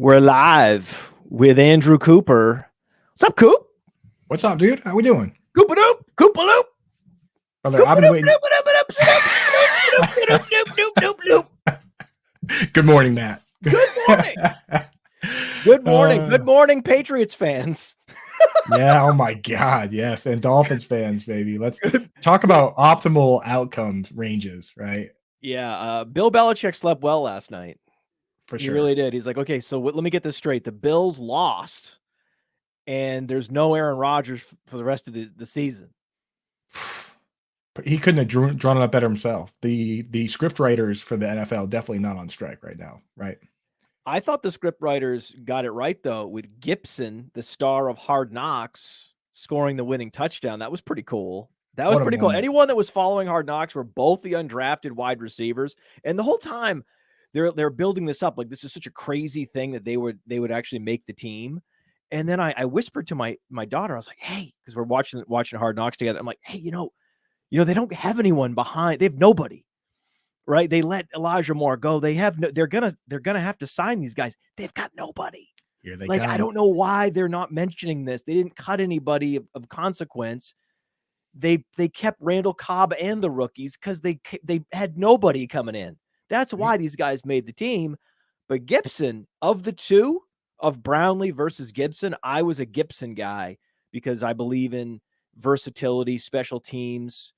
We're live with Andrew Cooper. What's up, Coop? What's up, dude? How we doing? Koopa-doop, Koopa-loop. Brother, I've been waiting. Good morning, Matt. Good morning. Good morning. Good morning, Patriots fans. Yeah, oh my God, yes. And Dolphins fans, baby. Let's talk about optimal outcomes ranges, right? Yeah, Bill Belichick slept well last night. For He sure. really did. He's like, okay, so let me get this straight. The Bills lost, and there's no Aaron Rodgers for the rest of the season. He couldn't have drawn it up better himself. The script writers for the NFL definitely not on strike right now, right? I thought the script writers got it right, though, with Gibson, the star of Hard Knocks, scoring the winning touchdown. That was pretty cool. That was pretty cool. Anyone that was following Hard Knocks were both the undrafted wide receivers. And the whole time they're building this up. Like, this is such a crazy thing that they would actually make the team. And then I whispered to my daughter, I was like, hey, because we're watching Hard Knocks together. I'm like, hey, you know, they don't have anyone behind. They have nobody. Right? They let Elijah Moore go. They have no, they're gonna have to sign these guys. They've got nobody. Here they like, come. I don't know why they're not mentioning this. They didn't cut anybody of consequence. They kept Randall Cobb and the rookies because they had nobody coming in. That's why these guys made the team. But Gibson, of the two, of Brownlee versus Gibson, I was a Gibson guy because I believe in versatility, special teams.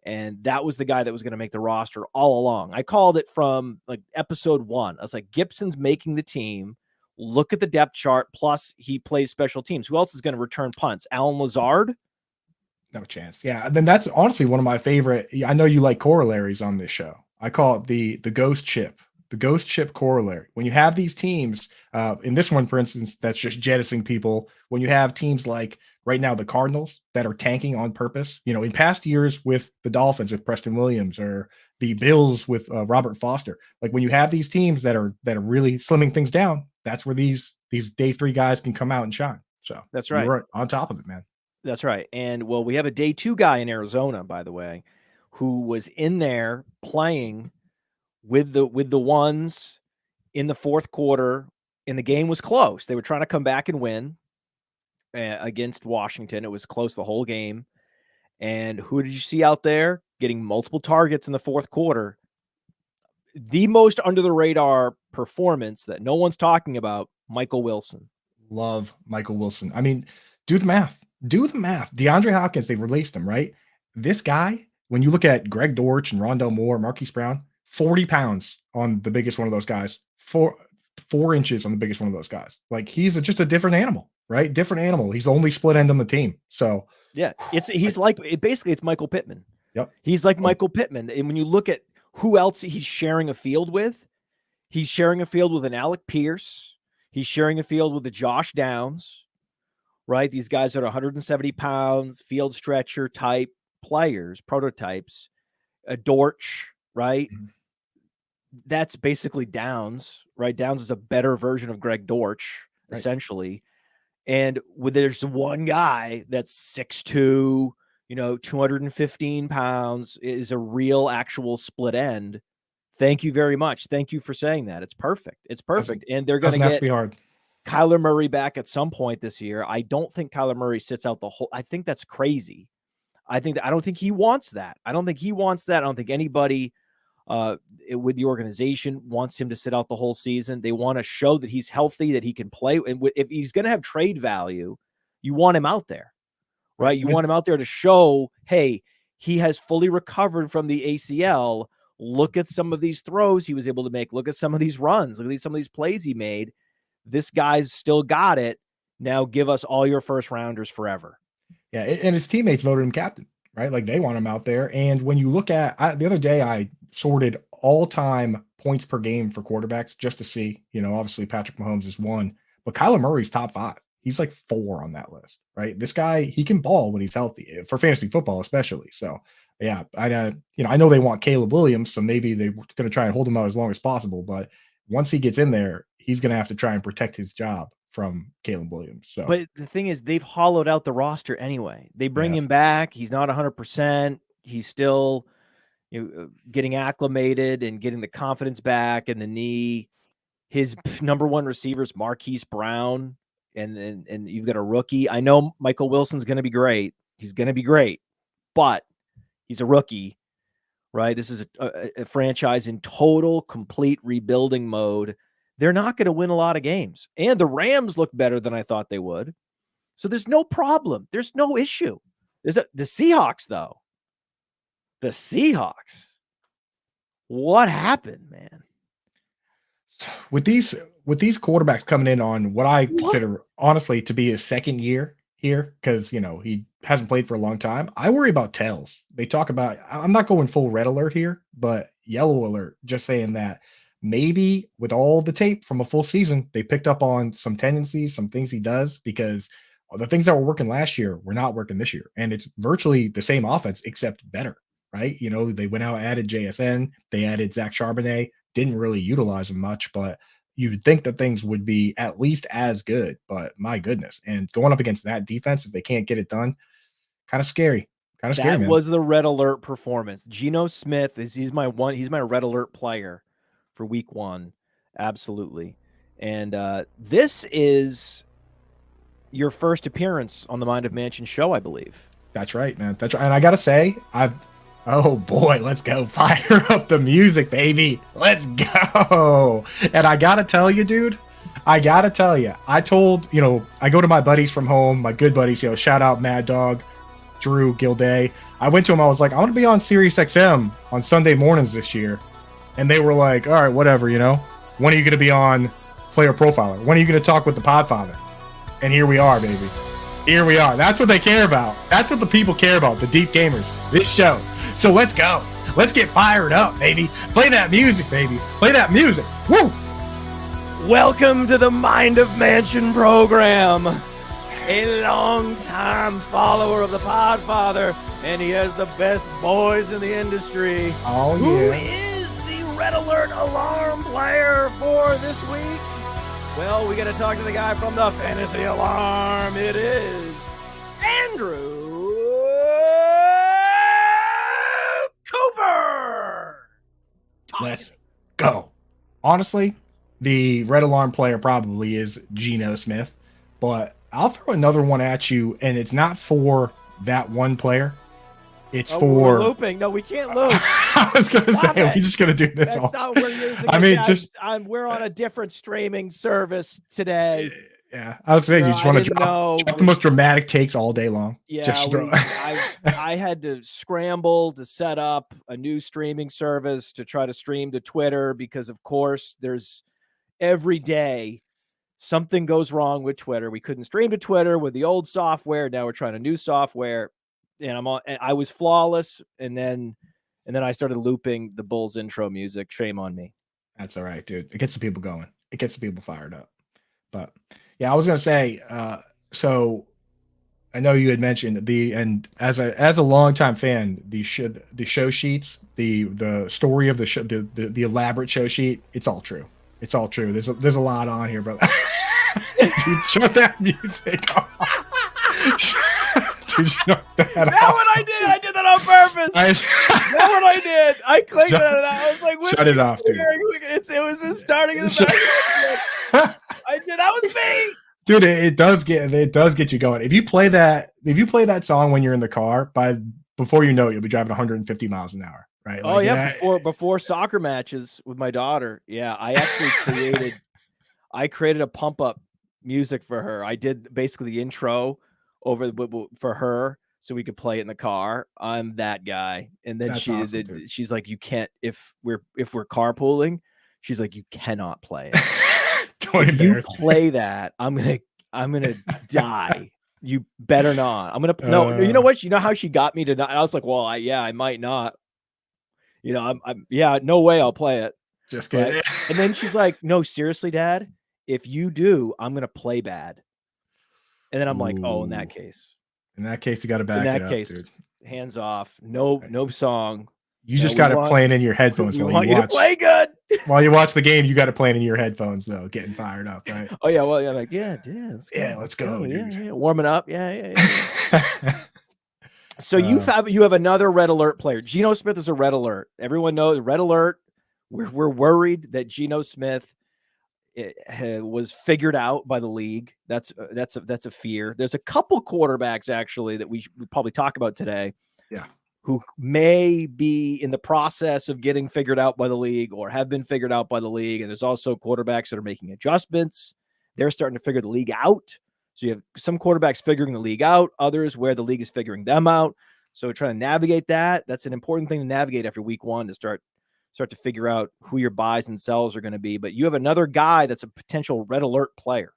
And that was the guy that was going to make the roster all along. I called it from like episode 1. I was like, Gibson's making the team. Look at the depth chart. Plus, he plays special teams. Who else is going to return punts? Alan Lazard? No chance. Yeah. Then that's honestly one of my favorite. I know you like corollaries on this show. I call it the ghost chip. The ghost chip corollary. When you have these teams, in this one, for instance, that's just jettisoning people. When you have teams like right now, the Cardinals that are tanking on purpose, you know, in past years with the Dolphins, with Preston Williams, or the Bills with Robert Foster, like when you have these teams that are really slimming things down, that's where these day 3 guys can come out and shine. So that's right. You're on top of it, man. That's right. And well, we have a day 2 guy in Arizona, by the way, who was in there playing with the ones in the fourth quarter, and the game was close. They were trying to come back and win against Washington. It was close the whole game. And who did you see out there getting multiple targets in the fourth quarter? The most under the radar performance that no one's talking about, Michael Wilson. Love Michael Wilson. I mean, do the math. DeAndre Hopkins, they released him, right? This guy, when you look at Greg Dortch and Rondell Moore, Marquise Brown, 40 pounds on the biggest one of those guys, 4 inches on the biggest one of those guys. Like, he's just a different animal, right? Different animal. He's the only split end on the team. So yeah, he's basically it's Michael Pittman. Yep. He's like Michael Pittman. And when you look at who else he's sharing a field with, he's sharing a field with an Alec Pierce. He's sharing a field with the Josh Downs, right? These guys are 170 pounds, field stretcher type players, prototypes. A Dortch, right? Mm-hmm. That's basically Downs, right? Downs is a better version of Greg Dortch, right, essentially. And there's one guy that's 6'2", 215 pounds, is a real actual split end. Thank you very much. Thank you for saying that. It's perfect. It's perfect. And they're going to get Kyler Murray back at some point this year. I don't think Kyler Murray sits out the whole. I think that's crazy. I don't think he wants that. I don't think anybody with the organization wants him to sit out the whole season. They want to show that he's healthy, that he can play. And if he's going to have trade value, you want him out there, right? You want him out there to show, hey, he has fully recovered from the ACL. Look at some of these throws he was able to make. Look at some of these runs. Look at some of these plays he made. This guy's still got it. Now give us all your first rounders forever. Yeah, and his teammates voted him captain, right? Like, they want him out there. And when you look at the other day, I sorted all-time points per game for quarterbacks just to see, obviously Patrick Mahomes is 1, but Kyler Murray's top 5. He's like 4 on that list, right? This guy, he can ball when he's healthy, for fantasy football especially. So yeah, I know they want Caleb Williams, so maybe they're going to try and hold him out as long as possible. But once he gets in there, he's going to have to try and protect his job from Caleb Williams. So, but the thing is, they've hollowed out the roster anyway. They bring him back. He's not 100%. He's still getting acclimated and getting the confidence back and the knee. his number one receivers, Marquise Brown, and you've got a rookie. I know Michael Wilson's going to be great. He's going to be great, but he's a rookie, right? This is a franchise in total, complete rebuilding mode. They're not going to win a lot of games. And the Rams look better than I thought they would. So there's no problem. There's no issue. The Seahawks, though. The Seahawks. What happened, man? With these quarterbacks coming in on what I consider honestly to be his second year here, because he hasn't played for a long time, I worry about tails. They talk about, I'm not going full red alert here, but yellow alert, just saying that maybe with all the tape from a full season, they picked up on some tendencies, some things he does, because the things that were working last year were not working this year. And it's virtually the same offense, except better, right? They went out, added JSN, they added Zach Charbonnet, didn't really utilize him much, but you'd think that things would be at least as good. But my goodness. And going up against that defense, if they can't get it done, kind of scary. That was the red alert performance. Geno Smith he's my red alert player for week 1. Absolutely. And this is your first appearance on the Mind of Mansion show, I believe. That's right, man. That's right. And I gotta say, oh boy, let's go. Fire up the music, baby. Let's go. And I gotta tell you, dude, I told, I go to my buddies from home, my good buddies, shout out Mad Dog, Drew, Gilday. I went to him, I was like, I want to be on Sirius XM on Sunday mornings this year. And they were like, all right, whatever, when are you going to be on Player Profiler? When are you going to talk with the Podfather? And here we are, baby. Here we are. That's what they care about. That's what the people care about, the deep gamers, this show. So let's go. Let's get fired up, baby. Play that music, baby. Play that music. Woo! Welcome to the Mind of Mansion program. A long-time follower of the Podfather, and he has the best boys in the industry. Oh, yeah. Who is the Red Alert alarm player for this week? Well, we got to talk to the guy from the Fantasy Alarm. It is Andrew Cooper. Let's go. Honestly, the Red Alarm player probably is Geno Smith, but I'll throw another one at you, and it's not for that one player. It's for we're looping. No, we can't loop. I was going to say, we're just going to do this. That's not what we're using. We're on a different streaming service today. Yeah, I was saying, you just want to drop the most dramatic takes all day long. Yeah, I had to scramble to set up a new streaming service to try to stream to Twitter because, of course, there's every day something goes wrong with Twitter. We couldn't stream to Twitter with the old software. Now we're trying a new software, and I was flawless, and then I started looping the Bulls intro music. Shame on me. That's all right, dude. It gets the people going. It gets the people fired up. But yeah, I was gonna say. So I know you had mentioned and as a longtime fan, the show sheets, the story of the show, the elaborate show sheet. It's all true. It's all true. There's a lot on here, brother. Dude, shut that music off. Dude, shut that off. What I did. I did that on purpose. That's what I did. I clicked on it. I was like, shut it off, dude. It was the starting of the back. I did. That was me. Dude, it does get you going. If you play that song when you're in the car, before you know it, you'll be driving 150 miles an hour. Right. Oh, like, yeah. Before soccer matches with my daughter. Yeah. I actually created a pump up music for her. I did basically the intro for her so we could play it in the car. I'm that guy. And then she's like, you can't, if we're carpooling, she's like, you cannot play it. If you play that, I'm going to die. You better not. No, you know what? You know how she got me to not, I was like, well, I might not. No way I'll play it. Just kidding. Right? And then she's like, no, seriously, Dad, if you do, I'm going to play bad. And then I'm like, oh, in that case, you got to back it up. In that case, dude. Hands off. No song. You just got it playing in your headphones while you watch. Play good. While you watch the game, you got it playing in your headphones, though, getting fired up, right? Oh, yeah. Well, yeah, like, let's go. Yeah. Warming up. Yeah. So you have another red alert player. Geno Smith is a red alert. Everyone knows red alert. We're worried that Geno Smith was figured out by the league. That's a fear. There's a couple quarterbacks actually that we probably talk about today. Yeah. Who may be in the process of getting figured out by the league or have been figured out by the league. And there's also quarterbacks that are making adjustments. They're starting to figure the league out. So you have some quarterbacks figuring the league out, others where the league is figuring them out. So we're trying to navigate that. That's an important thing to navigate after week one, to start to figure out who your buys and sells are going to be. But you have another guy that's a potential red alert player.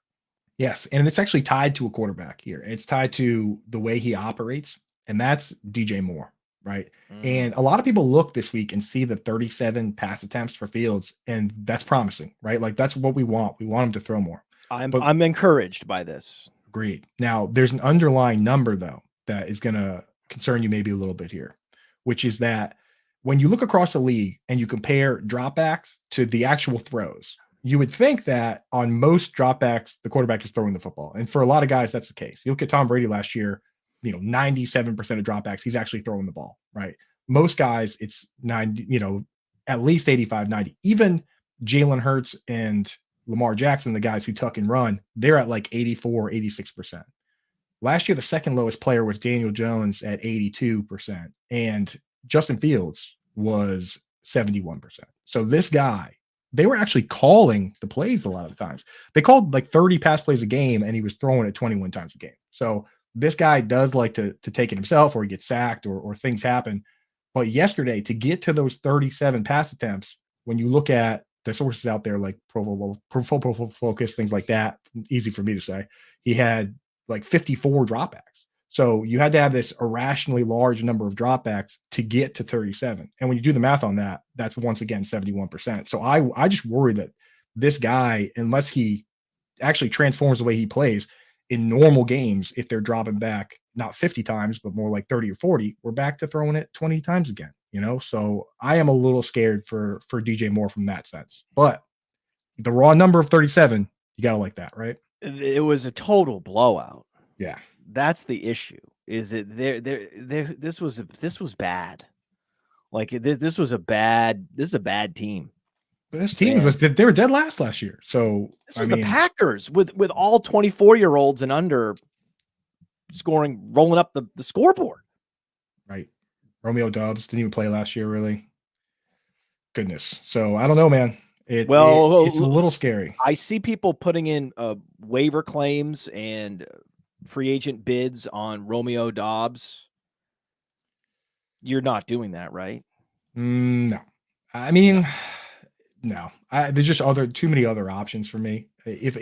Yes. And it's actually tied to a quarterback here. It's tied to the way he operates, and that's DJ Moore. Right. And a lot of people look this week and see the 37 pass attempts for Fields, and that's promising, right? Like that's what we want. We want him to throw more. I'm encouraged by this. Agreed. Now there's an underlying number though that is going to concern you maybe a little bit here, which is that when you look across the league and you compare dropbacks to the actual throws, you would think that on most dropbacks, the quarterback is throwing the football. And for a lot of guys, that's the case. You look at Tom Brady last year, 97% of dropbacks, he's actually throwing the ball, right? Most guys, it's 90, at least 85, 90. Even Jalen Hurts and Lamar Jackson, the guys who tuck and run, they're at like 84, 86%. Last year, the second lowest player was Daniel Jones at 82%, and Justin Fields was 71%. So this guy, they were actually calling the plays a lot of the times. They called like 30 pass plays a game, and he was throwing it 21 times a game. So this guy does like to take it himself, or he gets sacked, or things happen. But yesterday, to get to those 37 pass attempts, when you look at the sources out there like Pro Focus, things like that, easy for me to say, he had like 54 dropbacks. So you had to have this irrationally large number of dropbacks to get to 37. And when you do the math on that, that's once again 71%. So I just worry that this guy, unless he actually transforms the way he plays, in normal games, if they're dropping back not 50 times, but more like 30 or 40, we're back to throwing it 20 times again, So I am a little scared for DJ Moore from that sense. But the raw number of 37, you got to like that, right? It was a total blowout. Yeah. That's the issue. Is it this was bad. Like this is a bad team. This team they were dead last year. So this was the Packers with all 24-year-olds and under scoring, rolling up the scoreboard. Right. Romeo Doubs didn't even play last year, really. Goodness. So I don't know, man. It's a little scary. I see people putting in waiver claims and free agent bids on Romeo Doubs. You're not doing that, right? No. I mean, no. There's just too many other options for me. If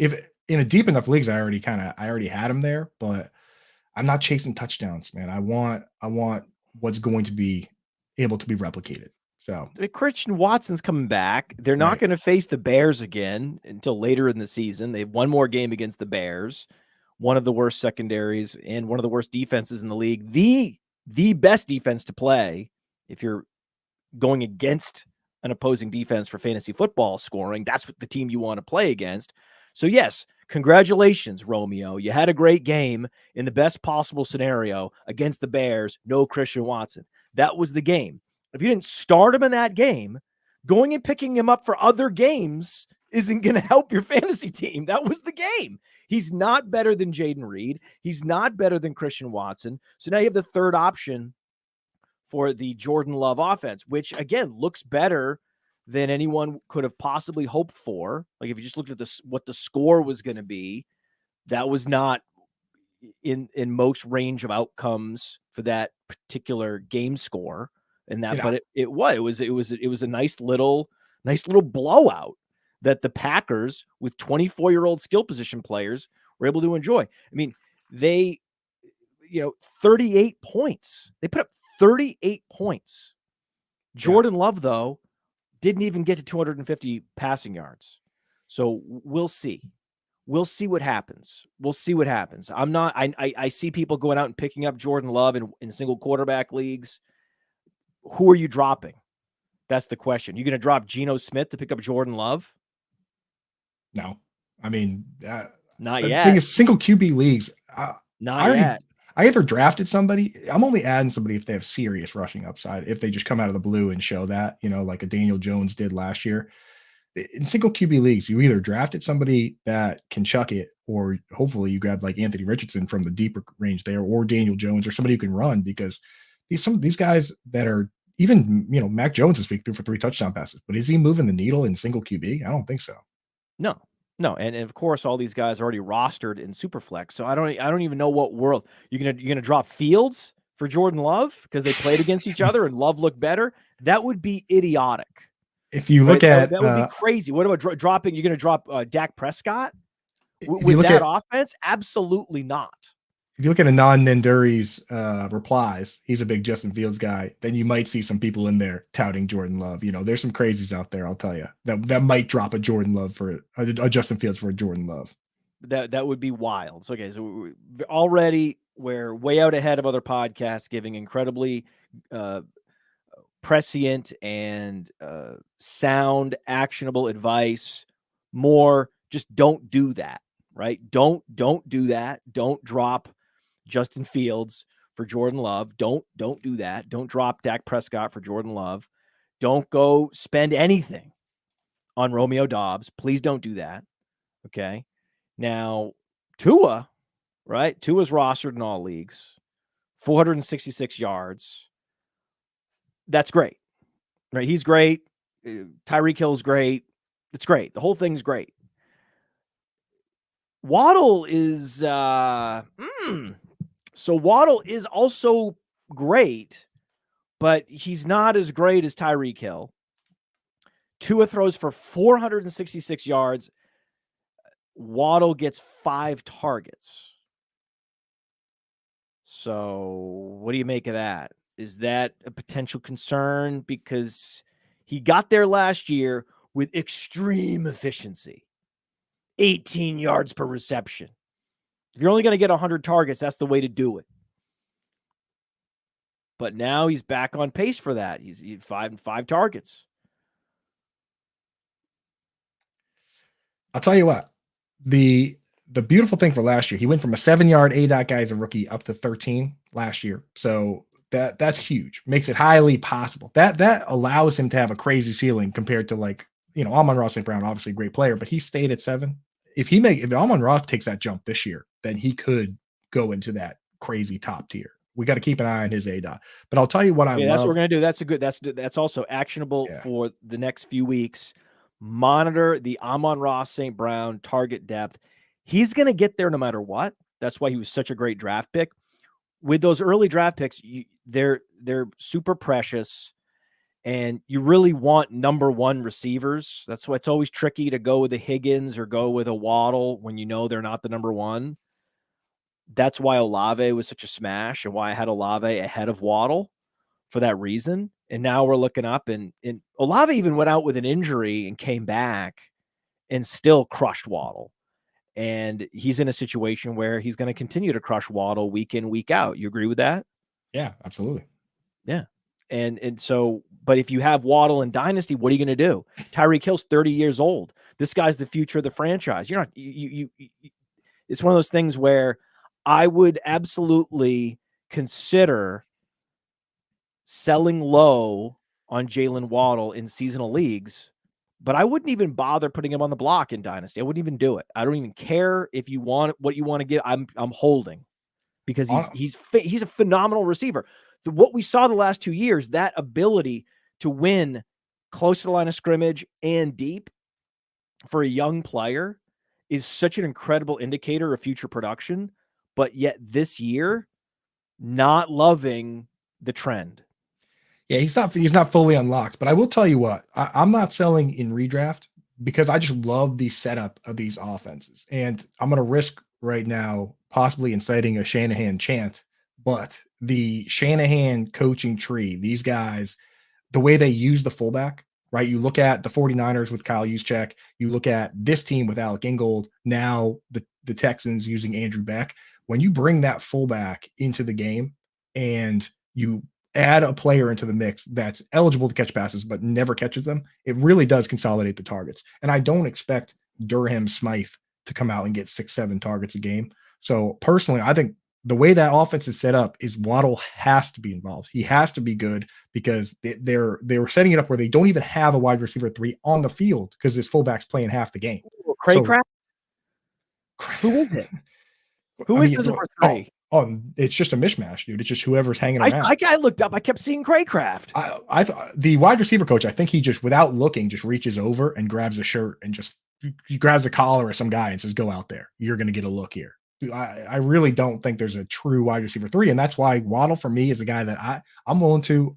in a deep enough leagues, I already had him there, but I'm not chasing touchdowns, man. I want what's going to be able to be replicated. So Christian Watson's coming back. They're not going to face the Bears again until later in the season. They have one more game against the Bears, one of the worst secondaries and one of the worst defenses in the league. The best defense to play if you're going against an opposing defense for fantasy football scoring. That's what the team you want to play against. So yes, congratulations, Romeo. You had a great game in the best possible scenario against the Bears. No Christian Watson. That was the game. If you didn't start him in that game, going and picking him up for other games isn't going to help your fantasy team. That was the game. He's not better than Jaden Reed. He's not better than Christian Watson. So now you have the third option for the Jordan Love offense, which again looks better than anyone could have possibly hoped for. Like if you just looked at what the score was going to be, that was not in most range of outcomes for that particular game score. And that, but it was a nice little blowout that the Packers with 24-year-old skill position players were able to enjoy. I mean, they, 38 points. They put up 38 points. Jordan Love, though, didn't even get to 250 passing yards. So we'll see. We'll see what happens. I see people going out and picking up Jordan Love in single quarterback leagues. Who are you dropping? That's the question. You going to drop Geno Smith to pick up Jordan Love? No. I mean, not the yet. thing is, single QB leagues, not yet. I either drafted somebody. I'm only adding somebody if they have serious rushing upside. If they just come out of the blue and show that, like a Daniel Jones did last year. in single QB leagues, you either drafted somebody that can chuck it, or hopefully you grab like Anthony Richardson from the deeper range there, or Daniel Jones, or somebody who can run, because some of these guys that are even, Mac Jones this week threw for 3 touchdown passes, but is he moving the needle in single QB? I don't think so. No, no, and of course all these guys are already rostered in superflex, so I don't even know what world you're gonna drop Fields for Jordan Love because they played against each other and Love looked better. That would be idiotic. If you look at that would be crazy. What about dropping? You're going to drop Dak Prescott with that offense? Absolutely not. If you look at a non-Nenduri's replies, he's a big Justin Fields guy. Then you might see some people in there touting Jordan Love. There's some crazies out there, I'll tell you, that might drop a Jordan Love for a Justin Fields for a Jordan Love. That would be wild. So, okay, so already we're way out ahead of other podcasts giving incredibly prescient and sound, actionable advice. More, just don't do that, right? Don't do that. Don't drop Justin Fields for Jordan Love. Don't do that. Don't drop Dak Prescott for Jordan Love. Don't go spend anything on Romeo Doubs. Please don't do that. Okay. Now, Tua, right? Tua's rostered in all leagues, 466 yards. That's great, right? He's great. Tyreek Hill's great. It's great. The whole thing's great. Waddle is so Waddle is also great, but he's not as great as Tyreek Hill. Tua throws for 466 yards. Waddle gets 5 targets. So what do you make of that? Is that a potential concern? Because he got there last year with extreme efficiency. 18 yards per reception. If you're only going to get 100 targets, that's the way to do it. But now he's back on pace for that. He's 5 targets. I'll tell you what. The beautiful thing for last year, he went from a 7-yard ADOT guy as a rookie up to 13 last year. So that's huge. Makes it highly possible. That allows him to have a crazy ceiling compared to Amon-Ra St. Brown, obviously a great player, but he stayed at 7. If Amon-Ra takes that jump this year, then he could go into that crazy top tier. We got to keep an eye on his ADOT. But I'll tell you what I love. That's what we're going to do. That's also actionable for the next few weeks. Monitor the Amon-Ra St. Brown target depth. He's going to get there no matter what. That's why he was such a great draft pick. With those early draft picks, they're super precious, and you really want number 1 receivers. That's why it's always tricky to go with a Higgins or go with a Waddle when you know they're not the number 1. That's why Olave was such a smash and why I had Olave ahead of Waddle for that reason. And now we're looking up, and Olave even went out with an injury and came back and still crushed Waddle. And he's in a situation where he's going to continue to crush Waddle week in, week out. You agree with that? Yeah, absolutely. Yeah. And so, but if you have Waddle in Dynasty, what are you going to do? Tyreek Hill's 30 years old. This guy's the future of the franchise. You're not, it's one of those things where I would absolutely consider selling low on Jaylen Waddle in seasonal leagues, but I wouldn't even bother putting him on the block in Dynasty. I wouldn't even do it. I don't even care if you want what you want to give. I'm holding because he's a phenomenal receiver. What we saw the last 2 years, that ability to win close to the line of scrimmage and deep for a young player is such an incredible indicator of future production. But yet this year, not loving the trend. Yeah, he's not fully unlocked, but I will tell you what, I'm not selling in redraft because I just love the setup of these offenses. And I'm going to risk right now possibly inciting a Shanahan chant, but the Shanahan coaching tree, these guys, the way they use the fullback, right? You look at the 49ers with Kyle Juszczyk, you look at this team with Alec Ingold, now the Texans using Andrew Beck. When you bring that fullback into the game and you add a player into the mix that's eligible to catch passes but never catches them, it really does consolidate the targets. And I don't expect Durham Smythe to come out and get 6-7 targets a game. So personally, I think the way that offense is set up is Waddle has to be involved. He has to be good because they were setting it up where they don't even have a wide receiver 3 on the field because his fullback's playing half the game. Craycraft? Who is it? Who is the number 3? Oh, it's just a mishmash, dude. It's just whoever's hanging around. I looked up. I kept seeing Craycraft. I thought the wide receiver coach, I think he just, without looking, just reaches over and grabs a shirt and just he grabs a collar of some guy and says, "Go out there. You're going to get a look here." I really don't think there's a true wide receiver 3, and that's why Waddle for me is a guy that I'm willing to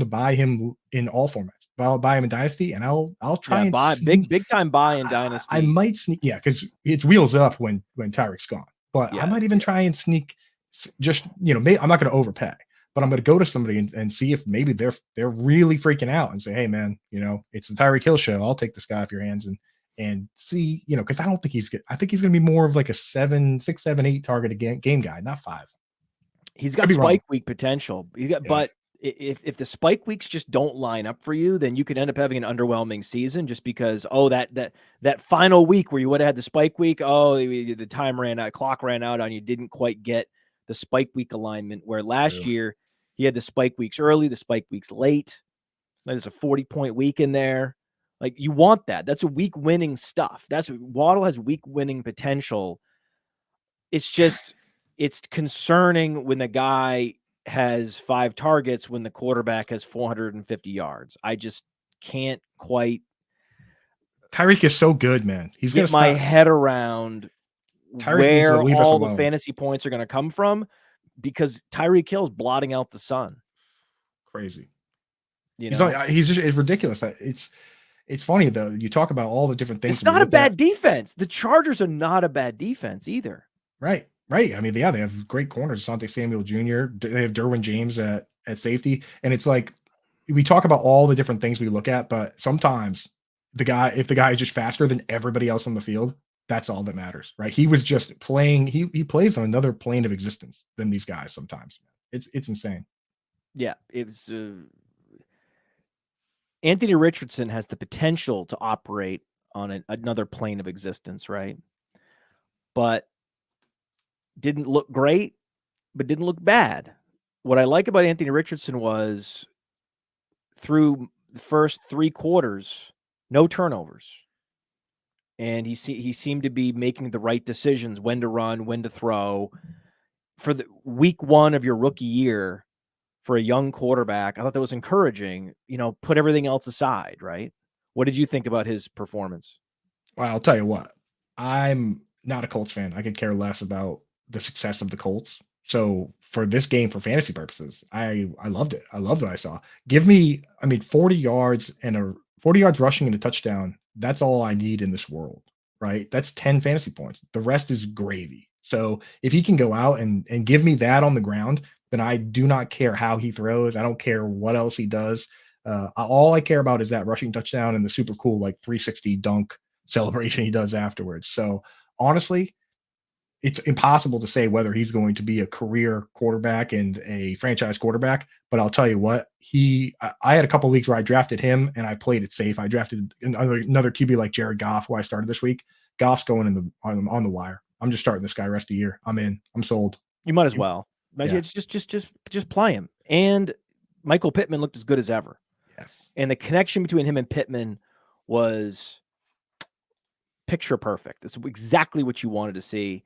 buy him in all formats. I'll buy him in Dynasty, and I'll try and buy big time buy in Dynasty. I might sneak, because it's wheels up when Tyreek's gone. But I might even try and sneak, just I'm not going to overpay, but I'm going to go to somebody and see if maybe they're really freaking out and say, "Hey man, it's the Tyreek Hill show. I'll take this guy off your hands and see, because I don't think he's good. I think he's going to be more of like a 6, 7, 8 target game guy, not 5. He's got spike week potential. But if the spike weeks just don't line up for you, then you could end up having an underwhelming season just because, that final week where you would have had the spike week, the time ran out, clock ran out on you, didn't quite get the spike week alignment, where last year he had the spike weeks early, the spike weeks late. There's a 40-point week in there. Like, you want that. That's a week winning stuff. Waddle has week winning potential. It's just, it's concerning when the guy has 5 targets when the quarterback has 450 yards. I just can't quite. Tyreek is so good, man. He's going to get my head around where all the fantasy points are going to come from, because Tyreek Hill's blotting out the sun. Crazy. It's ridiculous. It's funny though. You talk about all the different things. It's not a bad defense. The Chargers are not a bad defense either. Right. I mean, they have great corners. Asante Samuel Jr. They have Derwin James at safety, and it's like we talk about all the different things we look at, but sometimes if the guy is just faster than everybody else on the field, that's all that matters, right? He was just playing. He plays on another plane of existence than these guys. Sometimes it's insane. Yeah, it was. Anthony Richardson has the potential to operate on another plane of existence, right? But didn't look great, but didn't look bad. What I like about Anthony Richardson was through the first 3 quarters, no turnovers. And he seemed to be making the right decisions, when to run, when to throw. For the week 1 of your rookie year, for a young quarterback, I thought that was encouraging. Put everything else aside, right? What did you think about his performance? Well, I'll tell you what. I'm not a Colts fan. I could care less about the success of the Colts. So for this game, for fantasy purposes, I loved it. I loved what I saw. Give me, 40 yards and 40 yards rushing and a touchdown. That's all I need in this world, right? That's 10 fantasy points. The rest is gravy. So if he can go out and give me that on the ground, then I do not care how he throws. I don't care what else he does. All I care about is that rushing touchdown and the super cool 360 dunk celebration he does afterwards. So honestly, it's impossible to say whether he's going to be a career quarterback and a franchise quarterback. But I'll tell you what, I had a couple leagues where I drafted him and I played it safe. I drafted another QB like Jared Goff, who I started this week. Goff's going on the wire. I'm just starting this guy rest of the year. I'm in. I'm sold. You might as well. Yeah. Just play him. And Michael Pittman looked as good as ever. Yes. And the connection between him and Pittman was picture perfect. It's exactly what you wanted to see.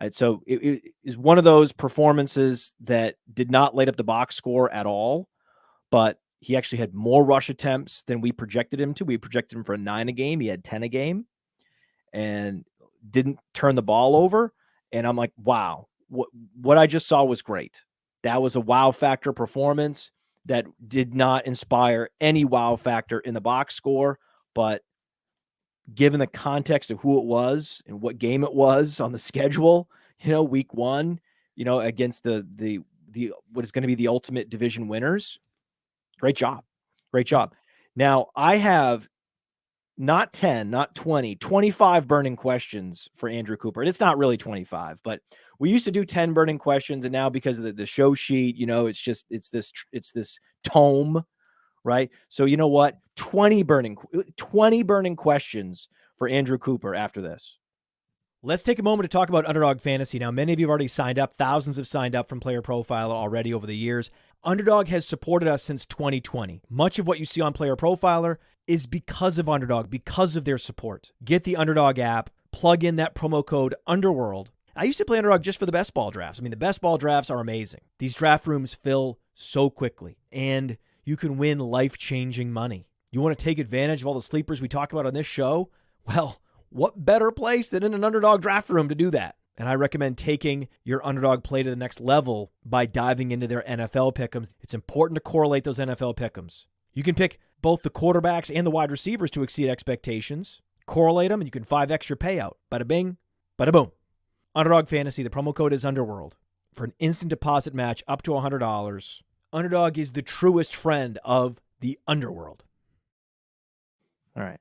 So it is one of those performances that did not light up the box score at all, but he actually had more rush attempts than we projected him to. We projected him for 9 a game. He had 10 a game and didn't turn the ball over. And I'm like, wow. What I just saw was great. That was a wow factor performance that did not inspire any wow factor in the box score, but given the context of who it was and what game it was on the schedule, week 1, against the what is going to be the ultimate division winners. Great job. Now I have not 10, not 20, 25 burning questions for Andrew Cooper. And it's not really 25, but we used to do 10 burning questions. And now because of the show sheet, it's this tome, right? So you know what? 20 burning questions for Andrew Cooper after this. Let's take a moment to talk about Underdog Fantasy. Now, many of you have already signed up. Thousands have signed up from Player Profiler already over the years. Underdog has supported us since 2020. Much of what you see on Player Profiler is because of Underdog, because of their support. Get the Underdog app, plug in that promo code Underworld. I used to play Underdog just for the best ball drafts. I mean, the best ball drafts are amazing. These draft rooms fill so quickly, and you can win life-changing money. You want to take advantage of all the sleepers we talk about on this show? Well, what better place than in an Underdog draft room to do that? And I recommend taking your Underdog play to the next level by diving into their NFL pick'ems. It's important to correlate those NFL pick'ems. You can pick both the quarterbacks and the wide receivers to exceed expectations. Correlate them, and you can 5x your payout. Bada bing, bada boom. Underdog Fantasy, the promo code is Underworld. For an instant deposit match up to $100, Underdog is the truest friend of the Underworld. All right.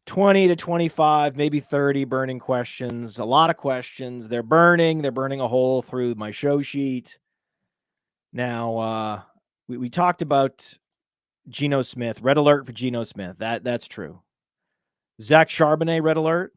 20 to 25, maybe 30 burning questions. A lot of questions. They're burning a hole through my show sheet. Now, we talked about Geno Smith. Red alert for Geno Smith. That's true. Zach Charbonnet, red alert.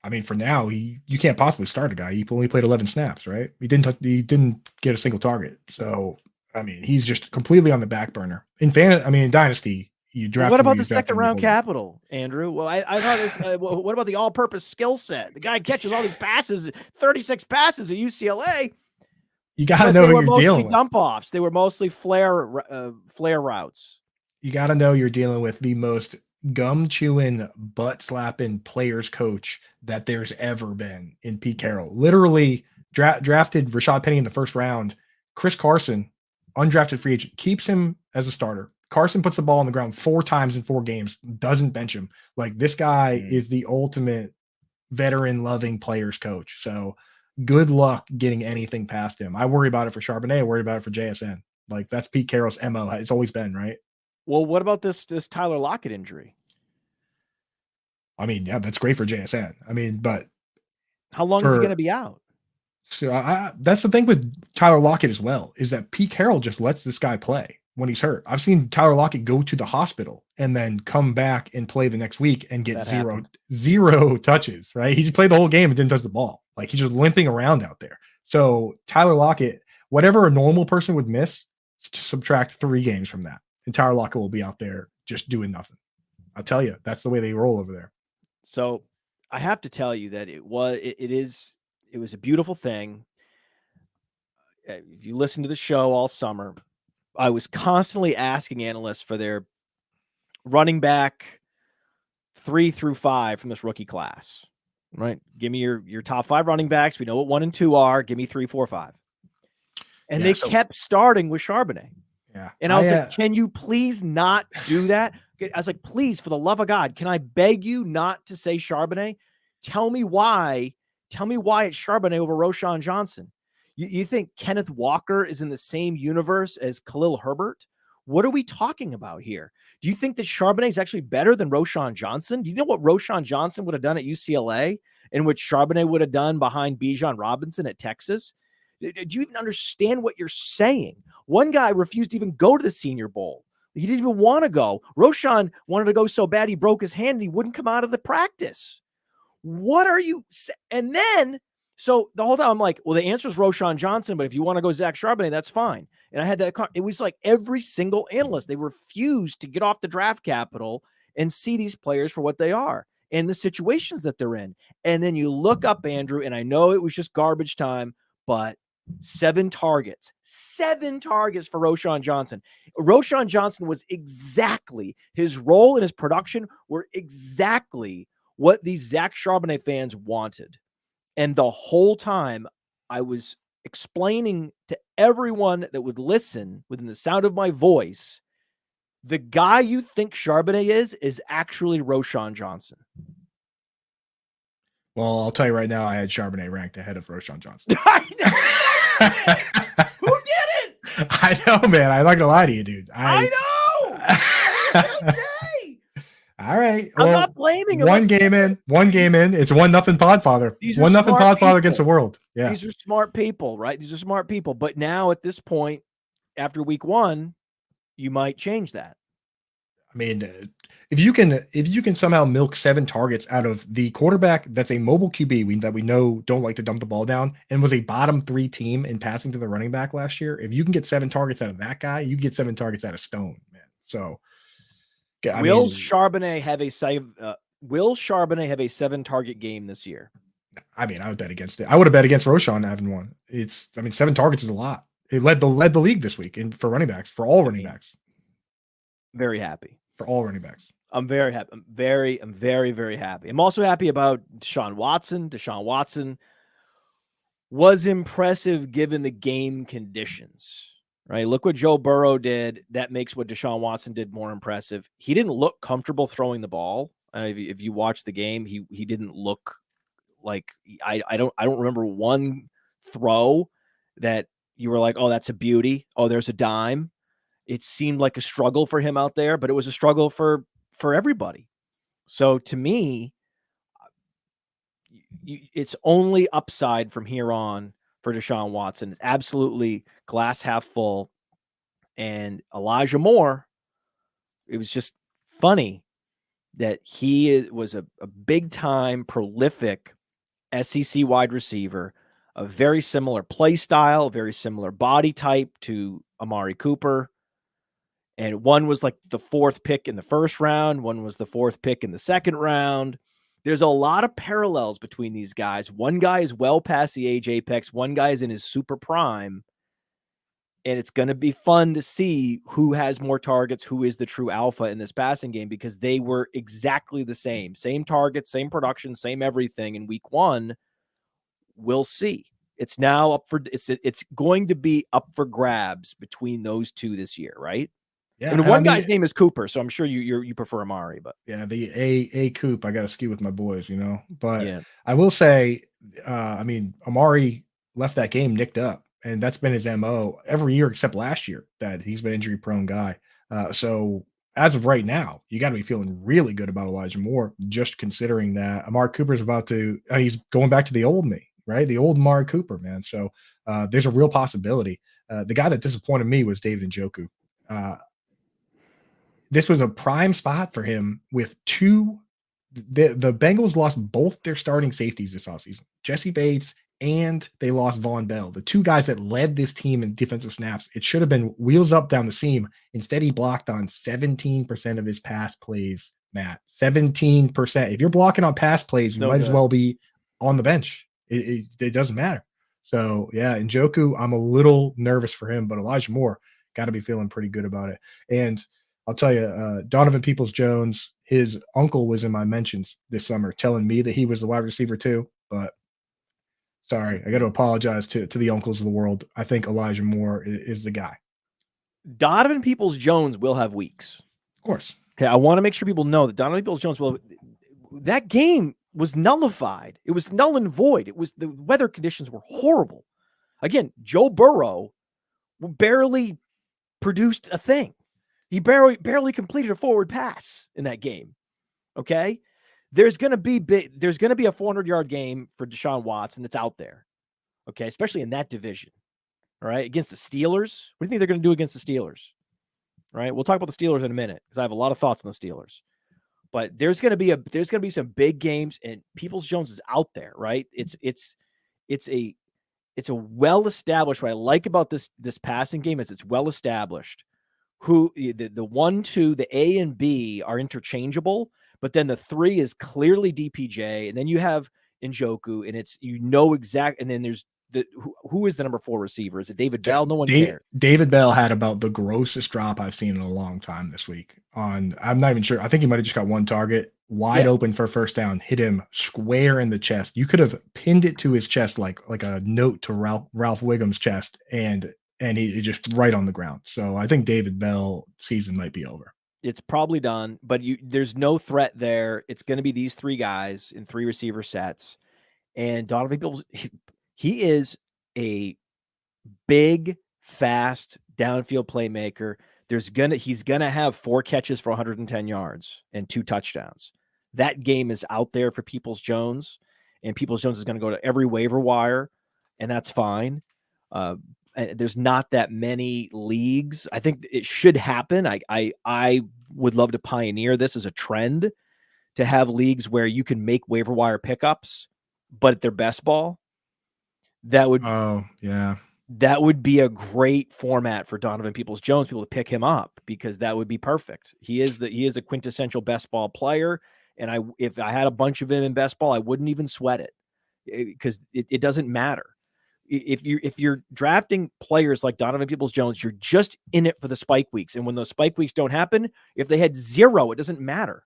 I mean, for now, you can't possibly start a guy. He only played 11 snaps, right? He didn't get a single target. So, I mean, he's just completely on the back burner. In Dynasty, you draft. What about the second round capital, Andrew? Well, I thought this. What about the all-purpose skill set? The guy catches all these passes, 36 passes at UCLA. You got to know who you're dealing with. Dump offs. They were mostly flare routes. You got to know you're dealing with the most gum-chewing, butt-slapping players coach that there's ever been in Pete Carroll. Literally drafted Rashad Penny in the first round. Chris Carson, undrafted free agent, keeps him as a starter. Carson puts the ball on the ground 4 times in 4 games, doesn't bench him. Like, this guy is the ultimate veteran-loving players coach. So good luck getting anything past him. I worry about it for Charbonnet. I worry about it for JSN. Like, that's Pete Carroll's MO. It's always been, right? Well, what about this Tyler Lockett injury? I mean, yeah, that's great for JSN. I mean, but how long is he going to be out? So that's the thing with Tyler Lockett as well, is that Pete Carroll just lets this guy play when he's hurt. I've seen Tyler Lockett go to the hospital and then come back and play the next week and get zero touches, right? He just played the whole game and didn't touch the ball. Like, he's just limping around out there. So Tyler Lockett, whatever a normal person would miss, subtract 3 games from that. And Tyler Lockett will be out there just doing nothing. I'll tell you, that's the way they roll over there. So I have to tell you that it was a beautiful thing. If you listen to the show all summer, I was constantly asking analysts for their running back 3 through 5 from this rookie class, right? Give me your top 5 running backs. We know what 1 and 2 are. Give me 3, 4, 5. And they kept starting with Charbonnet. Yeah. And I was like, can you please not do that? I was like, please, for the love of God, can I beg you not to say Charbonnet? Tell me why it's Charbonnet over Roschon Johnson. You think Kenneth Walker is in the same universe as Khalil Herbert? What are we talking about here? Do you think that Charbonnet is actually better than Roschon Johnson? Do you know what Roschon Johnson would have done at UCLA and what Charbonnet would have done behind Bijan Robinson at Texas? Do you even understand what you're saying? One guy refused to even go to the Senior Bowl. He didn't even want to go. Roschon wanted to go so bad he broke his hand and he wouldn't come out of the practice. What are you? And then, so the whole time I'm like, well, the answer is Roschon Johnson, but if you want to go Zach Charbonnet, that's fine. And I had that. It was like every single analyst, they refused to get off the draft capital and see these players for what they are and the situations that they're in. And then you look up, Andrew, and I know it was just garbage time, but 7 targets for Roschon Johnson. Roschon Johnson was exactly, his role and his production were exactly what these Zach Charbonnet fans wanted. And the whole time I was explaining to everyone that would listen within the sound of my voice, the guy you think Charbonnet is actually Roschon Johnson. Well, I'll tell you right now, I had Charbonnet ranked ahead of Roschon Johnson. Who didn't? I know, man. I'm not gonna lie to you, dude. I know. All right. I'm not blaming him. One game in. It's 1-0 Podfather. 1-0 Podfather against the world. Yeah. These are smart people, right? These are smart people. But now at this point, after week 1, you might change that. I mean, if you can somehow milk 7 targets out of the quarterback that's a mobile QB that we know don't like to dump the ball down and was a bottom 3 team in passing to the running back last year, if you can get 7 targets out of that guy, you get 7 targets out of Stone, man. So, I Will mean, Charbonnet have a 7-target game this year? I mean, I would bet against it. I would have bet against Roschon having one. 7 targets is a lot. It led the league this week for running backs, for all running backs. Very happy. For all running backs. I'm very happy. I'm very, very happy. I'm also happy about Deshaun Watson. Deshaun Watson was impressive given the game conditions, right? Look what Joe Burrow did. That makes what Deshaun Watson did more impressive. He didn't look comfortable throwing the ball. If you watch the game, he didn't look like I don't remember one throw that you were like, oh, that's a beauty. Oh, there's a dime. It seemed like a struggle for him out there, but it was a struggle for everybody. So to me, it's only upside from here on for Deshaun Watson. It's absolutely glass half full. And Elijah Moore, it was just funny that he was a big time prolific SEC wide receiver, a very similar play style, very similar body type to Amari Cooper. And one was like the 4th pick in the first round. One was the 4th pick in the second round. There's a lot of parallels between these guys. One guy is well past the age apex. One guy is in his super prime. And it's going to be fun to see who has more targets, who is the true alpha in this passing game, because they were exactly the same. Same targets, same production, same everything in week 1. We'll see. It's now up for it's going to be up for grabs between those two this year, right? Yeah, and one guy's name is Cooper, so I'm sure you prefer Amari, but yeah, the a Coop. I got to ski with my boys, But yeah. I will say, I mean, Amari left that game nicked up, and that's been his MO every year except last year that he's been injury prone guy. So as of right now, you got to be feeling really good about Elijah Moore, just considering that Amari Cooper's he's going back to the old me, right? The old Amari Cooper, man. So there's a real possibility. The guy that disappointed me was David Njoku. This was a prime spot for him with the Bengals lost both their starting safeties this offseason, Jesse Bates, and they lost Von Bell, the 2 guys that led this team in defensive snaps. It should have been wheels up down the seam. Instead, he blocked on 17% of his pass plays, Matt. 17%. If you're blocking on pass plays, you might as well be on the bench. It doesn't matter. So, yeah, Njoku, I'm a little nervous for him, but Elijah Moore, got to be feeling pretty good about it. And I'll tell you, Donovan Peoples-Jones, his uncle was in my mentions this summer telling me that he was the wide receiver too, but sorry, I got to apologize to the uncles of the world. I think Elijah Moore is the guy. Donovan Peoples-Jones will have weeks. Of course. Okay, I want to make sure people know that Donovan Peoples-Jones that game was nullified. It was null and void. The weather conditions were horrible. Again, Joe Burrow barely produced a thing. He barely completed a forward pass in that game. Okay. There's going to be a 400-yard game for Deshaun Watson that's out there. Okay. Especially in that division. All right. Against the Steelers. What do you think they're going to do against the Steelers? All right. We'll talk about the Steelers in a minute because I have a lot of thoughts on the Steelers. But there's going to be some big games, and Peoples-Jones is out there, right? It's a well-established. What I like about this passing game is it's well-established. Who the 1, 2, the A and B are interchangeable, but then the 3 is clearly DPJ, and then you have Njoku, and it's exact. And then there's who is the number 4 receiver? Is it David Bell? No one cares. David Bell had about the grossest drop I've seen in a long time this week. I'm not even sure. I think he might have just got 1 target, wide open for first down, hit him square in the chest. You could have pinned it to his chest like a note to Ralph Wiggum's chest, and he just right on the ground. So I think David Bell season might be over. It's probably done, but there's no threat there. It's going to be these 3 guys in 3 receiver sets, and Donovan Peoples. He is a big, fast downfield playmaker. He's gonna have 4 catches for 110 yards and 2 touchdowns. That game is out there for Peoples-Jones, and Peoples-Jones is going to go to every waiver wire, and that's fine. There's not that many leagues. I think it should happen. I would love to pioneer this as a trend, to have leagues where you can make waiver wire pickups, but at their best ball. That would be a great format for Donovan Peoples-Jones, people to pick him up, because that would be perfect. He is a quintessential best ball player. And if I had a bunch of him in best ball, I wouldn't even sweat it, because it doesn't matter. If you're drafting players like Donovan Peoples-Jones, you're just in it for the spike weeks. And when those spike weeks don't happen, if they had 0, it doesn't matter.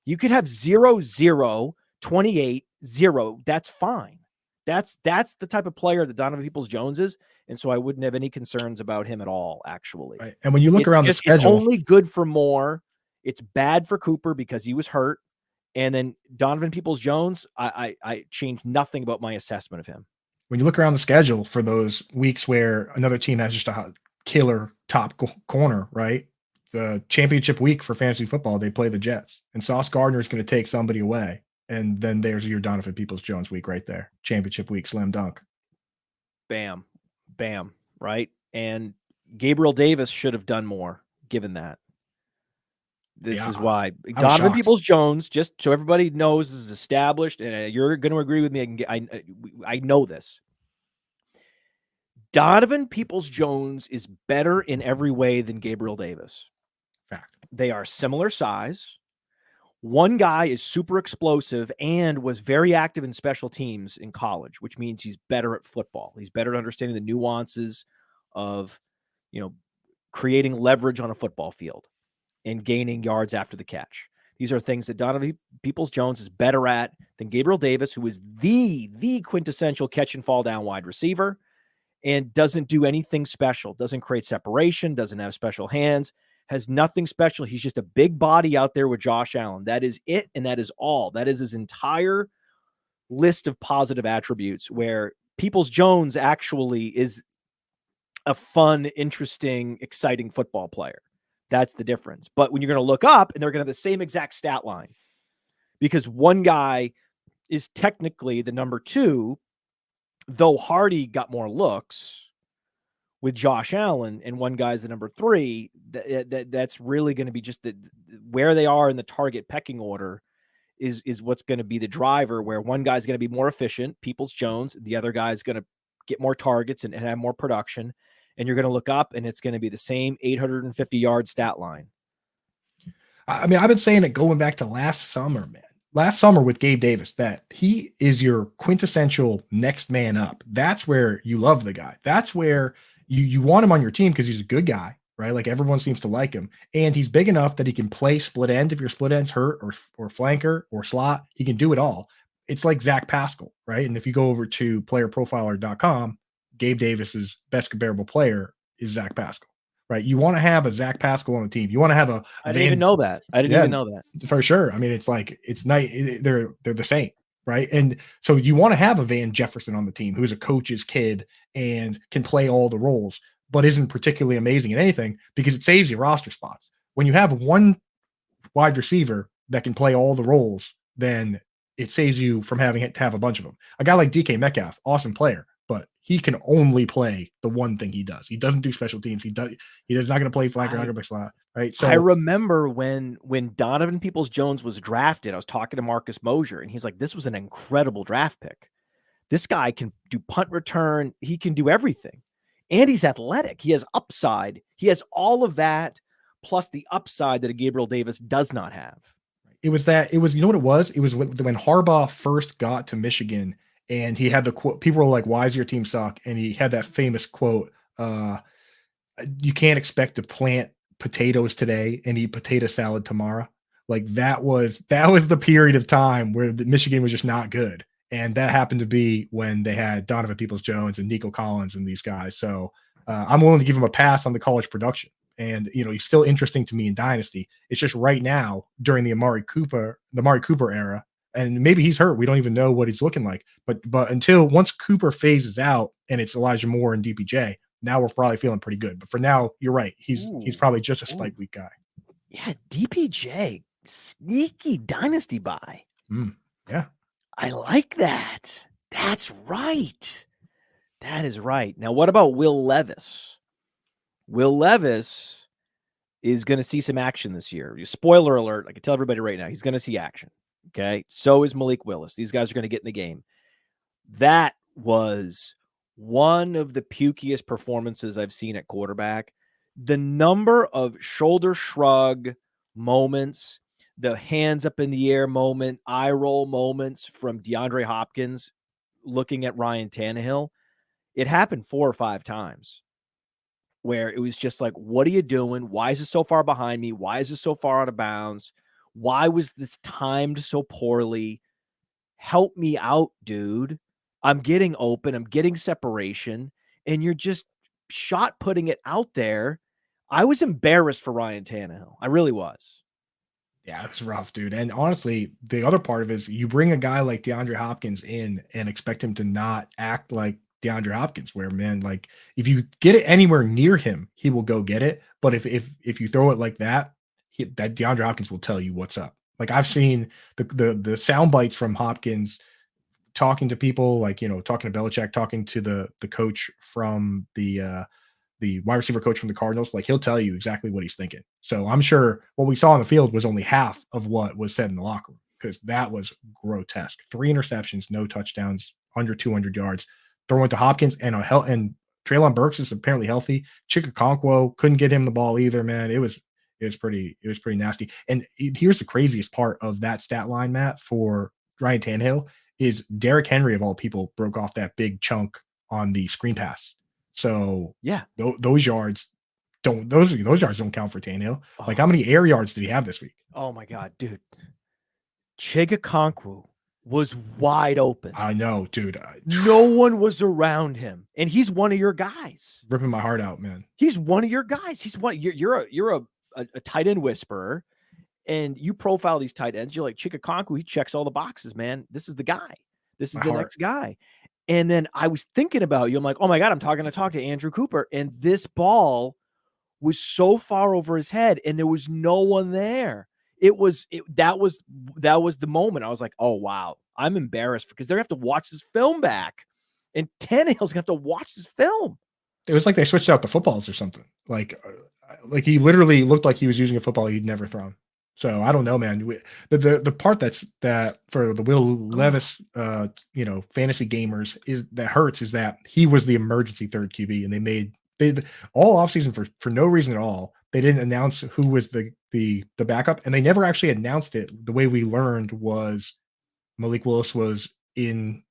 You could have 0, 0, 28, 0. That's fine. That's the type of player that Donovan Peoples-Jones is. And so I wouldn't have any concerns about him at all, actually. Right. And when you look around the schedule, it's only good for Moore. It's bad for Cooper because he was hurt. And then Donovan Peoples-Jones, I changed nothing about my assessment of him. When you look around the schedule for those weeks where another team has just a killer top corner, right? The championship week for fantasy football, they play the Jets, and Sauce Gardner is going to take somebody away. And then there's your Donovan Peoples-Jones week right there. Championship week, slam dunk. Bam, bam, right? And Gabriel Davis should have done more, given that. This is why Donovan Peoples-Jones, just so everybody knows, is established, and you're going to agree with me. I know this. Donovan Peoples-Jones is better in every way than Gabriel Davis. Fact. They are similar size. One guy is super explosive and was very active in special teams in college, which means he's better at football. He's better at understanding the nuances of, creating leverage on a football field and gaining yards after the catch. These are things that Donovan Peoples-Jones is better at than Gabriel Davis, who is the quintessential catch and fall down wide receiver and doesn't do anything special, doesn't create separation, doesn't have special hands, has nothing special. He's just a big body out there with Josh Allen. That is it, and that is all. That is his entire list of positive attributes, where Peoples-Jones actually is a fun, interesting, exciting football player. That's the difference. But when you're going to look up, and they're going to have the same exact stat line, because one guy is technically the number 2, though Hardy got more looks with Josh Allen, and one guy's the number 3, that's really going to be just where they are in the target pecking order is what's going to be the driver, where one guy's going to be more efficient, Peoples-Jones, the other guy's going to get more targets and have more production. And you're going to look up, and it's going to be the same 850-yard stat line. I mean, I've been saying it going back to last summer, man. Last summer with Gabe Davis, that he is your quintessential next man up. That's where you love the guy. That's where you want him on your team, because he's a good guy, right? Like, everyone seems to like him. And he's big enough that he can play split end if your split end's hurt, or flanker or slot. He can do it all. It's like Zach Pascal, right? And if you go over to playerprofiler.com, Gabe Davis's best comparable player is Zach Pascal, right? You want to have a Zach Pascal on the team. You want to have a I didn't even know that. For sure. I mean, it's like, it's nice. They're the same, right? And so you want to have a Van Jefferson on the team, who's a coach's kid and can play all the roles, but isn't particularly amazing at anything, because it saves you roster spots. When you have one wide receiver that can play all the roles, then it saves you from having to have a bunch of them. A guy like DK Metcalf, awesome player, but he can only play the one thing he does. He doesn't do special teams. He's not going to play flanker, not going to play slot, right? So I remember when Donovan Peoples-Jones was drafted, I was talking to Marcus Mosier, and he's like, this was an incredible draft pick. This guy can do punt return. He can do everything. And he's athletic. He has upside. He has all of that, plus the upside that a Gabriel Davis does not have. You know what it was? It was when Harbaugh first got to Michigan, and he had the quote, people were like, why does your team suck? And he had that famous quote, you can't expect to plant potatoes today and eat potato salad tomorrow. Like, that was the period of time where Michigan was just not good. And that happened to be when they had Donovan Peoples-Jones and Nico Collins and these guys. So I'm willing to give him a pass on the college production. And, he's still interesting to me in Dynasty. It's just right now, during the Amari Cooper era, and maybe he's hurt. We don't even know what he's looking like. But once Cooper phases out and it's Elijah Moore and DPJ, now we're probably feeling pretty good. But for now, you're right. He's probably just a spike week guy. Yeah, DPJ, sneaky Dynasty buy. Yeah. I like that. That's right. That is right. Now, what about Will Levis? Will Levis is going to see some action this year. Spoiler alert, I can tell everybody right now, he's going to see action. Okay. So is Malik Willis. These guys are going to get in the game. That was one of the pukiest performances I've seen at quarterback. The number of shoulder shrug moments, the hands up in the air moment, eye roll moments from DeAndre Hopkins looking at Ryan Tannehill, it happened 4 or 5 times where it was just like, what are you doing? Why is it so far behind me? Why is it so far out of bounds? Why was this timed so poorly? Help me out, dude. I'm getting open. I'm getting separation. And you're just shot putting it out there. I was embarrassed for Ryan Tannehill. I really was. Yeah, it was rough, dude. And honestly, the other part of it is you bring a guy like DeAndre Hopkins in and expect him to not act like DeAndre Hopkins, where, man, like if you get it anywhere near him, he will go get it. But if you throw it like that, that DeAndre Hopkins will tell you what's up. Like I've seen the sound bites from Hopkins talking to people, like, talking to Belichick, talking to the coach from the wide receiver coach from the Cardinals. Like he'll tell you exactly what he's thinking. So I'm sure what we saw on the field was only half of what was said in the locker room, because that was grotesque. 3 interceptions, no touchdowns, under 200 yards, throwing to Hopkins, and Treylon Burks is apparently healthy. Chikakonkwo couldn't get him the ball either, man. It was pretty nasty. And here's the craziest part of that stat line, Matt, for Ryan Tannehill is Derrick Henry, of all people, broke off that big chunk on the screen pass. So yeah, those yards don't count for Tannehill. Like how many air yards did he have this week? Oh my God, dude. Chikakonkwo was wide open. I know, dude. No one was around him, and he's one of your guys. Ripping my heart out, man. He's one of your guys. He's one. You're a tight end whisperer, and you profile these tight ends. You're like, Chikakonkwo, he checks all the boxes, man. This is the guy. This is the next guy. And then I was thinking about you. I'm like, oh my God, I'm talking to Andrew Cooper, and this ball was so far over his head, and there was no one there. That was the moment. I was like, oh wow, I'm embarrassed because they're gonna have to watch this film back, and Tannehill's gonna have to watch this film. It was like they switched out the footballs or something. Like he literally looked like he was using a football he'd never thrown. So I don't know, man. The part that for the Will Levis, fantasy gamers that hurts is that he was the emergency third QB, and they all offseason for no reason at all. They didn't announce who was the backup, and they never actually announced it. The way we learned was Malik Willis was he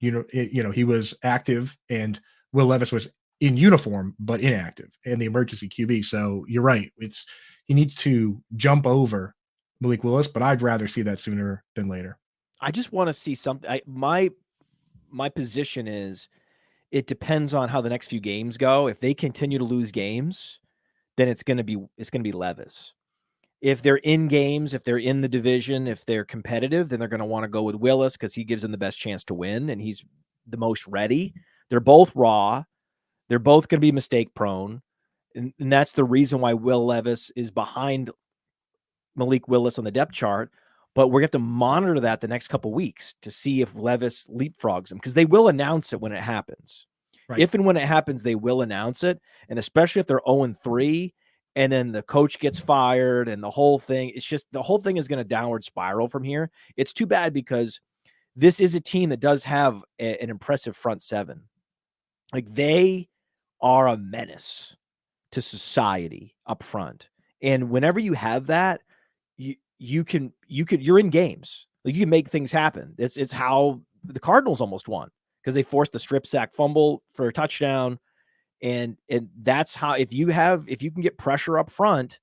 was active, and Will Levis was in uniform but inactive, and the emergency QB. So you're right. He needs to jump over Malik Willis, but I'd rather see that sooner than later. I just want to see something. My position is it depends on how the next few games go. If they continue to lose games, then it's going to be Levis. If they're in games, if they're in the division, if they're competitive, then they're going to want to go with Willis because he gives them the best chance to win, and he's the most ready. They're both raw. They're both going to be mistake prone, and that's the reason why Will Levis is behind Malik Willis on the depth chart. But we're going to have to monitor that the next couple of weeks to see if Levis leapfrogs him, because they will announce it when it happens. Right. If and when it happens, they will announce it. And especially if they're 0-3 and then the coach gets fired and the whole thing, the whole thing is going to downward spiral from here. It's too bad because this is a team that does have an impressive front seven. Like they are a menace to society up front. And whenever you have that, you're in games. Like you can make things happen. It's how the Cardinals almost won, because they forced the strip sack fumble for a touchdown. And that's how, if you can get pressure up front,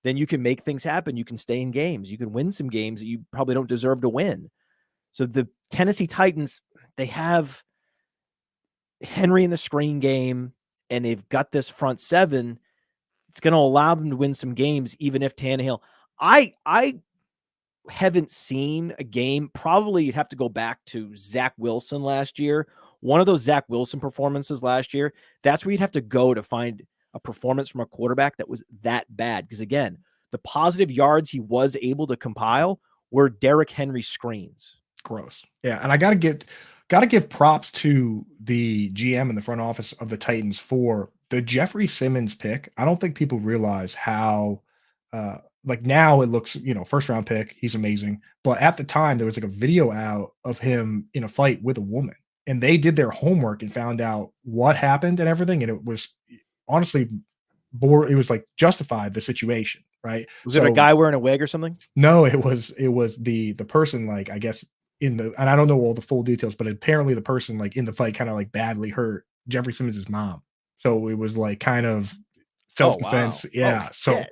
then you can make things happen. You can stay in games. You can win some games that you probably don't deserve to win. So the Tennessee Titans, they have Henry in the screen game, and they've got this front seven. It's going to allow them to win some games, even if Tannehill. I haven't seen a game. Probably you'd have to go back to Zach Wilson last year. One of those Zach Wilson performances last year. That's where you'd have to go to find a performance from a quarterback that was that bad. Because again, the positive yards he was able to compile were Derrick Henry screens. Gross. Yeah, and I gotta give props to the GM and the front office of the Titans for the Jeffrey Simmons pick. I don't think people realize how like now it looks, first round pick. He's amazing. But at the time, there was like a video out of him in a fight with a woman, and they did their homework and found out what happened and everything. And it was honestly it was like justified the situation, right? Was it a guy wearing a wig or something? No, it was the person, like, I guess and I don't know all the full details, but apparently the person like in the fight kind of like badly hurt Jeffrey Simmons' mom. So it was like kind of self-defense. Oh, wow. Yeah. Oh, so shit.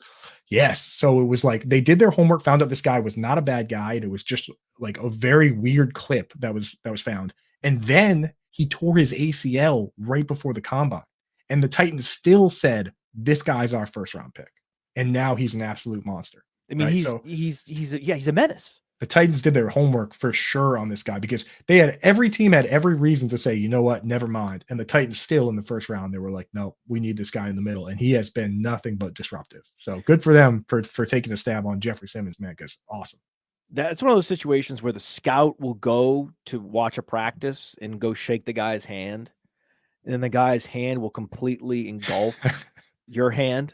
yes. So it was like they did their homework, found out this guy was not a bad guy, and it was just like a very weird clip that was found. And then he tore his ACL right before the combine. And the Titans still said, this guy's our first round pick. And now he's an absolute monster. I mean, right? he's a menace. The Titans did their homework for sure on this guy, because every team had every reason to say, you know what, never mind. And the Titans still in the first round, they were like, no, we need this guy in the middle. And he has been nothing but disruptive. So good for them for taking a stab on Jeffrey Simmons, man, because awesome. That's one of those situations where the scout will go to watch a practice and go shake the guy's hand. And then the guy's hand will completely engulf your hand.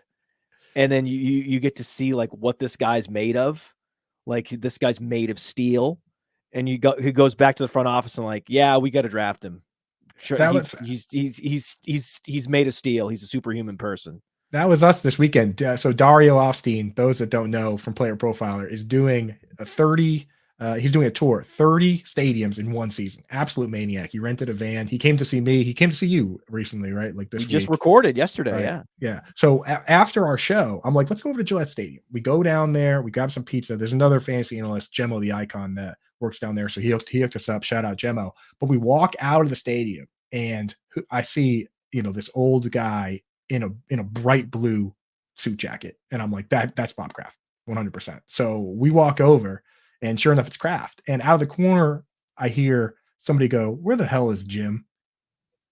And then you get to see like what this guy's made of. Like, this guy's made of steel. And he goes back to the front office and like, yeah, we got to draft him. Sure, he's made of steel. He's a superhuman person. That was us this weekend. So Dario Offstein, those that don't know from Player Profiler, is doing he's doing a tour, 30 stadiums in one season. Absolute maniac. He rented a van. He came to see me. He came to see you recently, right? Like this week. Just recorded yesterday. Right? Yeah. Yeah. So after our show, I'm like, let's go over to Gillette Stadium. We go down there. We grab some pizza. There's another fantasy analyst, Gemmo the Icon, that works down there. So he hooked us up. Shout out Gemmo. But we walk out of the stadium and I see, this old guy in a bright blue suit jacket. And I'm like, that's Bob Kraft, 100%. So we walk over, and sure enough, it's Kraft. And out of the corner, I hear somebody go, where the hell is Jim?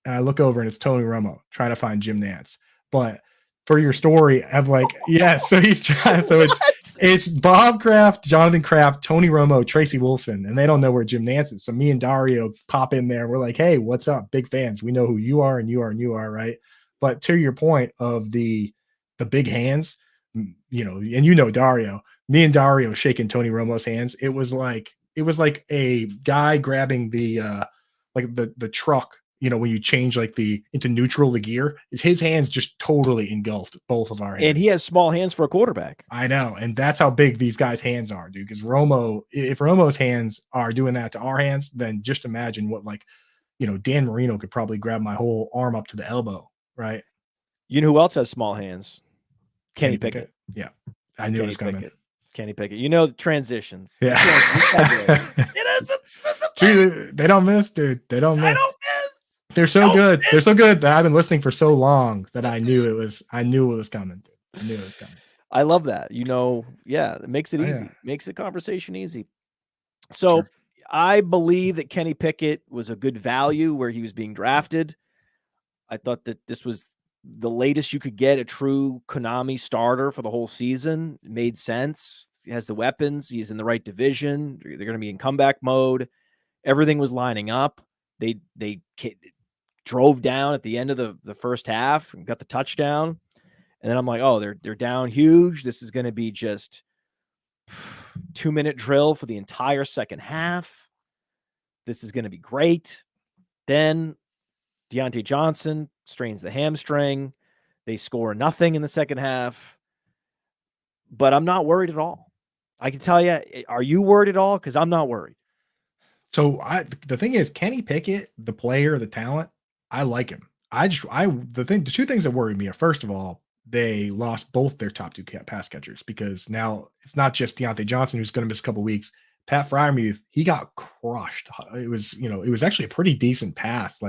And I look over, and it's Tony Romo trying to find Jim Nantz. But for your story, I'm like, yeah, so he's trying. So it's Bob Kraft, Jonathan Kraft, Tony Romo, Tracy Wilson, and they don't know where Jim Nantz is. So me and Dario pop in there. We're like, hey, what's up? Big fans. We know who you are, and you are, and you are, right? But to your point of the big hands, and Dario, me and Dario shaking Tony Romo's hands. It was like a guy grabbing the truck, when you change into neutral the gear. His hands just totally engulfed both of our hands. And he has small hands for a quarterback. I know, and that's how big these guys' hands are, dude. Because if Romo's hands are doing that to our hands, then just imagine what Dan Marino could probably grab my whole arm up to the elbow, right? You know who else has small hands? Kenny Pickett. Yeah, I knew it was coming. Kenny Pickett. The transitions. Yeah. Dude, they don't miss, dude. They don't miss. They're so good. They're so good that I've been listening for so long that I knew it was coming. I knew it was coming. I love that. It makes it easy. Yeah. Makes the conversation easy. So sure. I believe that Kenny Pickett was a good value where he was being drafted. I thought that this was the latest you could get a true Konami starter for the whole season. It made sense. He has the weapons. He's in the right division. They're going to be in comeback mode. Everything was lining up. They drove down at the end of the first half and got the touchdown. And then I'm like, oh, they're down huge. This is going to be just 2-minute drill for the entire second half. This is going to be great. Then Deontay Johnson strains the hamstring. They score nothing in the second half. But I'm not worried at all. I can tell you, are you worried at all? Because I'm not worried. So the thing is, Kenny Pickett, the player, the talent, I like him. The two things that worried me are, first of all, they lost both their top two pass catchers, because now it's not just Deontay Johnson who's going to miss a couple weeks. Pat Freiermuth, he got crushed. It was actually a pretty decent pass,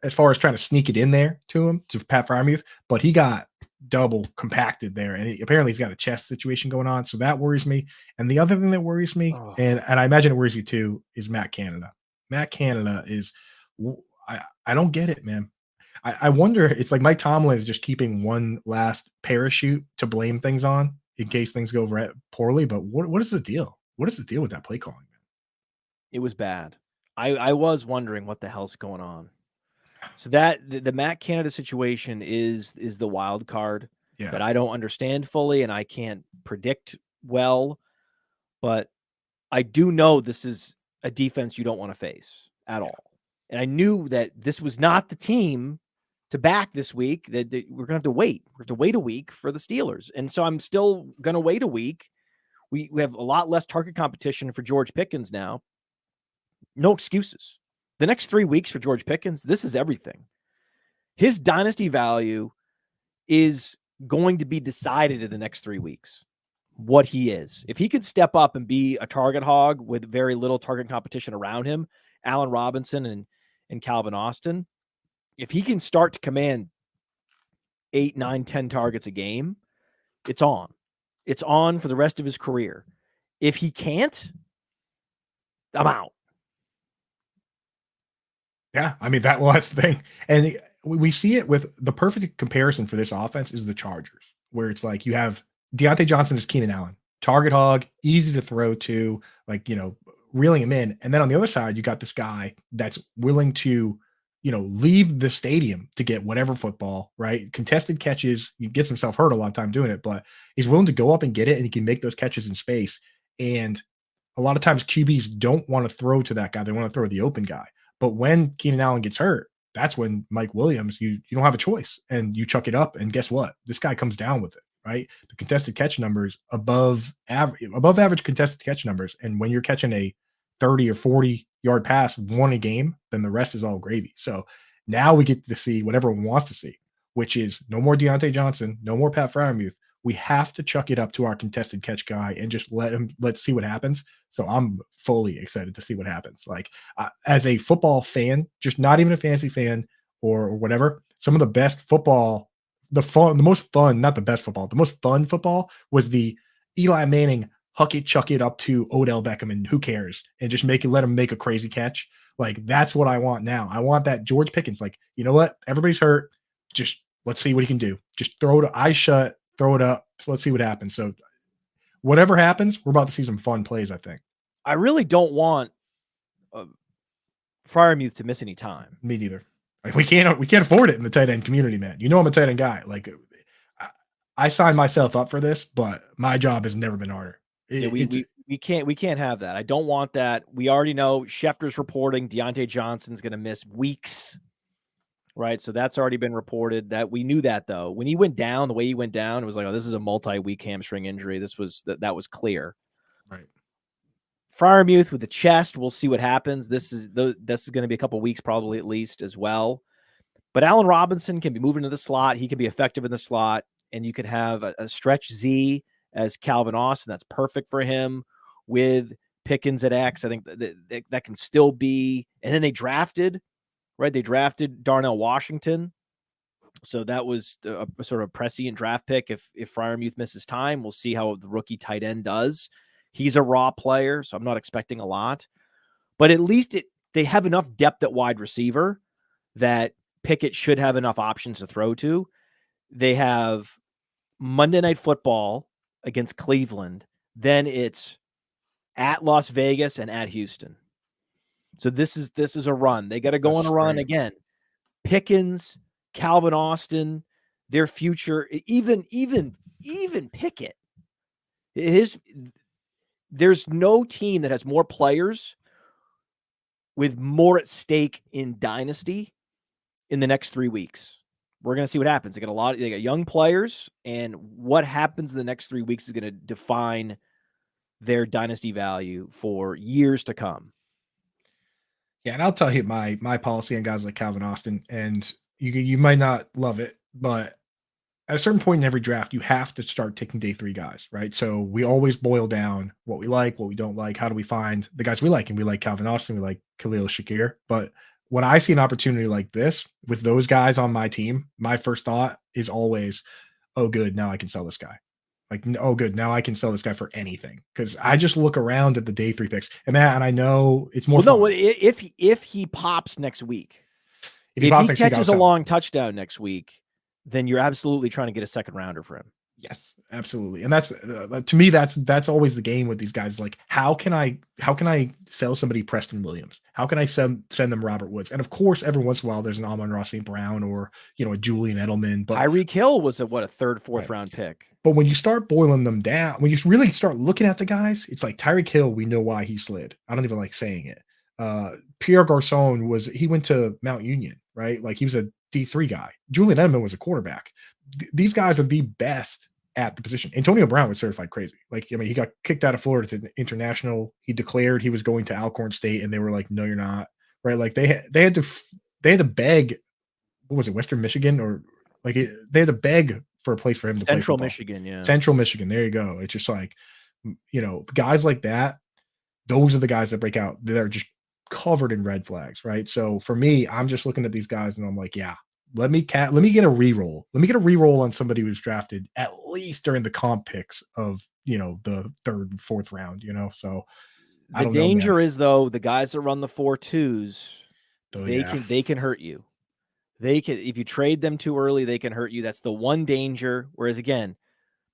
as far as trying to sneak it in there to Pat Freiermuth, but he got double compacted there, and apparently he's got a chest situation going on, so that worries me. And the other thing that worries me, and I imagine it worries you too, is Matt Canada. Matt Canada is, I don't get it, man. I wonder, it's like Mike Tomlin is just keeping one last parachute to blame things on in case things go poorly. But what is the deal? What is the deal with that play calling, man? It was bad. I was wondering what the hell's going on. So that the Matt Canada situation is the wild card that I don't understand fully, and I can't predict well, but I do know this is a defense you don't want to face at all. And I knew that this was not the team to back this week, that we're going to have to wait. We're going to wait a week for the Steelers. And so I'm still going to wait a week. We have a lot less target competition for George Pickens now. No excuses. The next 3 weeks for George Pickens, this is everything. His dynasty value is going to be decided in the next 3 weeks, what he is. If he could step up and be a target hog with very little target competition around him, Allen Robinson and Calvin Austin, if he can start to command 8, 9, 10 targets a game, it's on. It's on for the rest of his career. If he can't, I'm out. Yeah, I mean, that's the thing. And we see it with the perfect comparison for this offense is the Chargers, where it's like you have Deontay Johnson as Keenan Allen, target hog, easy to throw to, like, reeling him in. And then on the other side, you got this guy that's willing to, leave the stadium to get whatever football, right? Contested catches, he gets himself hurt a lot of time doing it, but he's willing to go up and get it, and he can make those catches in space. And a lot of times QBs don't want to throw to that guy. They want to throw to the open guy. But when Keenan Allen gets hurt, that's when Mike Williams, you don't have a choice, and you chuck it up, and guess what? This guy comes down with it, right? The contested catch numbers above average contested catch numbers. And when you're catching a 30 or 40 yard pass, one a game, then the rest is all gravy. So now we get to see what everyone wants to see, which is no more Deontay Johnson, no more Pat Freiermuth. We have to chuck it up to our contested catch guy and just let's see what happens. So I'm fully excited to see what happens. Like, as a football fan, just not even a fantasy fan or whatever, some of the best football, the most fun football was the Eli Manning huck it, chuck it up to Odell Beckham and who cares, and just let him make a crazy catch. Like, that's what I want now. I want that George Pickens. Like, you know what? Everybody's hurt. Just let's see what he can do. Just throw it, eyes shut, throw it up. So let's see what happens. So whatever happens, we're about to see some fun plays, I think. I really don't want Freiermuth to miss any time. Me neither. Like, we can't afford it in the tight end community, man. You know I'm a tight end guy. Like, I signed myself up for this, but my job has never been harder. We can't have that. I don't want that. We already know Schefter's reporting Deontay Johnson's going to miss weeks, right? So that's already been reported. That we knew that, though. When he went down, the way he went down, it was like, oh, this is a multi-week hamstring injury. That was clear. Right. Freiermuth with the chest, we'll see what happens. This is going to be a couple weeks probably at least as well. But Allen Robinson can be moving to the slot. He can be effective in the slot, and you can have a stretch Z as Calvin Austin. That's perfect for him with Pickens at X. I think that can still be. And then they drafted Darnell Washington. So that was a sort of prescient draft pick. If Freiermuth misses time, we'll see how the rookie tight end does. He's a raw player, so I'm not expecting a lot. But at least they have enough depth at wide receiver that Pickett should have enough options to throw to. They have Monday Night Football against Cleveland. Then it's at Las Vegas and at Houston. So this is a run. They got to go on a run again. Pickens, Calvin Austin, their future, even Pickett. There's no team that has more players with more at stake in Dynasty in the next 3 weeks. We're going to see what happens. They got young players, and what happens in the next 3 weeks is going to define their Dynasty value for years to come. Yeah, and I'll tell you my policy on guys like Calvin Austin, and you might not love it, but at a certain point in every draft, you have to start taking day 3 guys, right? So we always boil down what we like, what we don't like. How do we find the guys we like? And we like Calvin Austin, we like Khalil Shakir. But when I see an opportunity like this with those guys on my team, my first thought is always, oh, good, now I can sell this guy. Like, oh, good, now I can sell this guy for anything. Because I just look around at the day 3 picks, and I know it's more fun. No, if he pops next week, if he catches a long touchdown next week, then you're absolutely trying to get a second rounder for him. Yes, absolutely. And that's to me, that's always the game with these guys. Like, how can I sell somebody Preston Williams? How can I send them Robert Woods? And of course, every once in a while, there's an Amon-Ra St. Brown or a Julian Edelman. But Tyreek Hill was a third, fourth round pick. But when you start boiling them down, when you really start looking at the guys, it's like Tyreek Hill. We know why he slid. I don't even like saying it. Pierre Garcon he went to Mount Union, right? Like he was a D3 guy. Julian Edelman was a quarterback. These guys are the best at the position. Antonio Brown was certified crazy. Like, I mean, he got kicked out of Florida to international. He declared he was going to Alcorn State, and they were like, "No, you're not." Right? Like they had to beg. What was it, Western Michigan, or like they had to beg for a place for him to play Central football. Michigan, yeah. Central Michigan. There you go. It's just like, guys like that. Those are the guys that break out. They're just covered in red flags, right? So for me, I'm just looking at these guys and I'm like, yeah, let me get a reroll. Let me get a reroll on somebody who's drafted at least during the comp picks of the third, fourth round. So the danger is though the guys that run the 4.2s, they can hurt you. They can, if you trade them too early, they can hurt you. That's the one danger. Whereas again,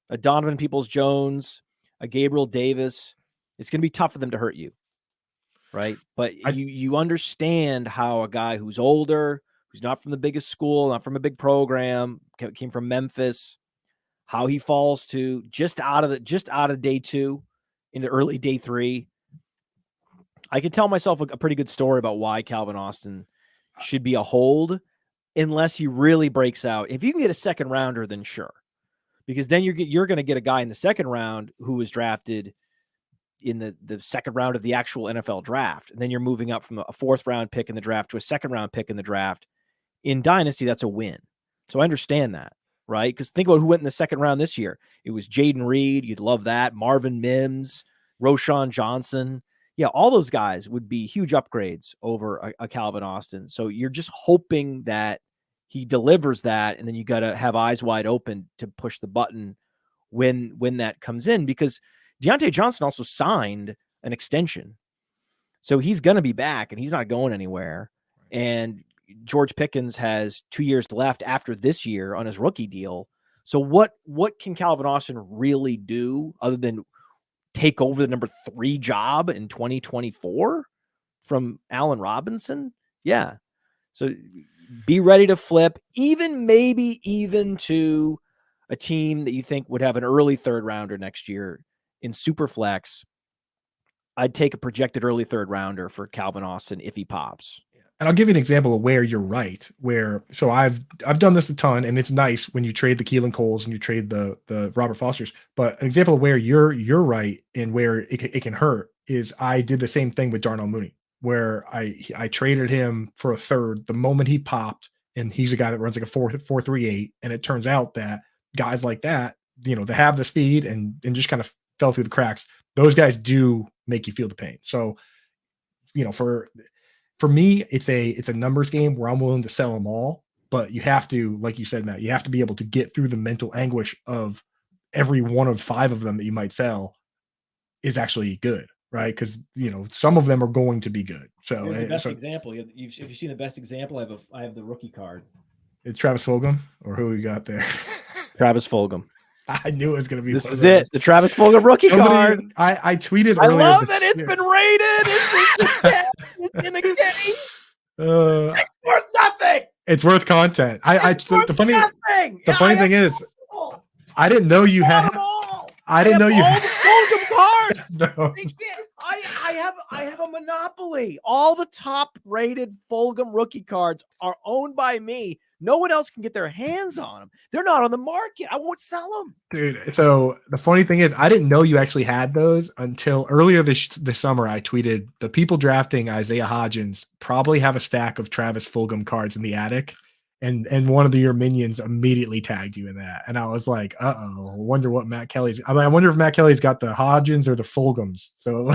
a Donovan Peoples-Jones, a Gabriel Davis, it's going to be tough for them to hurt you, right? But you understand how a guy who's older, who's not from the biggest school, not from a big program, came from Memphis, how he falls to just out of day 2 into early day 3. I could tell myself a pretty good story about why Calvin Austin should be a hold, unless he really breaks out. If you can get a second rounder, then sure, because then you're going to get a guy in the second round who was drafted in the second round of the actual NFL draft, and then you're moving up from a fourth round pick in the draft to a second round pick in the draft. In Dynasty, that's a win. So I understand that, right? Because think about who went in the second round this year. It was Jaden Reed. You'd love that. Marvin Mims, Roshan Johnson. Yeah, all those guys would be huge upgrades over a Calvin Austin. So you're just hoping that he delivers that, and then you got to have eyes wide open to push the button when that comes in, because Deontay Johnson also signed an extension. So he's going to be back, and he's not going anywhere. And George Pickens has 2 years left after this year on his rookie deal. So what can Calvin Austin really do other than take over the number 3 job in 2024 from Allen Robinson? Yeah. So be ready to flip, maybe even to a team that you think would have an early third rounder next year in superflex. I'd take a projected early third rounder for Calvin Austin if he pops. And I'll give you an example of where you're right. So I've done this a ton, and it's nice when you trade the Keelan Coles and you trade the Robert Fosters. But an example of where you're right and where it can hurt is I did the same thing with Darnell Mooney, where I traded him for a third the moment he popped, and he's a guy that runs like a 4.38, and it turns out that guys like that, they have the speed and just kind of fell through the cracks. Those guys do make you feel the pain. So, for me, it's a numbers game where I'm willing to sell them all, but you have to, like you said, Matt, you have to be able to get through the mental anguish of every one of 5 of them that you might sell is actually good, right? Because some of them are going to be good. So here's the best example. If you've seen the best example, I have the rookie card. It's Travis Fulgham, or who we got there? Travis Fulgham. I knew it was going to be. This is it. The Travis Fulgham rookie card. I tweeted earlier. I love that it's been rated. It's in the game. It's worth nothing. It's worth content. The funny thing is, I didn't know you had. I didn't know you had Fulgham cards. No. I have a monopoly. All the top rated Fulgham rookie cards are owned by me. No one else can get their hands on them. They're not on the market. I won't sell them. Dude, so the funny thing is, I didn't know you actually had those until earlier this summer. I tweeted, the people drafting Isaiah Hodgins probably have a stack of Travis Fulgham cards in the attic. And one of your minions immediately tagged you in that. And I was like, uh-oh, I wonder what Matt Kelly's. I wonder if Matt Kelly's got the Hodgins or the Fulghams. So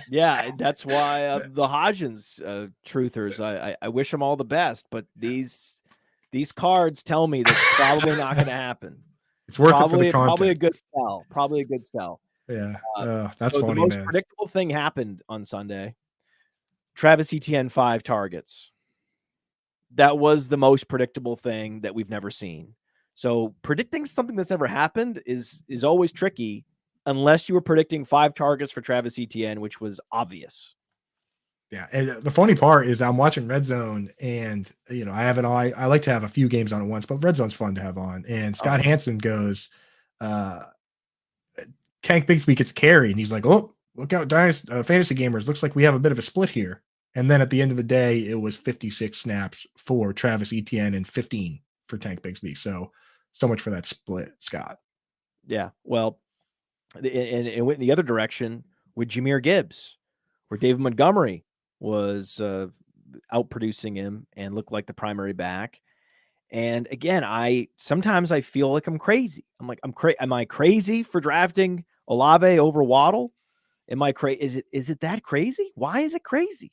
yeah, that's why the Hodgins truthers, I wish them all the best, but these cards tell me that's probably not going to happen. It's worth it for the content. Probably a good sell. Probably a good sell. Yeah, that's so funny, the most man. predictable thing happened on Sunday. Travis Etienne 5 targets. That was the most predictable thing that we've never seen. So predicting something that's never happened is always tricky unless you were predicting 5 targets for Travis Etienne, which was obvious. Yeah, and the funny part is I'm watching Red Zone, and I have it on. I like to have a few games on at once, but Red Zone's fun to have on. And Scott Hansen goes, Tank Bigsby gets carry, and he's like, "Oh, look out, Dynasty fantasy gamers! Looks like we have a bit of a split here." And then at the end of the day, it was 56 snaps for Travis Etienne and 15 for Tank Bigsby. So much for that split, Scott. Yeah, well, and it went in the other direction with Jahmyr Gibbs, where David Montgomery was outproducing him and looked like the primary back. And again, sometimes I feel like I'm crazy. I'm like, am I crazy for drafting Olave over Waddle? Am I crazy? Is it that crazy? Why is it crazy?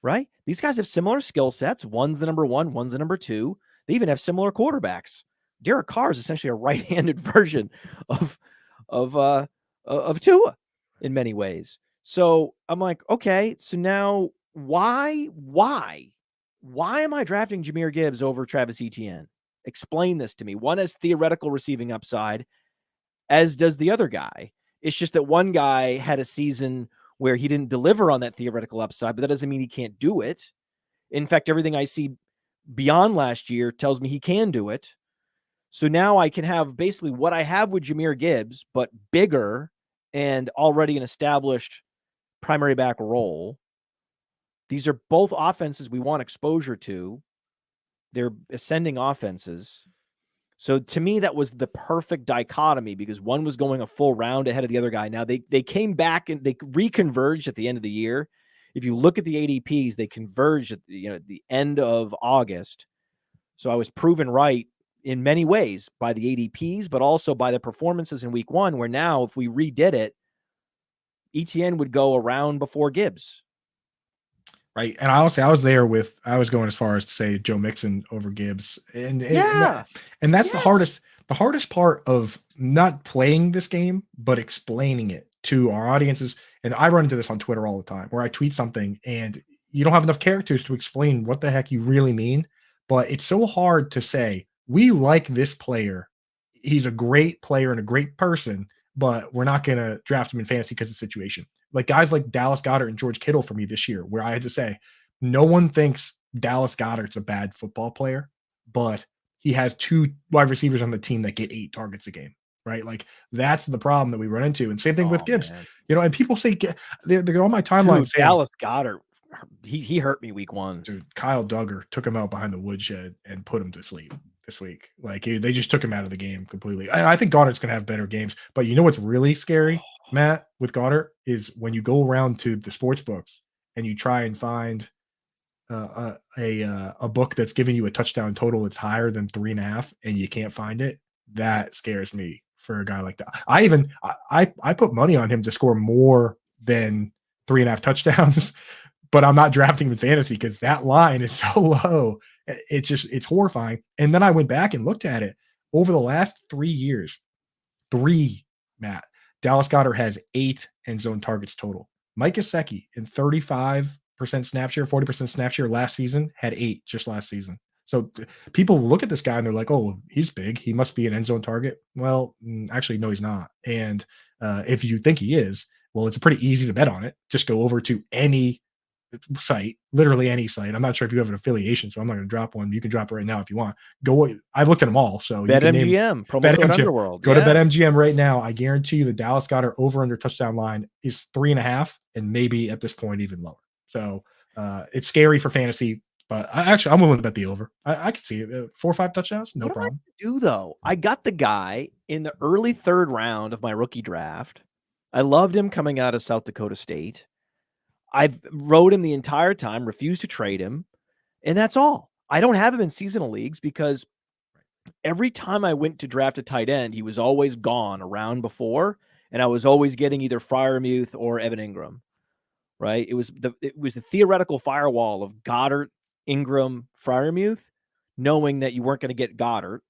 Right? These guys have similar skill sets. One's the number 1, one's the number 2. They even have similar quarterbacks. Derek Carr is essentially a right-handed version of Tua in many ways. So I'm like, okay, so now why am I drafting Jahmyr Gibbs over Travis Etienne? Explain this to me. One has theoretical receiving upside, as does the other guy. It's just that one guy had a season where he didn't deliver on that theoretical upside, but that doesn't mean he can't do it. In fact, everything I see beyond last year tells me he can do it. So now I can have basically what I have with Jahmyr Gibbs, but bigger and already an established primary back role. These are both offenses we want exposure to. They're ascending offenses. So to me, that was the perfect dichotomy because one was going a full round ahead of the other guy. Now they came back and they reconverged at the end of the year. If you look at the ADPs, they converged at the end of August. So I was proven right in many ways by the ADPs, but also by the performances in week 1, where now if we redid it, ETN would go around before Gibbs. Right. And I was going as far as to say Joe Mixon over Gibbs. And that's the hardest part of not playing this game, but explaining it to our audiences. And I run into this on Twitter all the time where I tweet something and you don't have enough characters to explain what the heck you really mean. But it's so hard to say, we like this player. He's a great player and a great person, but we're not going to draft him in fantasy because of the situation. Like guys like Dallas Goedert and George Kittle for me this year, where I had to say, no one thinks Dallas Goedert's a bad football player, but he has 2 wide receivers on the team that get 8 targets a game, right? Like that's the problem that we run into. And same thing with Gibbs, man. And people say they're on my timeline saying Dallas Goedert, he hurt me week 1. Dude, Kyle Duggar took him out behind the woodshed and put him to sleep this week. Like they just took him out of the game completely. And I think Goddard's going to have better games, but you know what's really scary, Matt, with Goddard is when you go around to the sports books and you try and find a book that's giving you a touchdown total that's higher than 3.5 and you can't find it. That scares me for a guy like that. I put money on him to score more than 3.5 touchdowns, but I'm not drafting him in fantasy because that line is so low. It's horrifying. And then I went back and looked at it over the last 3 years. 3, Matt. Dallas Goedert has 8 end zone targets total. Mike Gesicki in 35% snap share, 40% snap share last season had 8 just last season. So people look at this guy and they're like, oh, he's big. He must be an end zone target. Well, actually, no, he's not. And if you think he is, well, it's pretty easy to bet on it. Just go over to any site, literally any site. I'm not sure if you have an affiliation, so I'm not going to drop one. You can drop it right now if you want. I've looked at them all. So BetMGM, promo code Underworld. Go to BetMGM right now. I guarantee you the Dallas Goedert over under touchdown line is 3.5 and maybe at this point even lower. So it's scary for fantasy, but I'm willing to bet the over. I can see it. 4 or 5 touchdowns, no problem. I got the guy in the early 3rd round of my rookie draft. I loved him coming out of South Dakota State. I've rode him the entire time, refused to trade him, and that's all. I don't have him in seasonal leagues because every time I went to draft a tight end, he was always gone a round before, and I was always getting either Freiermuth or Evan Ingram, right? It was the theoretical firewall of Goddard, Ingram, Freiermuth, knowing that you weren't going to get Goddard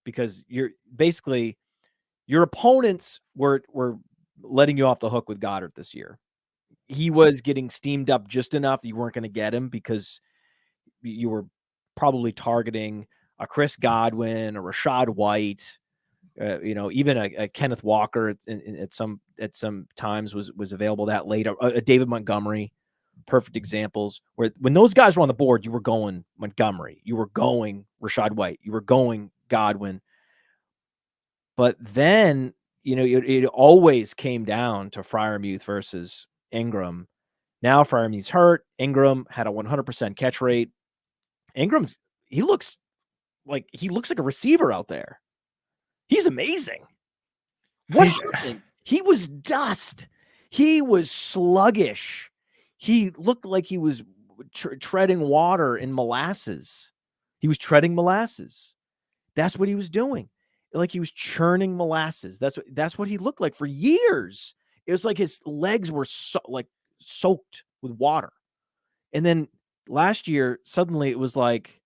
because your opponents were letting you off the hook with Goddard this year. He was getting steamed up just enough that you weren't going to get him because you were probably targeting a Chris Godwin, a Rashad White, even a Kenneth Walker at some times was available that late. A David Montgomery, perfect examples where when those guys were on the board, you were going Montgomery, you were going Rashad White, you were going Godwin. But then, it always came down to Freiermuth versus Ingram. Now Freiermuth's hurt. Ingram had a 100% catch rate. He looks like a receiver out there. He's amazing. What happened? He was dust. He was sluggish. He looked like he was treading water in molasses. He was treading molasses. That's what he was doing. Like he was churning molasses. That's what he looked like for years. It was like his legs were soaked with water. And then last year, suddenly it was like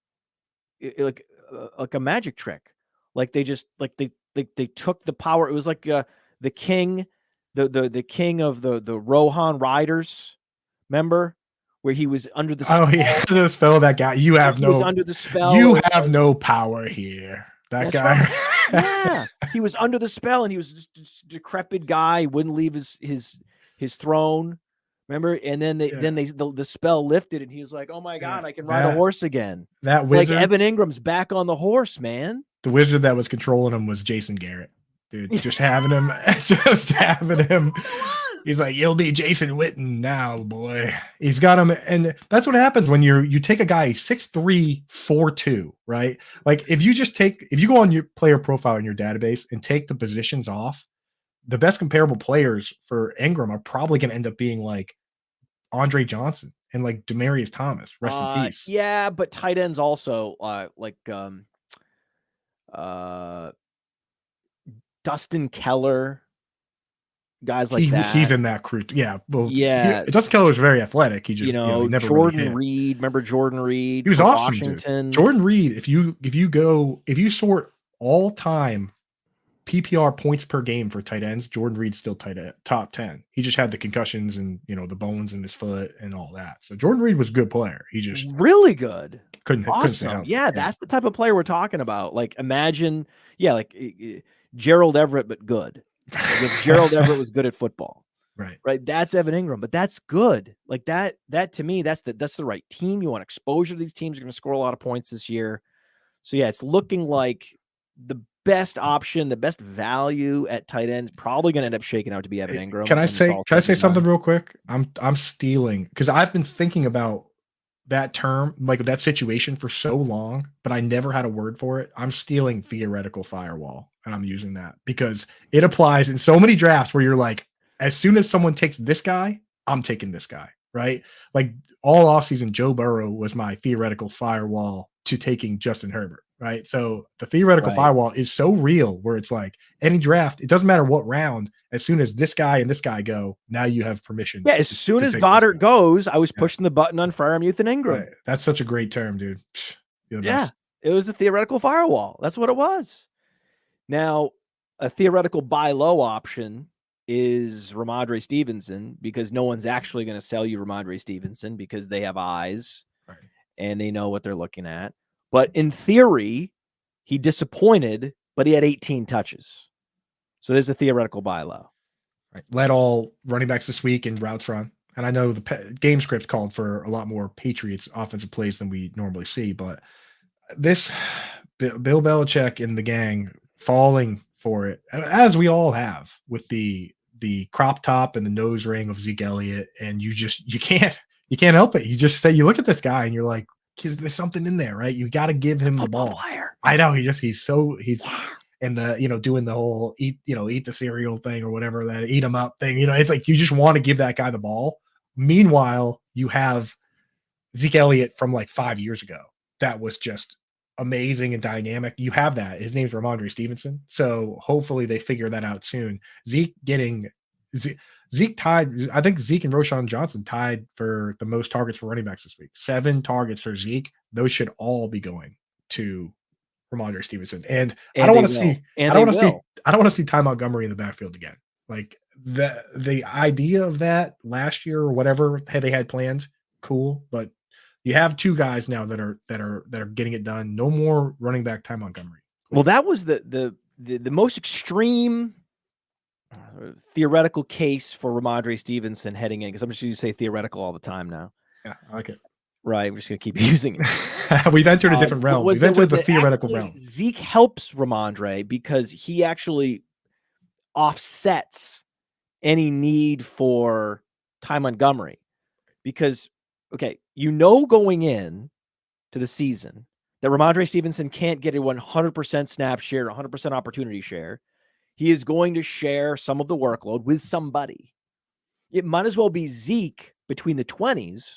a magic trick. Like they just they took the power. It was like the king, the king of the Rohan Riders. Remember where he was under the spell? Oh yeah, the spell that guy. You have no. Was under the spell. You have no power here. That guy. Right. Yeah, he was under the spell, and he was just a decrepit guy. He wouldn't leave his throne. Remember? And then the spell lifted, and he was like, "Oh my God, I can ride a horse again." That wizard, like Evan Ingram's back on the horse, man. The wizard that was controlling him was Jason Garrett, dude. Just having him. He's like, "You'll be Jason Witten now, boy." He's got him, and that's what happens when you take a guy 6'3", 4'2", right? Like if you go on your player profile in your database and take the positions off, the best comparable players for Ingram are probably going to end up being like Andre Johnson and like Demaryius Thomas. Rest in peace. Yeah, but tight ends also Dustin Keller. Guys like that. He's in that crew. Yeah. Well, yeah. Dustin Keller was very athletic. He just, never Jordan really Reed. Remember Jordan Reed? He was awesome. Washington. Dude. Jordan Reed. If you sort all time PPR points per game for tight ends, Jordan Reed's still top 10. He just had the concussions and, the bones in his foot and all that. So Jordan Reed was a good player. He just really good. Couldn't awesome. Yeah. That's the type of player we're talking about. Like imagine, like Gerald Everett, but good. If Gerald Everett was good at football, right. That's Evan Ingram, but that's good. Like that to me, that's the right team. You want exposure to these teams. Are going to score a lot of points this year. So yeah, it's looking like the best option, the best value at tight end is probably going to end up shaking out to be Evan Ingram. Can I say something real quick? I'm stealing because I've been thinking about that term, like that situation for so long, but I never had a word for it. I'm stealing theoretical firewall and I'm using that because it applies in so many drafts where you're like, as soon as someone takes this guy, I'm taking this guy, right? Like all offseason, Joe Burrow was my theoretical firewall to taking Justin Herbert, right? So the theoretical firewall is so real where it's like any draft, it doesn't matter what round, as soon as this guy and this guy go, now you have permission. Yeah, as soon as Goddard goes, I was pushing the button on Freiermuth and Ingram. Right. That's such a great term, dude. Yeah, it was a theoretical firewall. That's what it was. Now, a theoretical buy low option is Rhamondre Stevenson because no one's actually going to sell you Rhamondre Stevenson because they have eyes and they know what they're looking at. But in theory, he disappointed, but he had 18 touches. So there's a theoretical buy low. Right. Led all running backs this week in routes run. And I know the game script called for a lot more Patriots offensive plays than we normally see. But this Bill Belichick and the gang falling for it, as we all have with the crop top and the nose ring of Zeke Elliott. And you can't help it. You look at this guy and you're like, there's something in there, right? You got to give him the ball. Player. I know and the doing the whole eat the cereal thing or whatever, that eat him up thing. It's like you just want to give that guy the ball. Meanwhile, you have Zeke Elliott from like 5 years ago. That was just amazing and dynamic. You have that. His name's Rhamondre Stevenson. So hopefully they figure that out soon. Zeke tied. I think Zeke and Roschon Johnson tied for the most targets for running backs this week. 7 targets for Zeke. Those should all be going to Rhamondre Stevenson. And I don't want to see Ty Montgomery in the backfield again. Like the idea of that last year or whatever, they had plans, cool, but you have two guys now that are getting it done. No more running back Ty Montgomery. Well, that was the most extreme theoretical case for Rhamondre Stevenson heading in, because I'm just going to say theoretical all the time now. Yeah, I like it. Right, we're just going to keep using it. We've entered a different realm. We've entered the theoretical realm. Zeke helps Rhamondre because he actually offsets any need for Ty Montgomery. Because, okay, going in to the season that Rhamondre Stevenson can't get a 100% snap share, 100% opportunity share. He is going to share some of the workload with somebody. It might as well be Zeke between the 20s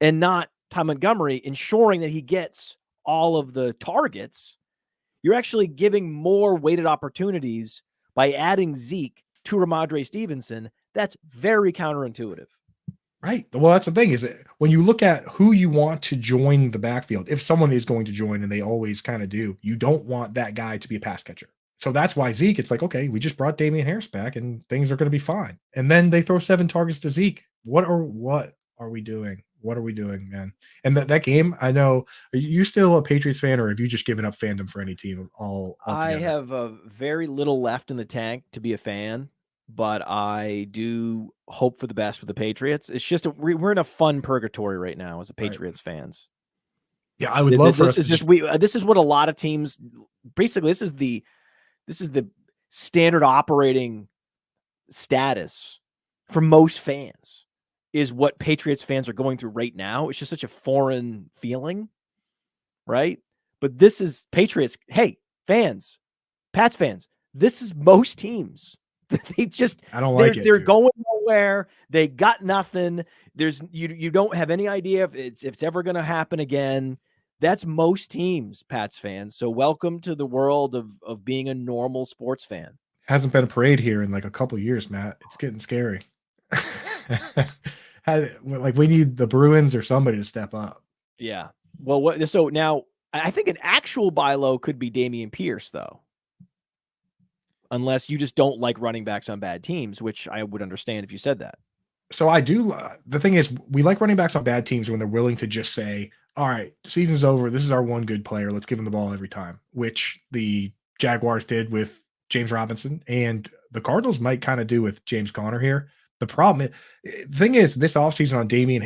and not Ty Montgomery, ensuring that he gets all of the targets. You're actually giving more weighted opportunities by adding Zeke to Rhamondre Stevenson. That's very counterintuitive. Right. Well, that's the thing, is that when you look at who you want to join the backfield, if someone is going to join, and they always kind of do, you don't want that guy to be a pass catcher. So that's why Zeke, it's like, okay, we just brought Dameon Pierce back and things are going to be fine. And then they throw 7 targets to Zeke. What are we doing? What are we doing, man? And that game, I know, are you still a Patriots fan, or have you just given up fandom for any team altogether? I have very little left in the tank to be a fan, but I do hope for the best for the Patriots. It's just we're in a fun purgatory right now as a Patriots fans. Yeah, I would love for this us. This is what a lot of teams, basically. This is the standard operating status for most fans, is what Patriots fans are going through right now. It's just such a foreign feeling, right? But this is Patriots. Hey, fans, Pats fans, this is most teams. They just, I don't like it. They're going nowhere. They got nothing. You don't have any idea if it's ever going to happen again. That's most teams, Pats fans. So welcome to the world of being a normal sports fan. Hasn't been a parade here in like a couple of years, Matt. It's getting scary. Like, we need the Bruins or somebody to step up. Yeah. Well, so now I think an actual buy low could be Dameon Pierce, though. Unless you just don't like running backs on bad teams, which I would understand if you said that. So I do. The thing is, we like running backs on bad teams when they're willing to just say, all right, season's over. This is our one good player. Let's give him the ball every time, which the Jaguars did with James Robinson, and the Cardinals might kind of do with James Conner here. The problem is, the thing is, this offseason on Dameon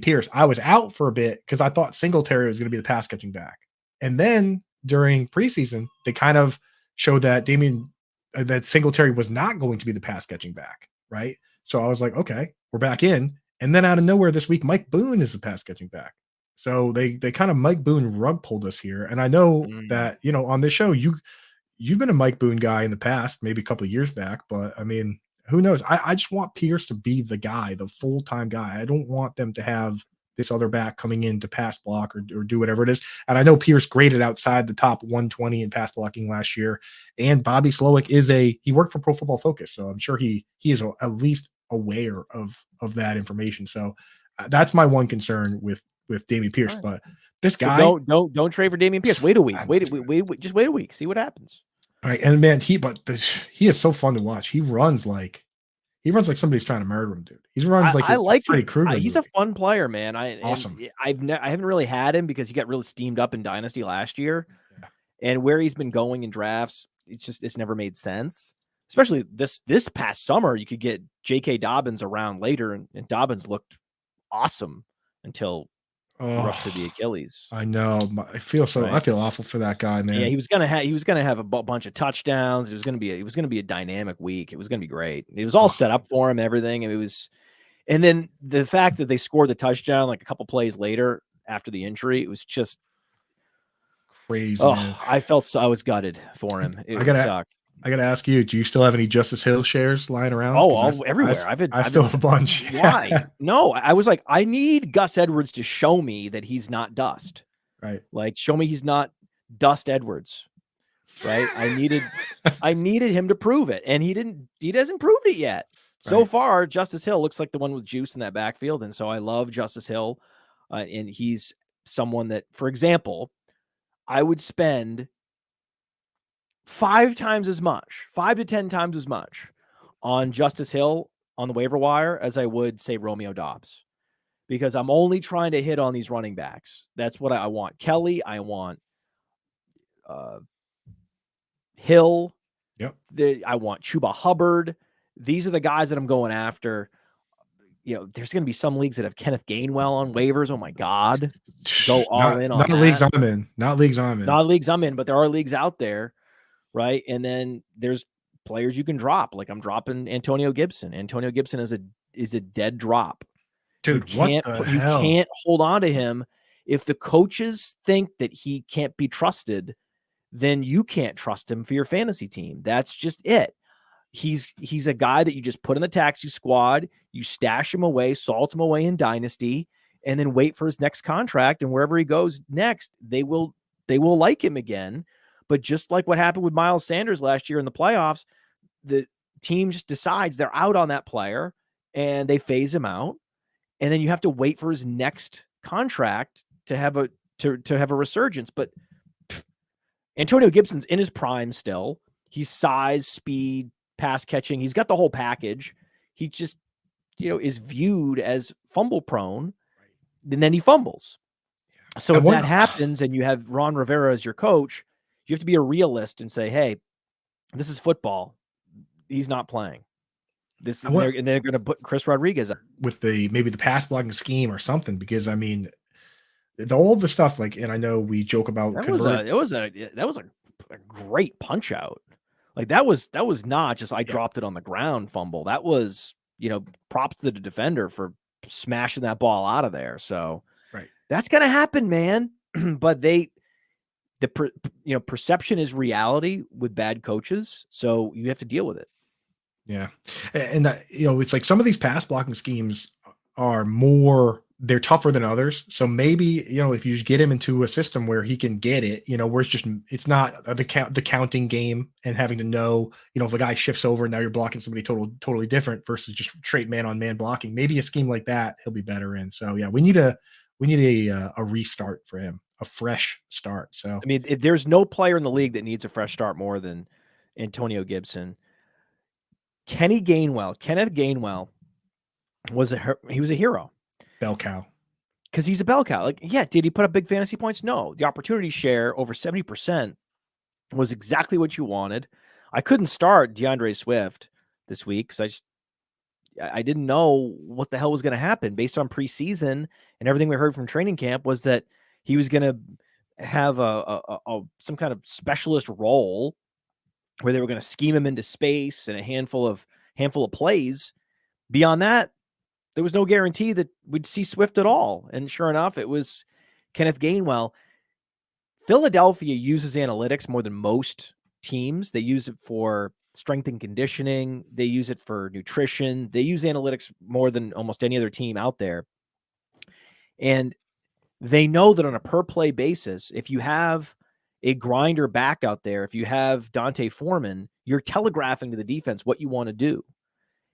Pierce, I was out for a bit because I thought Singletary was going to be the pass catching back. And then during preseason, they kind of showed that that Singletary was not going to be the pass catching back, right? So I was like, okay, we're back in. And then out of nowhere this week, Mike Boone is the pass catching back. So they kind of Mike Boone rug pulled us here. And I know that, on this show, you've been a Mike Boone guy in the past, maybe a couple of years back, but I mean, who knows? I just want Pierce to be the guy, the full-time guy. I don't want them to have this other back coming in to pass block or do whatever it is. And I know Pierce graded outside the top 120 in pass blocking last year. And Bobby Slowick he worked for Pro Football Focus. So I'm sure he is at least aware of that information. So that's my one concern with Dameon Pierce. Right. But this guy, so don't trade for Dameon Pierce. Wait a week. Wait, just wait a week. See what happens. All right. And man, he is so fun to watch. He runs like somebody's trying to murder him, dude. He runs like I like Freddy Krueger. He's a fun player, man. Awesome. I haven't really had him because he got really steamed up in Dynasty last year, and where he's been going in drafts, it's never made sense. Especially this past summer, you could get J.K. Dobbins around later, and Dobbins looked awesome until ruptured the Achilles. I know. I feel awful for that guy, man. Yeah, he was gonna have a bunch of touchdowns. It was gonna be a dynamic week. It was gonna be great. It was all set up for him, everything. And then the fact that they scored the touchdown like a couple plays later after the injury, it was just crazy. Man. I was gutted for him. It sucked. I gotta ask you, do you still have any Justice Hill shares lying around? Everywhere. I still have a bunch. Why? No, I was like, I need Gus Edwards to show me that he's not dust. Right. Like, show me he's not Dust Edwards. Right. I needed him to prove it, and he hasn't proved it yet. So far, Justice Hill looks like the one with juice in that backfield, and so I love Justice Hill, and he's someone that, for example, I would spend 5 to 10 times as much on Justice Hill on the waiver wire as I would, say, Romeo Doubs, because I'm only trying to hit on these running backs. That's what I want. Kelly, I want Hill. Yep. I want Chuba Hubbard. These are the guys that I'm going after. There's going to be some leagues that have Kenneth Gainwell on waivers. Oh my God. Go all in on not that. leagues I'm in. Not leagues I'm in. Not leagues I'm in, but there are leagues out there, right? And then there's players you can drop. Like I'm dropping Antonio Gibson. Antonio Gibson is a dead drop. Dude, you can't hold on to him. If the coaches think that he can't be trusted, then you can't trust him for your fantasy team. That's just it. He's a guy that you just put in the taxi squad, you stash him away, salt him away in Dynasty, and then wait for his next contract. And wherever he goes next, they will like him again. But just like what happened with Miles Sanders last year in the playoffs, the team just decides they're out on that player and they phase him out. And then you have to wait for his next contract to have a resurgence. But Antonio Gibson's in his prime still. He's size, speed, pass catching. He's got the whole package. He just, is viewed as fumble prone, and then he fumbles. So if that happens and you have Ron Rivera as your coach, you have to be a realist and say, hey, this is football. He's not playing. And they're going to put Chris Rodriguez with maybe the pass blocking scheme or something, because I mean, all the stuff and I know we joke about that was a great punch out. Like that was not just dropped it on the ground fumble. That was, props to the defender for smashing that ball out of there. So that's going to happen, man. But perception is reality with bad coaches. So you have to deal with it. Yeah. And it's like some of these pass blocking schemes are they're tougher than others. So maybe, if you just get him into a system where he can get it, where it's not the counting game and having to know, if a guy shifts over and now you're blocking somebody totally different versus just straight man on man blocking, maybe a scheme like that he'll be better in. So yeah, we need a restart for him, a fresh start. So, I mean, if there's no player in the league that needs a fresh start more than Antonio Gibson. Kenneth Gainwell was a hero. Bell cow. Because he's a bell cow. Did he put up big fantasy points? No. The opportunity share over 70% was exactly what you wanted. I couldn't start DeAndre Swift this week because I didn't know what the hell was going to happen based on preseason, and everything we heard from training camp was that he was going to have some kind of specialist role where they were going to scheme him into space and a handful of plays. Beyond that, there was no guarantee that we'd see Swift at all. And sure enough, it was Kenneth Gainwell. Philadelphia uses analytics more than most teams. They use it for strength and conditioning. They use it for nutrition. They use analytics more than almost any other team out there. And they know that on a per play basis, if you have a grinder back out there, if you have Dante Foreman, you're telegraphing to the defense what you want to do.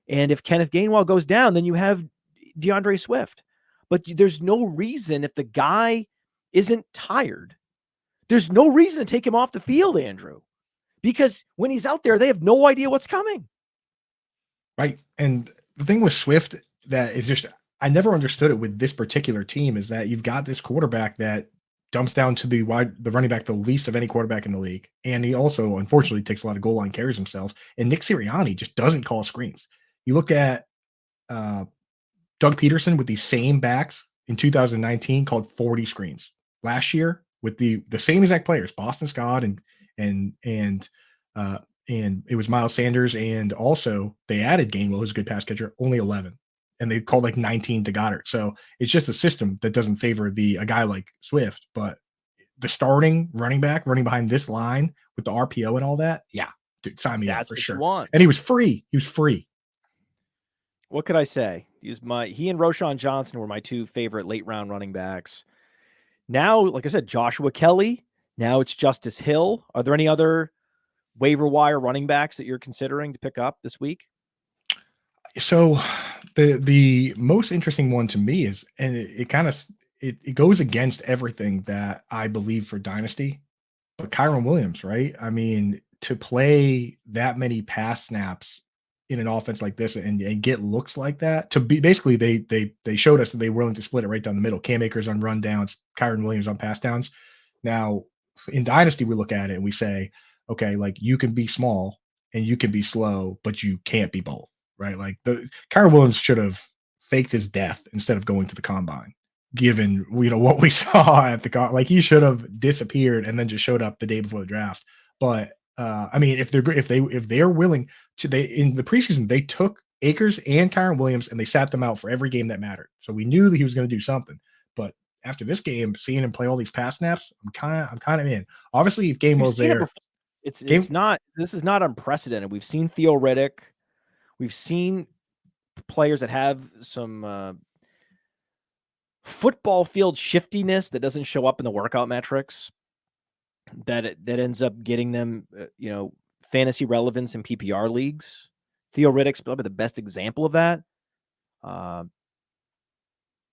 And if Kenneth Gainwell goes down, then you have DeAndre Swift. But there's no reason, if the guy isn't tired, there's no reason to take him off the field, Andrew, because when he's out there, they have no idea what's coming. Right. And the thing with Swift that is just, I never understood it with this particular team, is that you've got this quarterback that dumps down to the running back the least of any quarterback in the league. And he also, unfortunately, takes a lot of goal line carries himself. And Nick Sirianni just doesn't call screens. You look at Doug Peterson with these same backs in 2019 called 40 screens. Last year with the same exact players, Boston Scott and it was Miles Sanders, and also they added Gainwell, who's a good pass catcher, only 11. And they called 19 to Goddard. So it's just a system that doesn't favor a guy like Swift. But the starting running back running behind this line with the RPO and all that, yeah, dude, sign me up for sure. And he was free. What could I say? He and Roschon Johnson were my two favorite late round running backs. Now, like I said, Joshua Kelly. Now it's Justice Hill. Are there any other waiver wire running backs that you're considering to pick up this week? So the most interesting one to me is, and it goes against everything that I believe for Dynasty, but Kyron Williams, right? I mean, to play that many pass snaps in an offense like this and get looks like that. To be basically, they showed us that they were willing to split it right down the middle. Cam Akers on run downs, Kyron Williams on pass downs. Now, in Dynasty, we look at it and we say, okay, like you can be small and you can be slow, but you can't be both, right? Like the Kyron Williams should have faked his death instead of going to the combine, given what we saw at the like he should have disappeared and then just showed up the day before the draft. But I mean, if they're willing to, they in the preseason they took Akers and Kyron Williams and they sat them out for every game that mattered. So we knew that he was going to do something. But after this game, seeing him play all these pass snaps, I'm kind of in. Obviously, if Gainwell's there, this is not unprecedented. We've seen Theo Riddick, we've seen players that have some football field shiftiness that doesn't show up in the workout metrics. That ends up getting them, fantasy relevance in PPR leagues. Theo Riddick's probably the best example of that.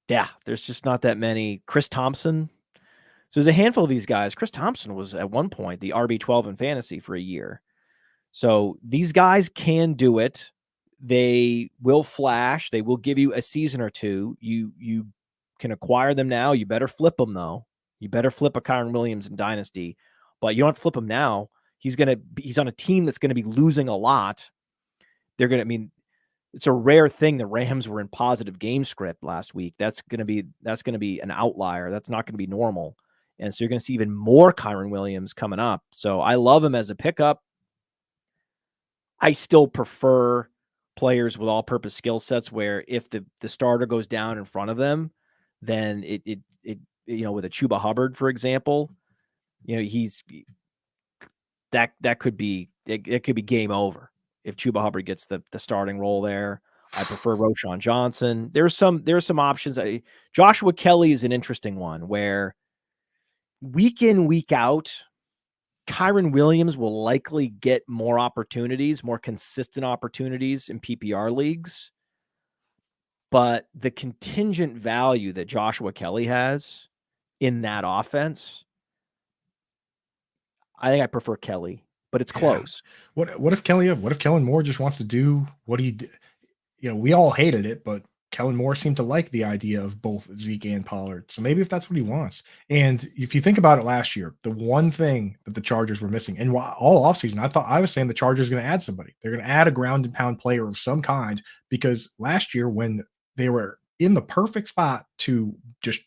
Yeah, there's just not that many. Chris Thompson. So there's a handful of these guys. Chris Thompson was at one point the RB12 in fantasy for a year. So these guys can do it. They will flash. They will give you a season or two. You can acquire them now. You better flip them though. You better flip a Kyron Williams in Dynasty, but you don't have to flip him now. He's on a team that's going to be losing a lot. It's a rare thing the Rams were in positive game script last week. That's going to be an outlier. That's not going to be normal. And so you're going to see even more Kyron Williams coming up. So I love him as a pickup. I still prefer players with all-purpose skill sets where if the starter goes down in front of them, then it with a Chuba Hubbard, for example, that could be game over if Chuba Hubbard gets the starting role there. I prefer Roschon Johnson. There's some options. Joshua Kelly is an interesting one where week in, week out, Kyron Williams will likely get more opportunities, more consistent opportunities in PPR leagues. But the contingent value that Joshua Kelly has in that offense, I think I prefer Kelly, but it's close. Yeah. What if Kellen Moore just wants to do what he did? We all hated it, but Kellen Moore seemed to like the idea of both Zeke and Pollard. So maybe if that's what he wants. And if you think about it last year, the one thing that the Chargers were missing, and all offseason, I was saying the Chargers are going to add somebody. They're going to add a ground and pound player of some kind, because last year when they were in the perfect spot to just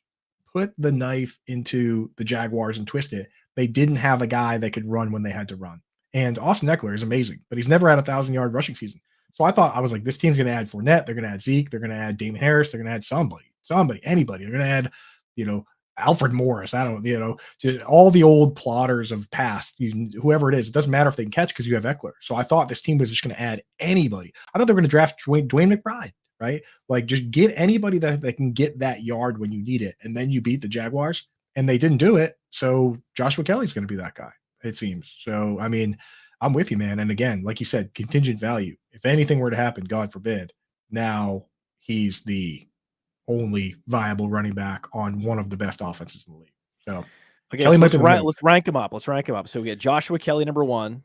put the knife into the Jaguars and twist it, they didn't have a guy that could run when they had to run. And Austin Eckler is amazing, but he's never had 1,000-yard rushing season. So I was like, this team's going to add Fournette. They're going to add Zeke. They're going to add Dameon Harris. They're going to add anybody. They're going to add, Alfred Morris. Just all the old plotters of past, whoever it is. It doesn't matter if they can catch because you have Eckler. So I thought this team was just going to add anybody. I thought they were going to draft Dwayne McBride, right? Like just get anybody that can get that yard when you need it. And then you beat the Jaguars. And they didn't do it. So Joshua Kelly's going to be that guy, it seems. So, I mean, I'm with you, man. And again, like you said, contingent value. If anything were to happen, God forbid, now he's the only viable running back on one of the best offenses in the league. So, okay, so let's rank him up. So we got Joshua Kelly, number 1.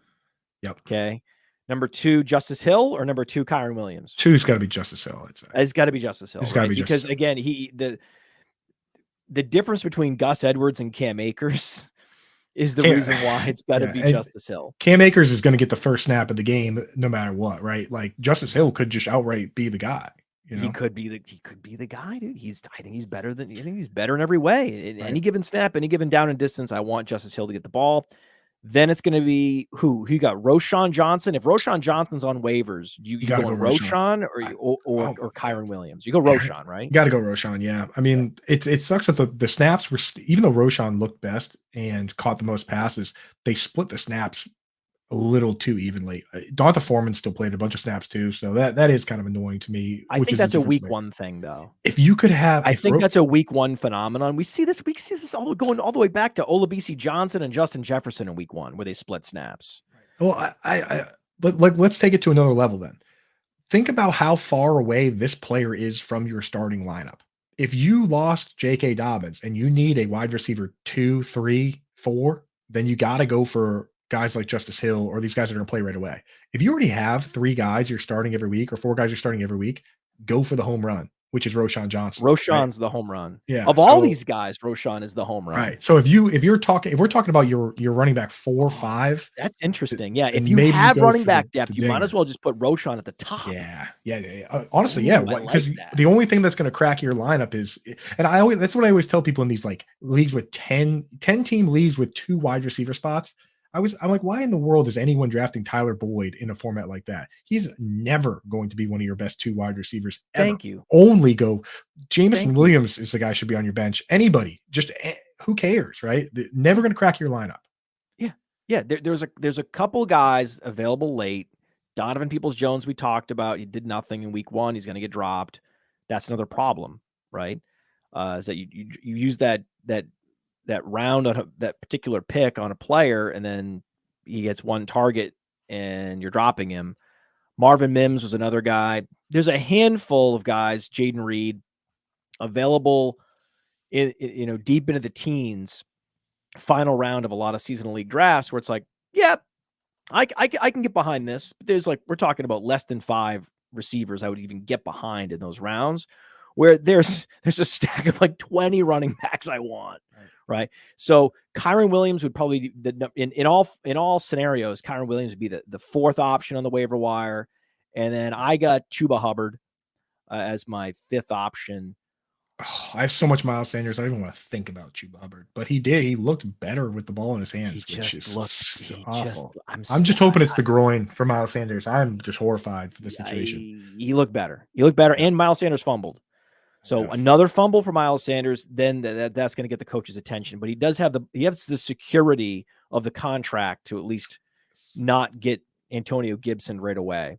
Yep. Okay. Number 2, Justice Hill, or number 2, Kyron Williams? 2's got to be Justice Hill, I'd say. It's got to be Justice Hill. It's got to be because Justice again, the difference between Gus Edwards and Cam Akers is the reason why it's got to be Justice Hill. Cam Akers is going to get the first snap of the game no matter what, right? Like Justice Hill could just outright be the guy. He could be the guy, dude. I think he's better in every way. In any given snap, any given down and distance, I want Justice Hill to get the ball. Then it's going to be who you got? Roschon Johnson. If Roschon Johnson's on waivers, you go Roschon or Kyron Williams. You go Roschon, right? You got to go Roschon. Yeah. I mean, it sucks that the snaps were even though Roschon looked best and caught the most passes, they split the snaps a little too evenly. Donta Foreman still played a bunch of snaps too, so that is kind of annoying to me. I think that's a week 1 thing, though. If you could have, I think that's a week 1 phenomenon. We see this all going all the way back to Olabisi Johnson and Justin Jefferson in week 1, where they split snaps. Well, let's take it to another level then. Think about how far away this player is from your starting lineup. If you lost J.K. Dobbins and you need a wide receiver 2, 3, 4, then you got to go for guys like Justice Hill or these guys that are going to play right away. If you already have 3 guys you're starting every week or 4 guys you're starting every week, go for the home run, which is Roschon Johnson. Roshan's the home run. Yeah. Of all these guys, Roshan is the home run. Right. So if we're talking about your running back 4 or 5, that's interesting. Yeah. If then you maybe have you go running for back the depth, you might as well just put Roshan at the top. Yeah. Honestly, yeah. Ooh, I Because like that. the only thing that's going to crack your lineup is, and that's what I always tell people in these like leagues with 10 team leagues with 2 wide receiver spots. I'm like, why in the world is anyone drafting Tyler Boyd in a format like that? He's never going to be one of your best 2 wide receivers ever. Thank you. Only go Jameson Williams is the guy should be on your bench. Anybody, just who cares, right? Never going to crack your lineup. Yeah. There's a couple guys available late. Donovan Peoples-Jones, we talked about. He did nothing in week 1. He's going to get dropped. That's another problem, right? Is that you use that round on that particular pick on a player, and then he gets 1 target and you're dropping him. Marvin Mims was another guy. There's a handful of guys, Jaden Reed, available deep into the teens, final round of a lot of seasonal league drafts where it's like, yeah, I can get behind this. But there's we're talking about less than 5 receivers I would even get behind in those rounds, where there's a stack of 20 running backs I want. Right. So Kyron Williams would probably in all scenarios, Kyron Williams would be the 4th option on the waiver wire. And then I got Chuba Hubbard as my 5th option. Oh, I have so much Miles Sanders. I don't even want to think about Chuba Hubbard, but he did. He looked better with the ball in his hands, which is awful. I'm just hoping it's the groin for Miles Sanders. I'm just horrified for the situation. He looked better. And Miles Sanders fumbled. So another fumble for Miles Sanders, then that's going to get the coach's attention. But he has the security of the contract to at least not get Antonio Gibson right away.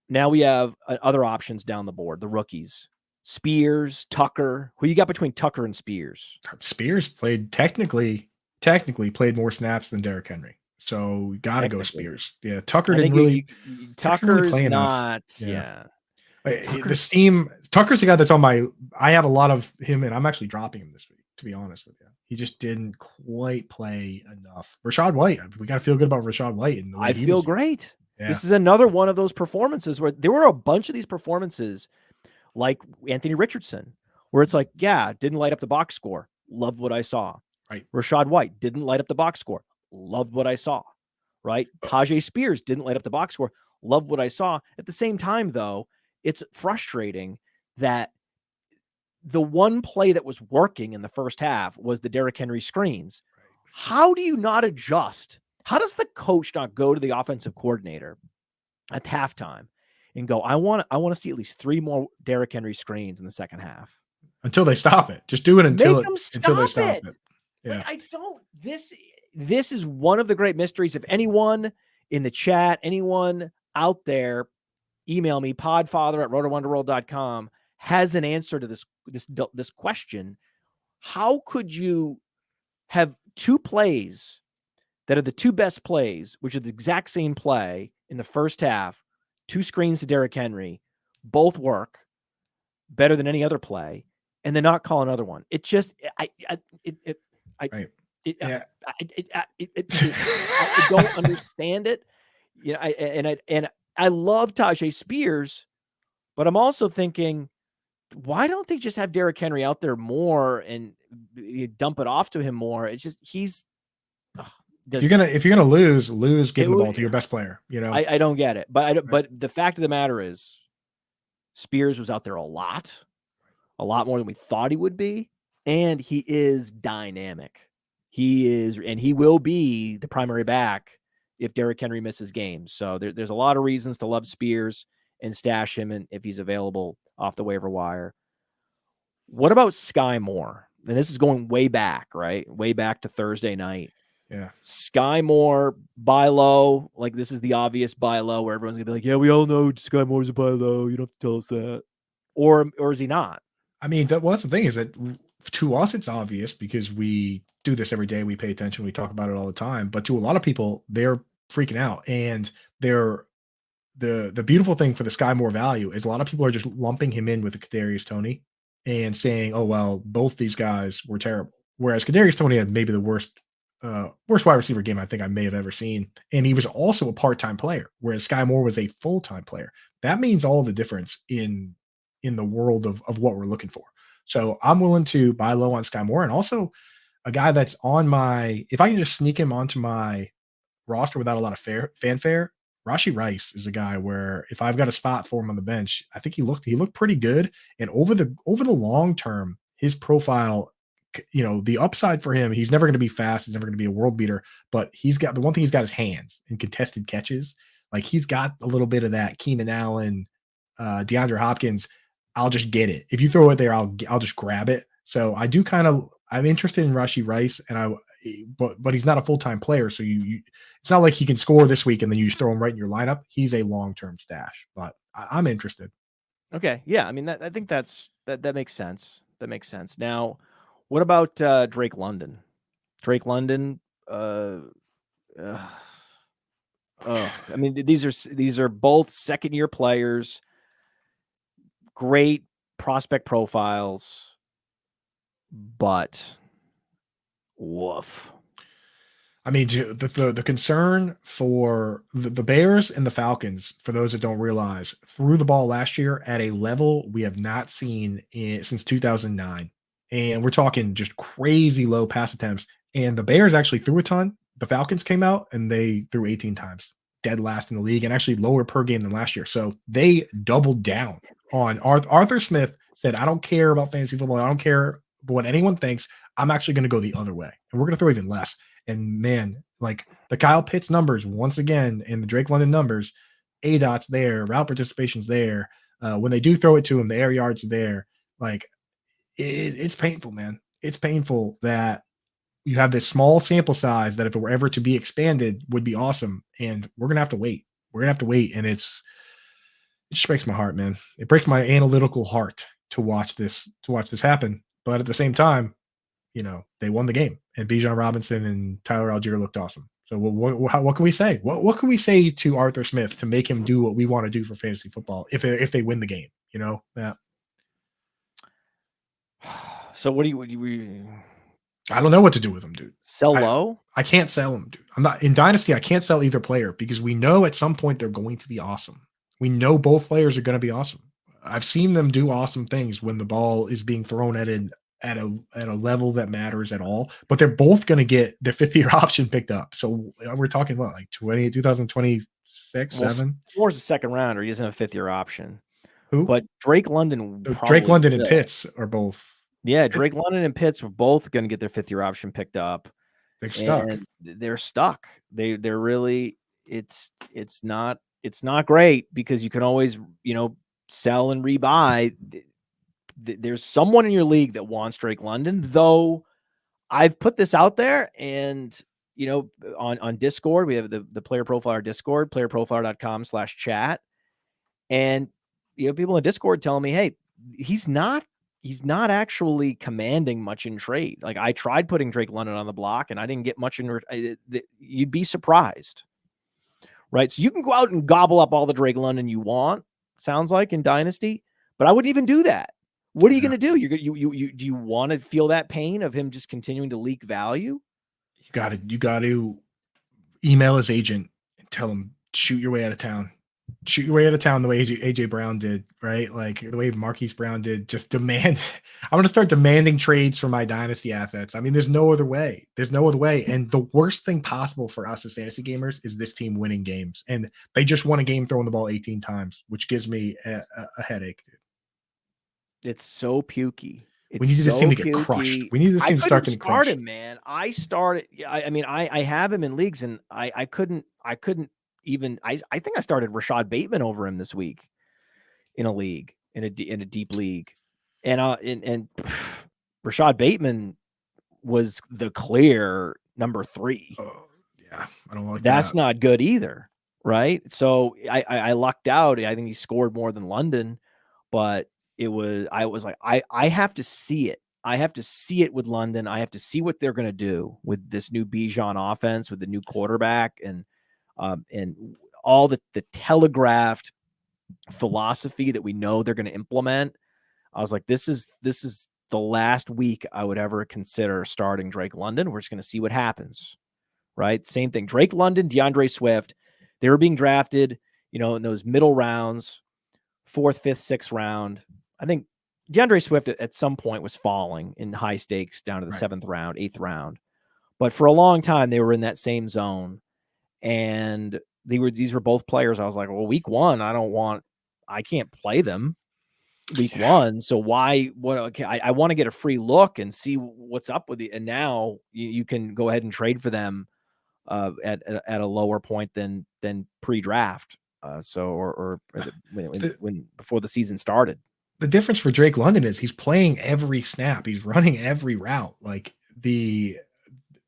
Now we have other options down the board, the rookies. Spears, Tucker. Who you got between Tucker and Spears? Spears played technically played more snaps than Derrick Henry. So got to go Spears. Yeah, Tucker didn't really. Tucker's really not. Yeah. Tucker's the guy that's on my. I have a lot of him, and I'm actually dropping him this week. To be honest with you, he just didn't quite play enough. Rashad White, we got to feel good about Rashad White. And I feel great. Yeah. This is another one of those performances where there were a bunch of these performances, like Anthony Richardson, where it's like, yeah, didn't light up the box score. Loved what I saw. Right. Rashad White didn't light up the box score. Loved what I saw. Right. Tajay Spears didn't light up the box score. Loved what I saw. At the same time, though, it's frustrating that the one play that was working in the first half was the Derrick Henry screens. Right. How do you not adjust? How does the coach not go to the offensive coordinator at halftime and go, I want to see at least 3 more Derrick Henry screens in the second half until they stop it? Just do it until they stop it. Yeah. This is one of the great mysteries. If anyone in the chat, anyone out there, email me, podfather@rotowonderworld.com, has an answer to this question. How could you have 2 plays that are the 2 best plays, which are the exact same play in the first half, 2 screens to Derrick Henry, both work better than any other play, and then not call another one? It just, I don't understand it. You know, I love Tajay Spears, but I'm also thinking, why don't they just have Derrick Henry out there more and dump it off to him more? It's just if you're gonna lose, give the ball to your best player. You know, I don't get it, but the fact of the matter is, Spears was out there a lot more than we thought he would be, and he is dynamic. And he will be the primary back if Derrick Henry misses games. So there's a lot of reasons to love Spears and stash him and if he's available off the waiver wire. What about Skyy Moore? And this is going way back, right? Way back to Thursday night. Yeah. Skyy Moore, buy low. Like, this is the obvious buy low where everyone's going to be like, yeah, we all know Skyy Moore's a buy low. You don't have to tell us that. Or is he not? I mean, that's the thing, is that to us, it's obvious because we do this every day. We pay attention. We talk about it all the time. But to a lot of people, they're freaking out. And the beautiful thing for the Skyy Moore value is a lot of people are just lumping him in with the Kadarius Toney and saying, oh, well, both these guys were terrible. Whereas Kadarius Toney had maybe the worst worst wide receiver game I think I may have ever seen. And he was also a part-time player, whereas Skyy Moore was a full-time player. That means all the difference in the world of what we're looking for. So I'm willing to buy low on Skyy Moore, and also a guy that's on my, if I can just sneak him onto my roster without a lot of fanfare, Rashee Rice is a guy where if I've got a spot for him on the bench, I think he looked pretty good. And over the long term, his profile, the upside for him, he's never going to be fast, he's never going to be a world beater, but he's got the one thing he's got his hands and contested catches. Like he's got a little bit of that Keenan Allen, DeAndre Hopkins. I'll just get it. If you throw it there, I'll just grab it. So I do I'm interested in Rashee Rice, and but he's not a full-time player, so it's not like he can score this week and then you just throw him right in your lineup. He's a long-term stash, but I'm interested. Okay, yeah, I mean I think that makes sense. That makes sense. Now, what about Drake London? Drake London, I mean these are both second-year players, great prospect profiles, but woof. I mean, the concern for the Bears and the Falcons, for those that don't realize, threw the ball last year at a level we have not seen since 2009. And we're talking just crazy low pass attempts. And the Bears actually threw a ton. The Falcons came out and they threw 18 times, dead last in the league, and actually lower per game than last year. So they doubled down on Arthur Smith said, I don't care about fantasy football. I don't care what anyone thinks. I'm actually going to go the other way. And we're going to throw even less. And man, like the Kyle Pitts numbers once again, and the Drake London numbers, ADOT's there, route participation's there. When they do throw it to him, the air yards are there. Like it's painful, man. It's painful that you have this small sample size that if it were ever to be expanded would be awesome. And we're gonna have to wait. We're gonna have to wait. And it just breaks my heart, man. It breaks my analytical heart to watch this happen. But at the same time, they won the game, and Bijan Robinson and Tyler Algier looked awesome. So what can we say? What can we say to Arthur Smith to make him do what we want to do for fantasy football if they win the game? Yeah. So what do you I don't know what to do with him, dude. Sell low? I can't sell him, dude. I'm not in Dynasty. I can't sell either player because we know at some point they're going to be awesome. We know both players are going to be awesome. I've seen them do awesome things when the ball is being thrown at a level that matters at all, but they're both going to get their 5th-year option picked up. So we're talking about like 2026, 7. Moore's a second rounder. He doesn't have a 5th-year option. Who? But Drake London. Drake London and Pitts are both. Yeah, Drake London and Pitts were both going to get their 5th-year option picked up. They're stuck. They're stuck. They're really. It's not great because you can always sell and rebuy. There's someone in your league that wants Drake London, though. I've put this out there, and on Discord, we have the Player Profiler Discord, playerprofiler.com/chat, and people in Discord telling me, hey, he's not actually commanding much in trade. Like I tried putting Drake London on the block, and I didn't get much in. You'd be surprised, right? So you can go out and gobble up all the Drake London you want. Sounds like in Dynasty, but I wouldn't even do that. What are you going to do? Do you want to feel that pain of him just continuing to leak value? You got to email his agent and tell him, shoot your way out of town. Shoot your way out of town the way AJ Brown did, right? Like the way Marquise Brown did. Just demand. I'm going to start demanding trades for my Dynasty assets. I mean, there's no other way. And the worst thing possible for us as fantasy gamers is this team winning games. And they just won a game throwing the ball 18 times, which gives me a headache, dude. It's so pukey. We need this team to get crushed. We need this team to start getting crushed. Man. I started. I mean, I have him in leagues, and I couldn't even. I think I started Rashad Bateman over him this week in a league, in a deep league, and Rashad Bateman was the clear number 3. Oh, yeah, I don't like that's that. not good either, right? So I lucked out. I think he scored more than London, but I was like, I have to see it. I have to see it with London. I have to see what they're going to do with this new Bijan offense, with the new quarterback, and all the telegraphed philosophy that we know they're going to implement. I was like, this is the last week I would ever consider starting Drake London. We're just going to see what happens, right? Same thing. Drake London, DeAndre Swift, they were being drafted, in those middle rounds, 4th, 5th, 6th round. I think DeAndre Swift at some point was falling in high stakes down to the 7th round, 8th round. But for a long time, they were in that same zone. And these were both players. I was like, well, week 1, I can't play them week 1. So I want to get a free look and see what's up with it. And now you can go ahead and trade for them at a lower point than pre-draft. When before the season started. The difference for Drake London is he's playing every snap. He's running every route. Like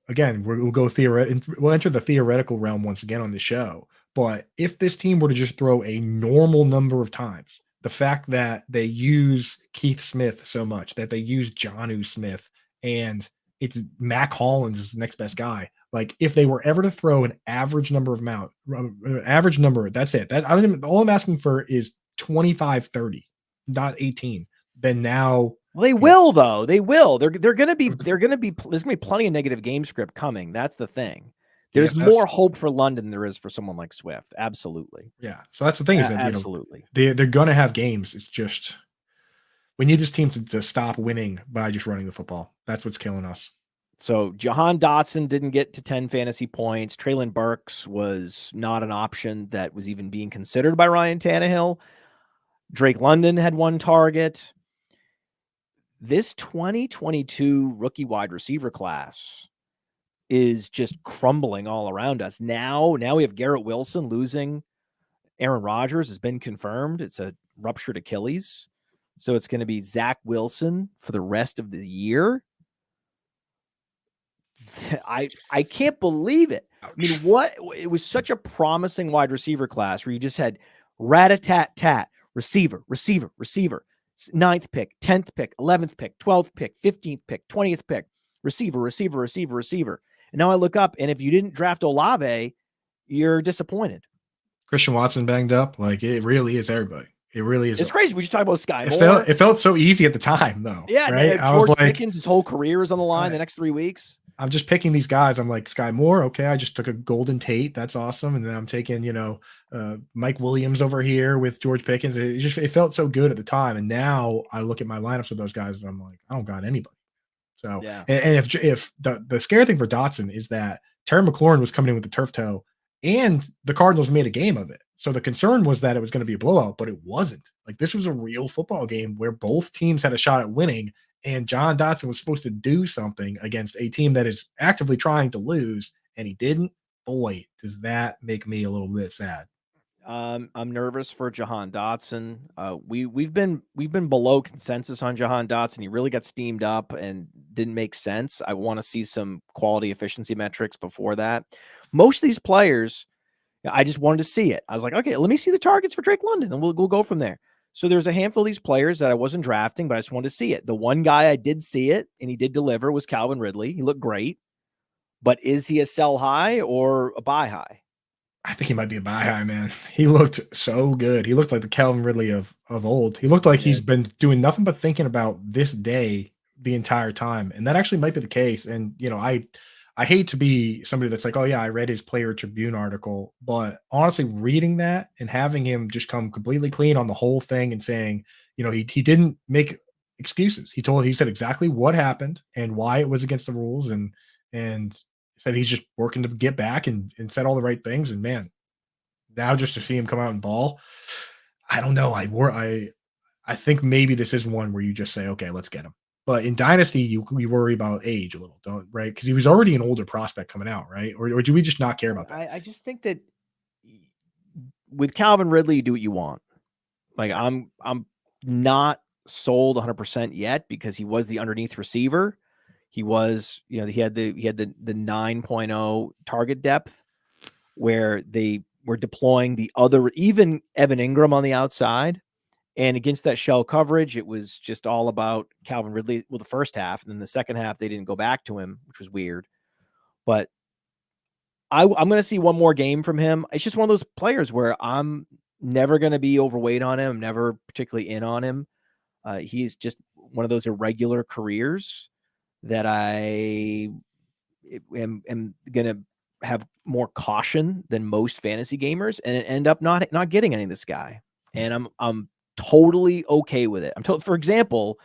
again, we'll enter the theoretical realm once again on the show. But if this team were to just throw a normal number of times, the fact that they use Keith Smith so much, that they use Jonnu Smith, and it's Mac Hollins is the next best guy. Like if they were ever to throw an average number that's it. All I'm asking for is 25, 30, not 18. Then now they will though. They will. There's going to be plenty of negative game script coming. That's the thing. There's more hope for London than there is for someone like Swift. Absolutely. Yeah. So that's the thing is that absolutely they're going to have games. It's just we need this team to stop winning by just running the football. That's what's killing us. So Johan Dotson didn't get to 10 fantasy points. Treylon Burks was not an option that was even being considered by Ryan Tannehill. Drake London had 1 target. This 2022 rookie wide receiver class is just crumbling all around us. Now we have Garrett Wilson losing. Aaron Rodgers has been confirmed. It's a ruptured Achilles. So it's going to be Zach Wilson for the rest of the year. I can't believe it. I mean, it was such a promising wide receiver class where you just had rat-a-tat-tat, receiver, 9th pick, 10th pick, 11th pick, 12th pick, 15th pick, 20th pick, receiver. And now I look up, and if you didn't draft Olave, you're disappointed. Christian Watson banged up. Like it really is everybody. It really is. It's crazy. We just talked about Skyy Moore. It felt so easy at the time, though. Yeah, right. George Pickens, his whole career is on the line the next 3 weeks. I'm just picking these guys. I'm like Skyy Moore. Okay, I just took a Golden Tate. That's awesome. And then I'm taking, Mike Williams over here with George Pickens. It felt so good at the time. And now I look at my lineups with those guys and I'm like, I don't got anybody. So, yeah. And if the scary thing for Dotson is that Terry McLaurin was coming in with the turf toe and the Cardinals made a game of it. So the concern was that it was going to be a blowout, but it wasn't. Like this was a real football game where both teams had a shot at winning. And John Dotson was supposed to do something against a team that is actively trying to lose, and he didn't. Boy, does that make me a little bit sad. I'm nervous for Jahan Dotson. We've been below consensus on Jahan Dotson. He really got steamed up and didn't make sense. I want to see some quality efficiency metrics before that. Most of these players, I just wanted to see it. I was like, okay, let me see the targets for Drake London, and we'll go from there. So there's a handful of these players that I wasn't drafting, but I just wanted to see it. The one guy I did see it, and he did deliver, was Calvin Ridley. He looked great. But is he a sell high or a buy high? I think he might be a buy high, man. He looked so good. He looked like the Calvin Ridley of old. He looked like he's been doing nothing but thinking about this day the entire time. And that actually might be the case. And, I hate to be somebody that's like, oh yeah, I read his Player Tribune article, but honestly reading that and having him just come completely clean on the whole thing and saying, he didn't make excuses. He said exactly what happened and why it was against the rules and said he's just working to get back and said all the right things. And man, now just to see him come out and ball, I don't know. I think maybe this is one where you just say, okay, let's get him. But in Dynasty, you worry about age a little, right? Because he was already an older prospect coming out, right? Or do we just not care about that? I just think that with Calvin Ridley, you do what you want. Like I'm not sold 100% yet because he was the underneath receiver. He was, he had the 9.0 target depth where they were deploying the other, even Evan Ingram on the outside. And against that shell coverage, it was just all about Calvin Ridley. Well, the first half, and then the second half, they didn't go back to him, which was weird. But I'm going to see one more game from him. It's just one of those players where I'm never going to be overweight on him. I'm never particularly in on him. He's just one of those irregular careers that I am going to have more caution than most fantasy gamers and end up not getting any of this guy. And I'm totally okay with it. For example,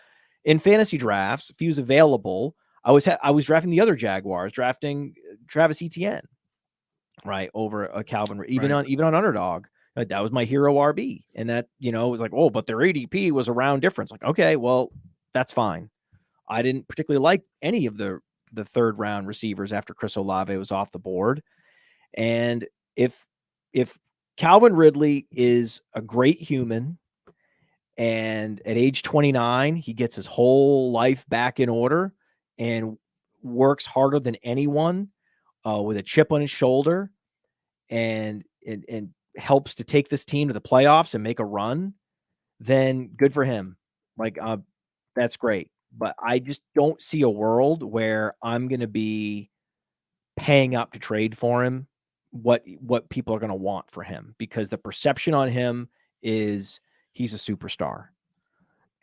in fantasy drafts, if he was available, I was drafting the other Jaguars, drafting Travis Etienne, right, over a Calvin, even on Underdog. That was my hero RB. And that, it was like, oh, but their ADP was a round difference. Like, okay, well, that's fine. I didn't particularly like any of the third round receivers after Chris Olave was off the board. And if Calvin Ridley is a great human, and at age 29, he gets his whole life back in order and works harder than anyone with a chip on his shoulder and helps to take this team to the playoffs and make a run, then good for him. Like, that's great. But I just don't see a world where I'm going to be paying up to trade for him what people are going to want for him, because the perception on him is he's a superstar.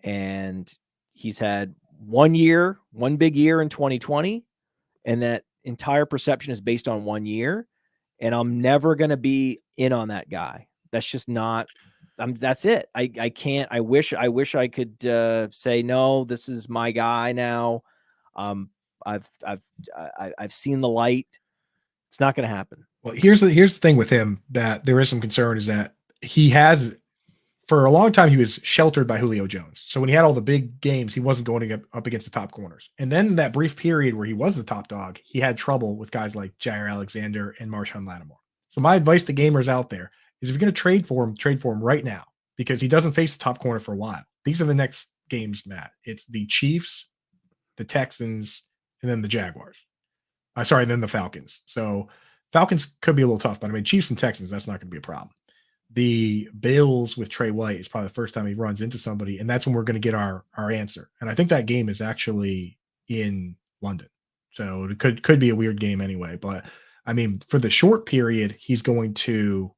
And he's had one big year in 2020, and that entire perception is based on 1 year. And I'm never going to be in on that guy. That's just not, that's it. I can't, I wish I could say, no, this is my guy now. I've seen the light. It's not going to happen. Well, here's the thing with him that there is some concern, is that he has, for a long time, he was sheltered by Julio Jones. So when he had all the big games, he wasn't going up against the top corners. And then that brief period where he was the top dog, he had trouble with guys like Jair Alexander and Marshawn Lattimore. So my advice to gamers out there is, if you're going to trade for him right now, because he doesn't face the top corner for a while. These are the next games, Matt. It's the Chiefs, the Texans, and then the Jaguars. Then the Falcons. So Falcons could be a little tough, but I mean, Chiefs and Texans, that's not going to be a problem. The Bills with Trey White is probably the first time he runs into somebody, and that's when we're going to get our answer. And I think that game is actually in London. So it could be a weird game anyway. But I mean, for the short period, he's going to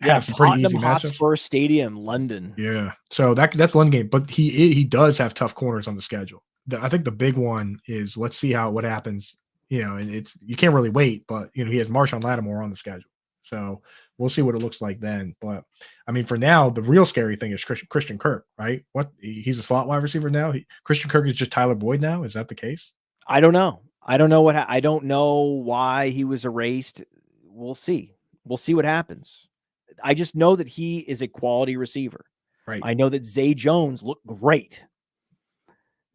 have some pretty easy matchups. Hotspur Stadium, London. Yeah. So that's London game, but he does have tough corners on the schedule. I think the big one is, let's see what happens. And you can't really wait, but he has Marshawn Lattimore on the schedule. So we'll see what it looks like then. But I mean, for now, the real scary thing is Christian Kirk, right? He's a slot wide receiver now. Christian Kirk is just Tyler Boyd now. Is that the case? I don't know. I don't know why he was erased. We'll see. We'll see what happens. I just know that he is a quality receiver. Right. I know that Zay Jones looked great.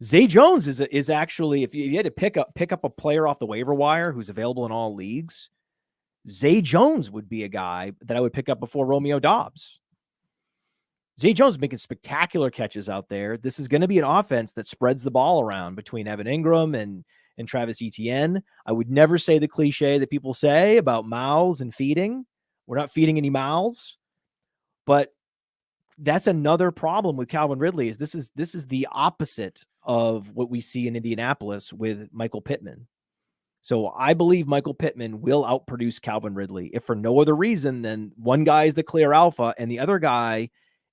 Zay Jones is actually, if you had to pick up a player off the waiver wire who's available in all leagues, Zay Jones would be a guy that I would pick up before Romeo Doubs. Zay Jones is making spectacular catches out there. This is going to be an offense that spreads the ball around between Evan Ingram and Travis Etienne. I would never say the cliche that people say about mouths and feeding. We're not feeding any mouths, but that's another problem with Calvin Ridley. Is this is the opposite of what we see in Indianapolis with Michael Pittman. So I believe Michael Pittman will outproduce Calvin Ridley, if for no other reason than one guy is the clear alpha and the other guy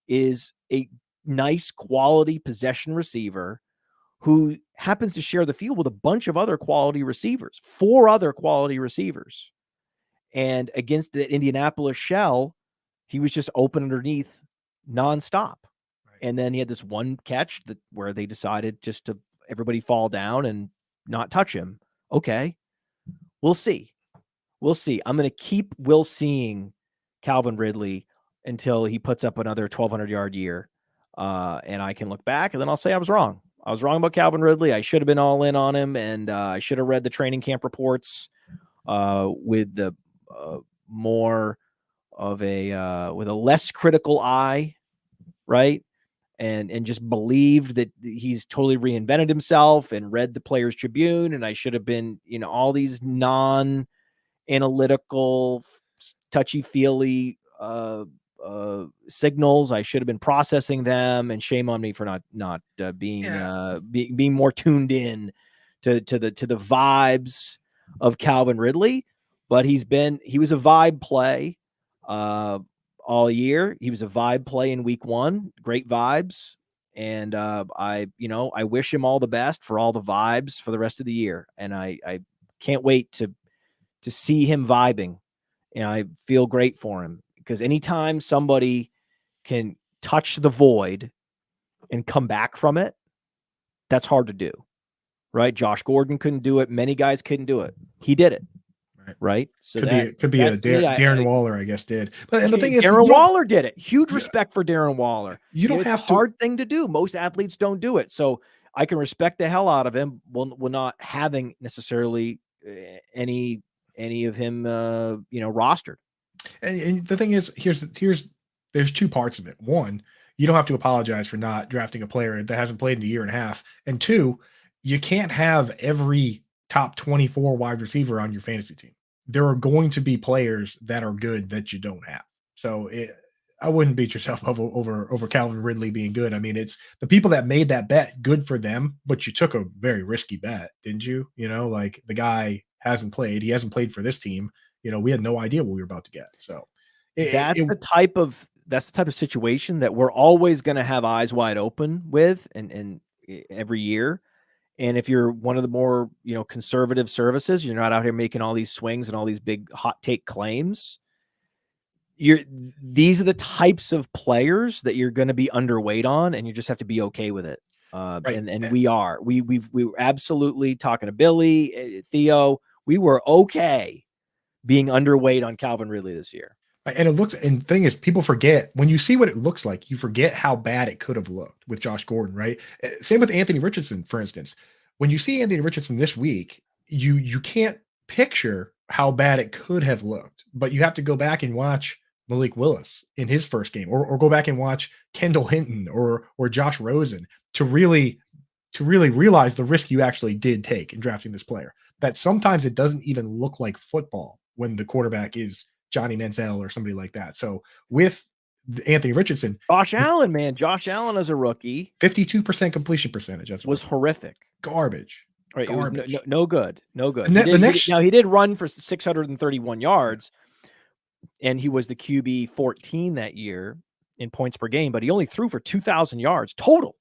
is a nice quality possession receiver who happens to share the field with a bunch of other quality receivers, 4 other quality receivers. And against the Indianapolis shell, he was just open underneath nonstop. Right. And then he had this one catch where they decided just to everybody fall down and not touch him. Okay. We'll see. I'm going to keep seeing Calvin Ridley until he puts up another 1,200-yard year. And I can look back and then I'll say I was wrong. I was wrong about Calvin Ridley. I should have been all in on him, and I should have read the training camp reports with the more of with a less critical eye, right? And just believed that he's totally reinvented himself, and read the Players Tribune. And I should have been, all these non-analytical, touchy-feely signals. I should have been processing them, and shame on me for not being more tuned in to the vibes of Calvin Ridley. But he was a vibe play all year. He was a vibe play in week 1, great vibes. And I wish him all the best for all the vibes for the rest of the year. And I can't wait to see him vibing. And I feel great for him, because anytime somebody can touch the void and come back from it, that's hard to do, right? Josh Gordon couldn't do it. Many guys couldn't do it. He did it. Right. So could be a Darren Waller, I guess, did. But and the thing is, Darren Waller did it. Huge respect for Darren Waller. You don't have a hard thing to do. Most athletes don't do it. So I can respect the hell out of him. We're not having necessarily any of him, rostered. And the thing is, there's two parts of it. One, you don't have to apologize for not drafting a player that hasn't played in a year and a half. And two, you can't have every top 24 wide receiver on your fantasy team. There are going to be players that are good that you don't have. So I wouldn't beat yourself up over Calvin Ridley being good. I mean, it's the people that made that bet, good for them, but you took a very risky bet, didn't you? Like the guy hasn't played. He hasn't played for this team. We had no idea what we were about to get. So that's the type of situation that we're always going to have eyes wide open with, and every year. And if you're one of the more, conservative services, you're not out here making all these swings and all these big hot take claims. These are the types of players that you're going to be underweight on, and you just have to be okay with it. Right. And we were absolutely talking to Billy, Theo. We were okay being underweight on Calvin Ridley this year. And the thing is, people forget, when you see what it looks like, you forget how bad it could have looked with Josh Gordon, right? Same with Anthony Richardson, for instance. When you see Anthony Richardson this week, you can't picture how bad it could have looked, but you have to go back and watch Malik Willis in his first game, or go back and watch Kendall Hinton or Josh Rosen to really realize the risk you actually did take in drafting this player. That sometimes it doesn't even look like football when the quarterback is Johnny Manziel or somebody like that. So with Anthony Richardson, Josh Allen as a rookie, 52% completion percentage was horrific, garbage. Right, garbage. It was no good. And he did run for 631 yards, and he was the QB 14 that year in points per game, but he only threw for 2,000 yards total.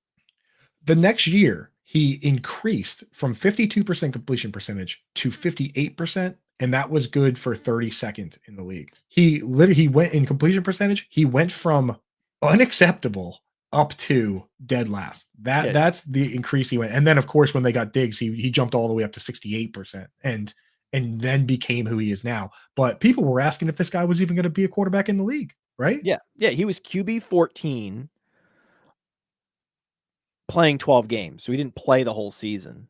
The next year, he increased from 52% completion percentage to 58%. And that was good for 32nd in the league. He went in completion percentage. He went from unacceptable up to dead last. That's the increase he went. And then of course, when they got Diggs, he jumped all the way up to 68% and then became who he is now. But people were asking if this guy was even going to be a quarterback in the league, right? Yeah. He was QB 14 playing 12 games. So he didn't play the whole season.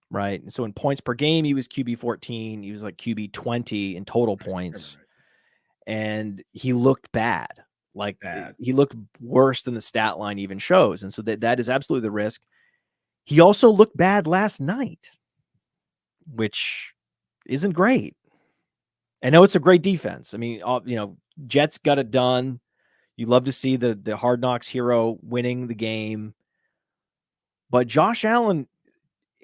Right. And so in points per game, he was QB 14. He was like QB 20 in total points. Right. And he looked bad. He looked worse than the stat line even shows. And so that is absolutely the risk. He also looked bad last night, which isn't great. I know it's a great defense. I mean, Jets got it done. You love to see the Hard Knocks hero winning the game. But Josh Allen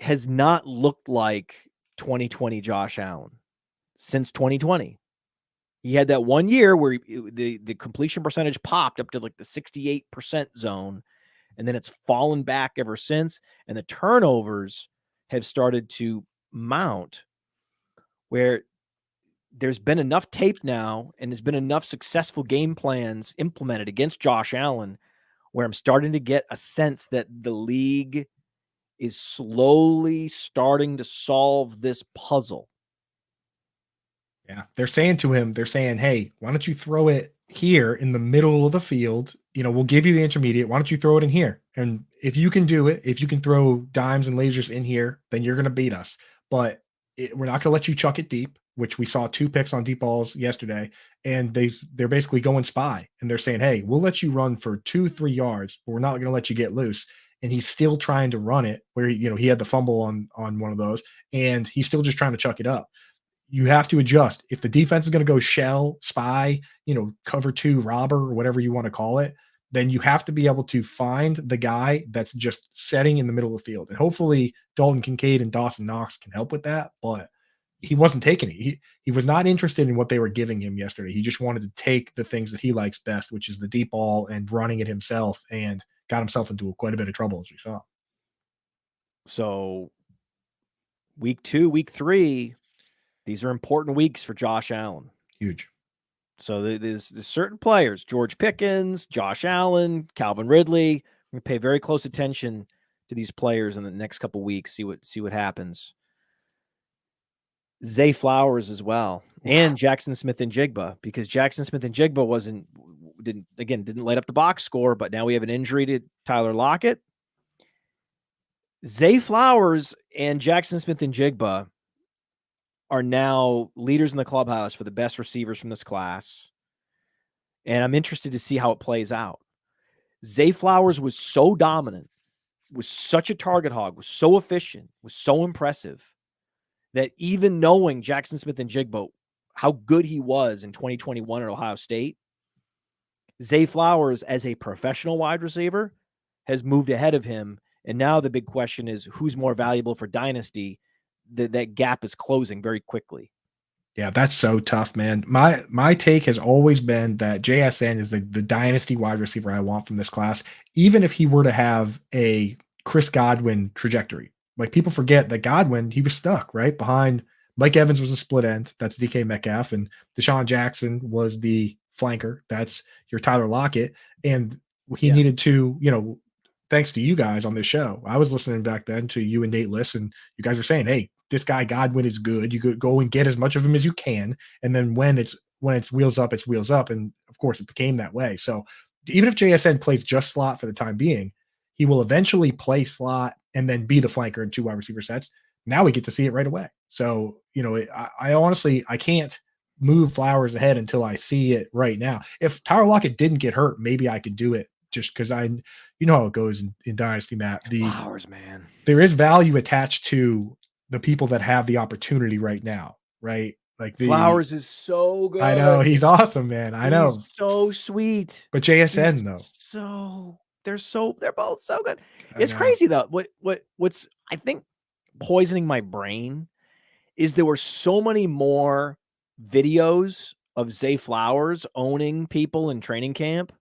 has not looked like 2020 Josh Allen since 2020. He had that one year where the completion percentage popped up to like the 68% zone, and then it's fallen back ever since. And the turnovers have started to mount, where there's been enough tape now and there's been enough successful game plans implemented against Josh Allen where I'm starting to get a sense that the league is slowly starting to solve this puzzle. Yeah. They're saying to him, hey, why don't you throw it here in the middle of the field? We'll give you the intermediate. Why don't you throw it in here? And if you can do it, if you can throw dimes and lasers in here, then you're going to beat us. But we're not going to let you chuck it deep, which we saw 2 picks on deep balls yesterday. And they're basically going spy. And they're saying, hey, we'll let you run for 2-3 yards, but we're not going to let you get loose. And he's still trying to run it where, he had the fumble on one of those, and he's still just trying to chuck it up. You have to adjust. If the defense is going to go shell, spy, cover 2, robber, or whatever you want to call it, then you have to be able to find the guy that's just setting in the middle of the field. And hopefully Dalton Kincaid and Dawson Knox can help with that, but he wasn't taking it. He was not interested in what they were giving him yesterday. He just wanted to take the things that he likes best, which is the deep ball and running it himself and got himself into quite a bit of trouble, as we saw. So week 2, week 3, these are important weeks for Josh Allen. Huge. So there's certain players, George Pickens, Josh Allen, Calvin Ridley. We pay very close attention to these players in the next couple of weeks, see what happens. Zay Flowers as well, and Jackson Smith and Jigba, because Jackson Smith and Jigba didn't light up the box score, but now we have an injury to Tyler Lockett. Zay Flowers and Jackson Smith and Jigba are now leaders in the clubhouse for the best receivers from this class. And I'm interested to see how it plays out. Zay Flowers was so dominant, was such a target hog, was so efficient, was so impressive, that even knowing Jackson Smith and Jigba, how good he was in 2021 at Ohio State, Zay Flowers as a professional wide receiver has moved ahead of him. And now the big question is, who's more valuable for Dynasty? That gap is closing very quickly. Yeah, that's so tough, man. My take has always been that JSN is the Dynasty wide receiver I want from this class, even if he were to have a Chris Godwin trajectory. Like, people forget that Godwin, he was stuck right behind Mike Evans was a split end. That's DK Metcalf. And Deshaun Jackson was the flanker. That's your Tyler Lockett. And he needed to, thanks to you guys on this show, I was listening back then to you and Nate Liss, and you guys are saying, hey, this guy Godwin is good. You could go and get as much of him as you can. And then when it's wheels up, it's wheels up. And of course it became that way. So even if JSN plays just slot for the time being, he will eventually play slot and then be the flanker in 2 wide receiver sets. Now we get to see it right away. So, I honestly, I can't move Flowers ahead until I see it right now. If Tyler Lockett didn't get hurt, maybe I could do it just because how it goes in Dynasty, Matt. Flowers, man. There is value attached to the people that have the opportunity right now, right? Like Flowers is so good. I know he's awesome, man. I know, so sweet. But JSN though, they're both so good. It's crazy though. What's I think poisoning my brain is there were so many more videos of Zay Flowers owning people in training camp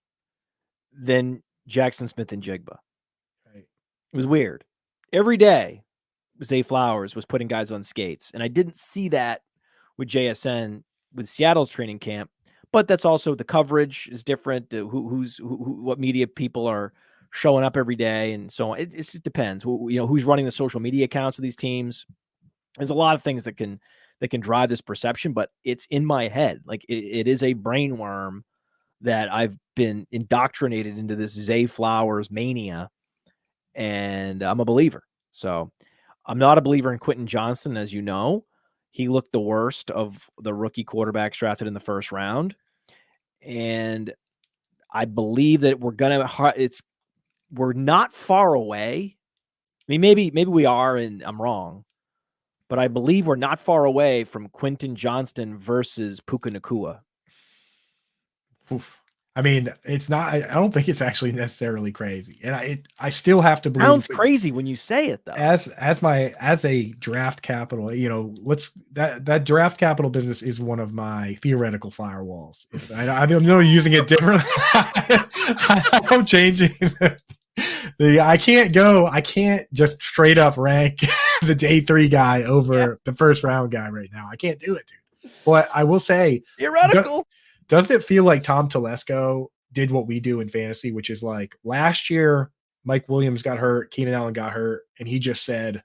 than Jackson Smith and Jigba. Right. It was weird. Every day, Zay Flowers was putting guys on skates, and I didn't see that with JSN with Seattle's training camp. But that's also the coverage is different. What media people are showing up every day, and so on. It just depends. Who's running the social media accounts of these teams. There's a lot of things that can drive this perception, but it's in my head. Like it is a brain worm that I've been indoctrinated into this Zay Flowers mania, and I'm a believer. So I'm not a believer in Quentin Johnston, as you know. He looked the worst of the rookie quarterbacks drafted in the first round. And I believe that we're not far away. I mean, maybe we are, and I'm wrong, but I believe we're not far away from Quentin Johnston versus Puka Nacua. Oof. I mean, it's not. I don't think it's actually necessarily crazy, and I still have to believe. Sounds crazy when you say it, though. As a draft capital, that draft capital business is one of my theoretical firewalls. I know using it differently. I'm changing. I can't just straight up rank the day 3 guy over the first round guy right now. I can't do it, dude. But I will say, theoretical. Doesn't it feel like Tom Telesco did what we do in fantasy, which is like last year, Mike Williams got hurt, Keenan Allen got hurt, and he just said,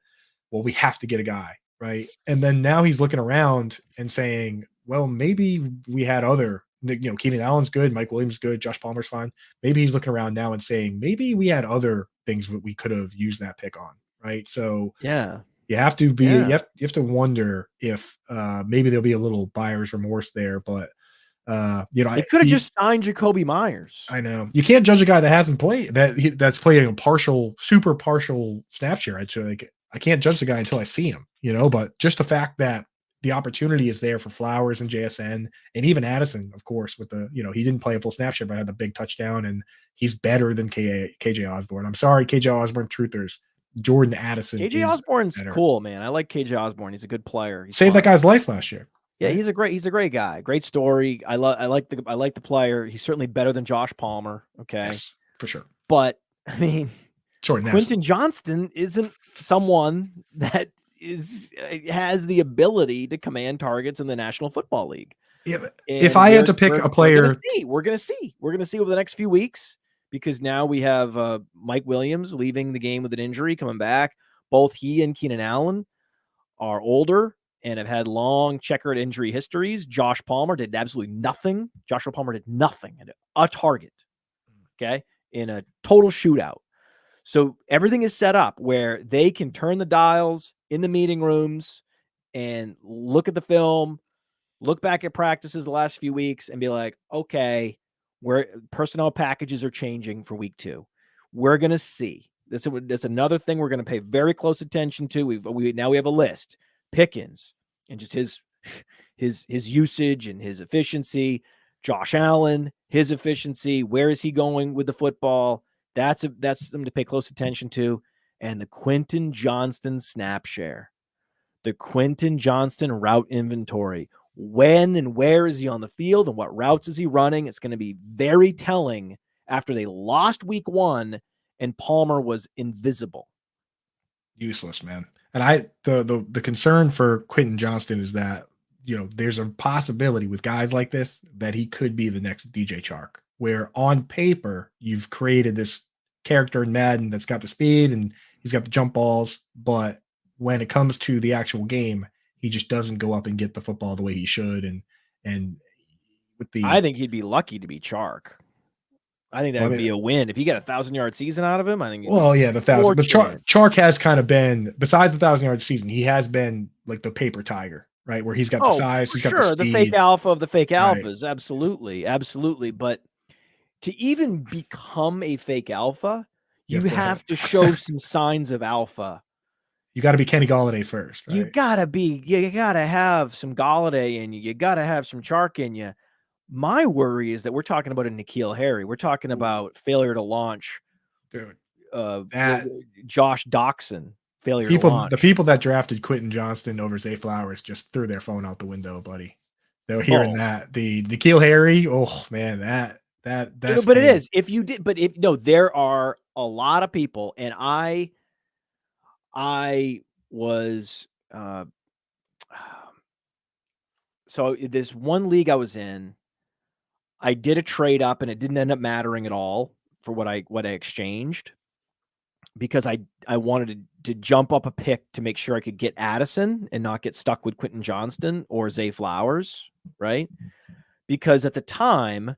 well, we have to get a guy, right? And then now he's looking around and saying, well, maybe we had other, Keenan Allen's good, Mike Williams good, Josh Palmer's fine. Maybe he's looking around now and saying, maybe we had other things that we could have used that pick on, right? So yeah. You have to be, you have to wonder if maybe there'll be a little buyer's remorse there, but they could have just signed Jakobi Meyers. I know you can't judge a guy that hasn't played that's playing a super partial snap share. I can't judge the guy until I see him, but just the fact that the opportunity is there for Flowers and JSN and even Addison, of course, with the, he didn't play a full snap share, but had the big touchdown and he's better than KJ Osborne. I'm sorry, KJ Osborne truthers. Jordan Addison. KJ Osborne's better. Cool, man. I like KJ Osborne. He's a good player. Saved that guy's life last year. Yeah, he's a great guy. Great story. I like the player. He's certainly better than Josh Palmer. Okay. Yes, for sure. But I mean, Short and Quentin Johnston isn't someone that has the ability to command targets in the National Football League. If I had to pick a player, we're gonna see over the next few weeks, because now we have Mike Williams leaving the game with an injury, coming back. Both he and Keenan Allen are older and have had long checkered injury histories. Josh Palmer did absolutely nothing. Joshua Palmer did nothing at a target, okay, in a total shootout. So everything is set up where they can turn the dials in the meeting rooms and look at the film, look back at practices the last few weeks and be like, okay, where personnel packages are changing for week 2. We're going to see. That's another thing we're going to pay very close attention to. Now we have a list. Pickens and just his usage and his efficiency. Josh Allen, his efficiency. Where is he going with the football? That's something to pay close attention to. And the Quentin Johnston snap share. The Quentin Johnston route inventory. When and where is he on the field and what routes is he running? It's going to be very telling after they lost week 1 and Palmer was invisible. Useless, man. And the concern for Quentin Johnston is that, there's a possibility with guys like this that he could be the next DJ Chark, where on paper you've created this character in Madden that's got the speed and he's got the jump balls, but when it comes to the actual game, he just doesn't go up and get the football the way he should. And with I think he'd be lucky to be Chark. I think that would be a win if you get 1,000-yard season out of him. I think. The 1,000. But Chark has kind of been, besides the 1,000-yard season, he has been like the paper tiger, right? Where he's got the size, he's got the speed. The fake alpha of the fake alphas, right. Absolutely. But to even become a fake alpha, you have to show some signs of alpha. You got to be Kenny Golladay first, right? You got to have some Golladay in you. You got to have some Chark in you. My worry is that we're talking about a N'Keal Harry. We're talking about failure to launch. Dude, Josh Dotson, failure to launch. The people that drafted Quentin Johnston over Zay Flowers just threw their phone out the window, buddy. They were hearing that. The N'Keal Harry, oh man, that's but it is. There are a lot of people, and I was so this one league I was in, I did a trade up and it didn't end up mattering at all for what I exchanged, because I wanted to jump up a pick to make sure I could get Addison and not get stuck with Quentin Johnston or Zay Flowers, right? Because at the time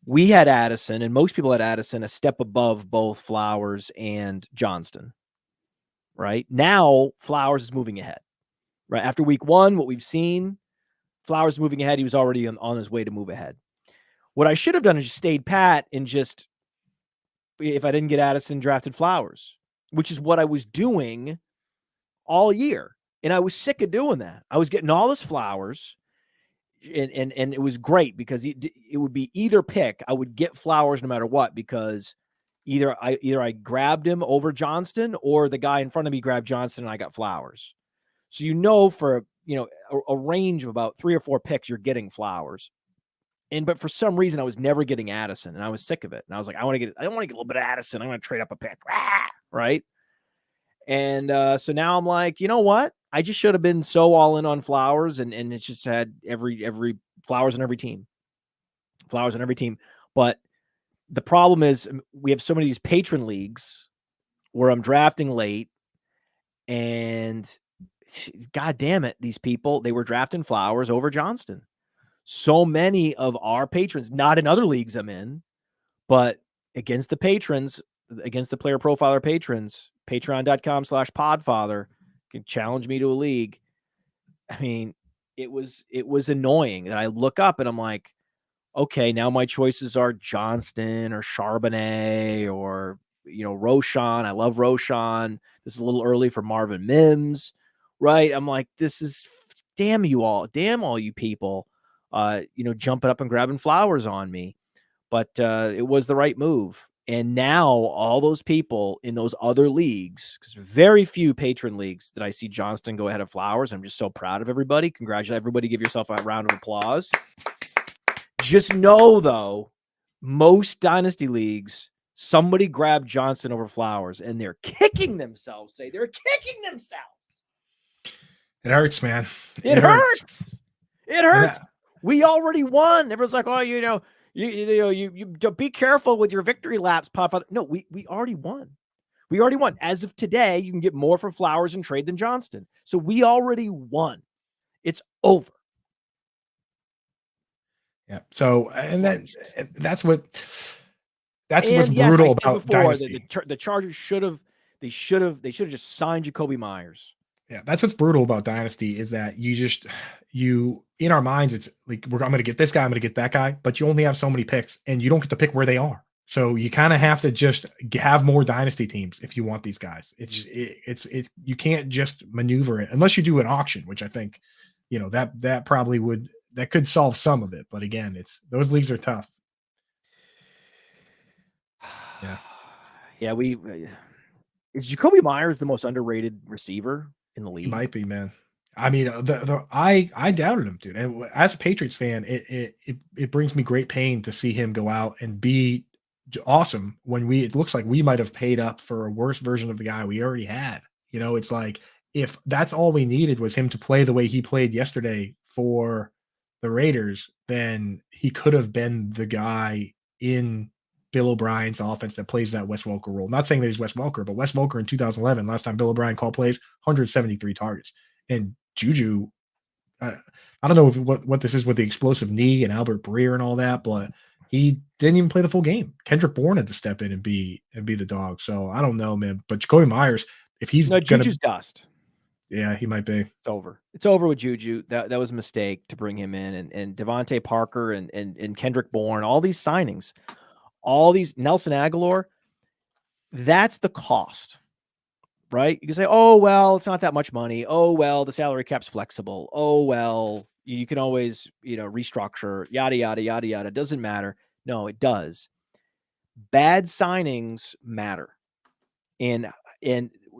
we had Addison, and most people had Addison a step above both Flowers and Johnston. Right now, Flowers is moving ahead. Right after week 1, what we've seen, Flowers moving ahead. He was already on his way to move ahead. What I should have done is just stayed pat and just, if I didn't get Addison, drafted Flowers, which is what I was doing all year, and I was sick of doing that. I was getting all this Flowers, and it was great because it would be either pick. I would get Flowers no matter what, because either I grabbed him over Johnston, or the guy in front of me grabbed Johnston and I got Flowers. So for a range of about 3 or 4 picks, you're getting Flowers. But for some reason, I was never getting Addison, and I was sick of it. And I was like, I don't want to get a little bit of Addison. I'm going to trade up a pick, right? And so now I'm like, you know what? I just should have been so all in on Flowers, and it's just had every Flowers on every team, But the problem is we have so many of these patron leagues where I'm drafting late, and God damn it, these people, they were drafting Flowers over Johnston. So many of our patrons, not in other leagues I'm in, but against the patrons, against the player profiler patrons, patreon.com/podfather, can challenge me to a league. I mean, it was annoying that I look up and I'm like, okay, now my choices are Johnston or Charbonnet or, Roshan. I love Roshan. This is a little early for Marvin Mims, right? I'm like, this is, damn all you people, jumping up and grabbing Flowers on me. But it was the right move. And now all those people in those other leagues, because very few patron leagues that I see Johnston go ahead of Flowers. I'm just so proud of everybody. Congratulate everybody. Give yourself a round of applause. Just know, though, most Dynasty leagues, Somebody grabbed Johnson over Flowers, and they're kicking themselves. They're kicking themselves. It hurts, man. It hurts. It hurts. Yeah. We already won. Everyone's like, oh, you be careful with your victory laps, Podfather. No, we already won. We already won. As of today, you can get more for Flowers in trade than Johnston. So we already won. It's over. Yeah. So, and that's what's yes, brutal about Dynasty. The Chargers should have just signed Jakobi Meyers. Yeah, that's what's brutal about Dynasty is that you in our minds, it's like, I'm going to get this guy, I'm going to get that guy, but you only have so many picks and you don't get to pick where they are. So you kind of have to just have more Dynasty teams if you want these guys. You can't just maneuver it unless you do an auction, which I think, that probably that could solve some of it. But again, those leagues are tough. Yeah. Yeah. Is Jakobi Meyers the most underrated receiver in the league? He might be, man. I mean, I doubted him, dude. And as a Patriots fan, it brings me great pain to see him go out and be awesome when it looks like we might have paid up for a worse version of the guy we already had. It's like, if that's all we needed was him to play the way he played yesterday for the Raiders, then he could have been the guy in Bill O'Brien's offense that plays that Wes Welker role. Not saying that he's Wes Welker, but Wes Welker in 2011, last time Bill O'Brien called plays, 173 targets. And Juju, I don't know what this is with the explosive knee and Albert Breer and all that, but he didn't even play the full game. Kendrick Bourne had to step in and be the dog. So I don't know, man. But Jakobi Meyers, if he's Juju's dust. Yeah, he might be. It's over. It's over with Juju. That was a mistake to bring him in. And Devontae Parker and Kendrick Bourne, all these signings, all these Nelson Aguilar, that's the cost, right? You can say, oh, well, it's not that much money. Oh, well, the salary cap's flexible. Oh, well, you can always, restructure, yada, yada, yada, yada. It doesn't matter. No, it does. Bad signings matter. And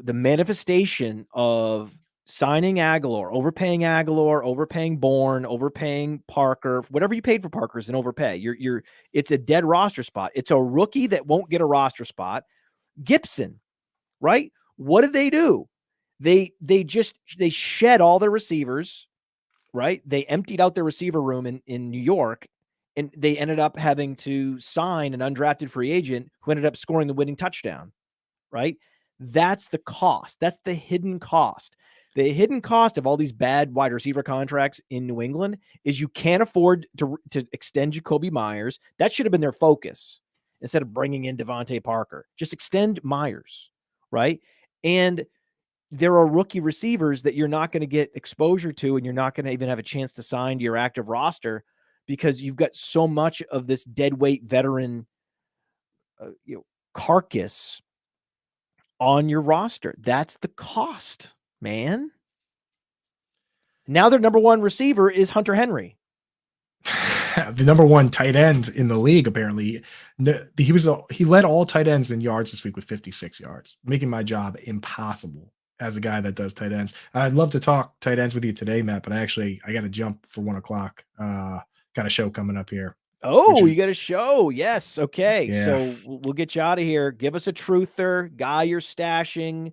the manifestation of signing Aguilar, overpaying Bourne, overpaying Parker, whatever you paid for Parker is an overpay. It's a dead roster spot. It's a rookie that won't get a roster spot. Gibson, right? What did they do? They shed all their receivers, right? They emptied out their receiver room in New York, and they ended up having to sign an undrafted free agent who ended up scoring the winning touchdown, right? That's the cost. That's the hidden cost. The hidden cost of all these bad wide receiver contracts in New England is you can't afford to extend Jakobi Meyers. That should have been their focus instead of bringing in Devontae Parker. Just extend Meyers, right? And there are rookie receivers that you're not going to get exposure to, and you're not going to even have a chance to sign to your active roster because you've got so much of this deadweight veteran carcass on your roster. That's the cost, man. Now their number one receiver is Hunter Henry. The number one tight end in the league, apparently. He led all tight ends in yards this week with 56 yards, making my job impossible as a guy that does tight ends. I'd love to talk tight ends with you today, Matt, but I got to jump for 1:00. Got a show coming up here. Oh, you got a show. Yes. Okay. Yeah. So we'll get you out of here. Give us a truther, guy you're stashing,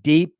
deep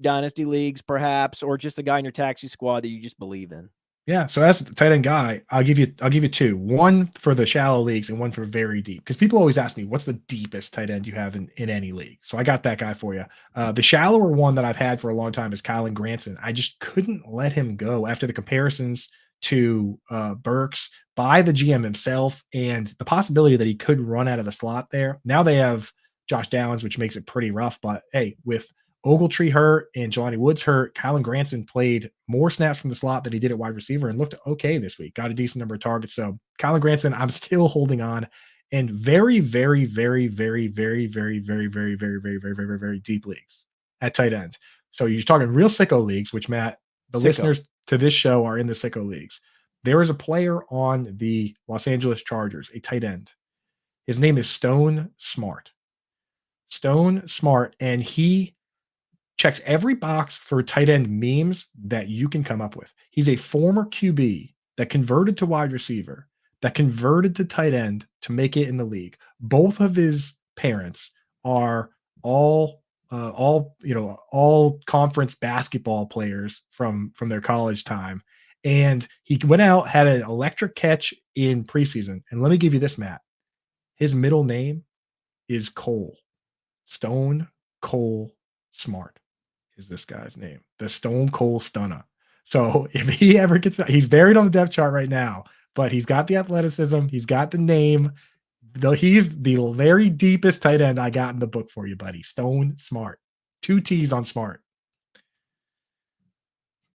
dynasty leagues, perhaps, or just a guy in your taxi squad that you just believe in. Yeah. So as the tight end guy, I'll give you two, one for the shallow leagues and one for very deep. Because people always ask me, what's the deepest tight end you have in any league? So I got that guy for you. The shallower one that I've had for a long time is Kylen Granson. I just couldn't let him go after the comparisons to Burks by the GM himself and the possibility that he could run out of the slot there. Now they have Josh Downs, which makes it pretty rough. But hey, with Ogletree hurt and Jelani Woods hurt, Kylen Granson played more snaps from the slot than he did at wide receiver and looked okay this week. Got a decent number of targets. So Kylen Granson, I'm still holding on, and very, very, very, very, very, very, very, very, very, very, very, very, very, very deep leagues at tight end. So you're talking real sicko leagues, which Matt, the listeners to this show are in the sicko leagues. There is a player on the Los Angeles Chargers, a tight end. His name is Stone Smart. And he checks every box for tight end memes that you can come up with. He's a former QB that converted to wide receiver that converted to tight end to make it in the league. Both of his parents are all conference basketball players from their college time. And he went out, had an electric catch in preseason. And let me give you this, Matt. His middle name is Cole. Stone Cold Smart is this guy's name. The Stone Cold Stunner. So if he ever gets, he's buried on the depth chart right now, but he's got the athleticism. He's got the name. Though he's the very deepest tight end I got in the book for you, buddy. Stone Smart. 2 T's on Smart.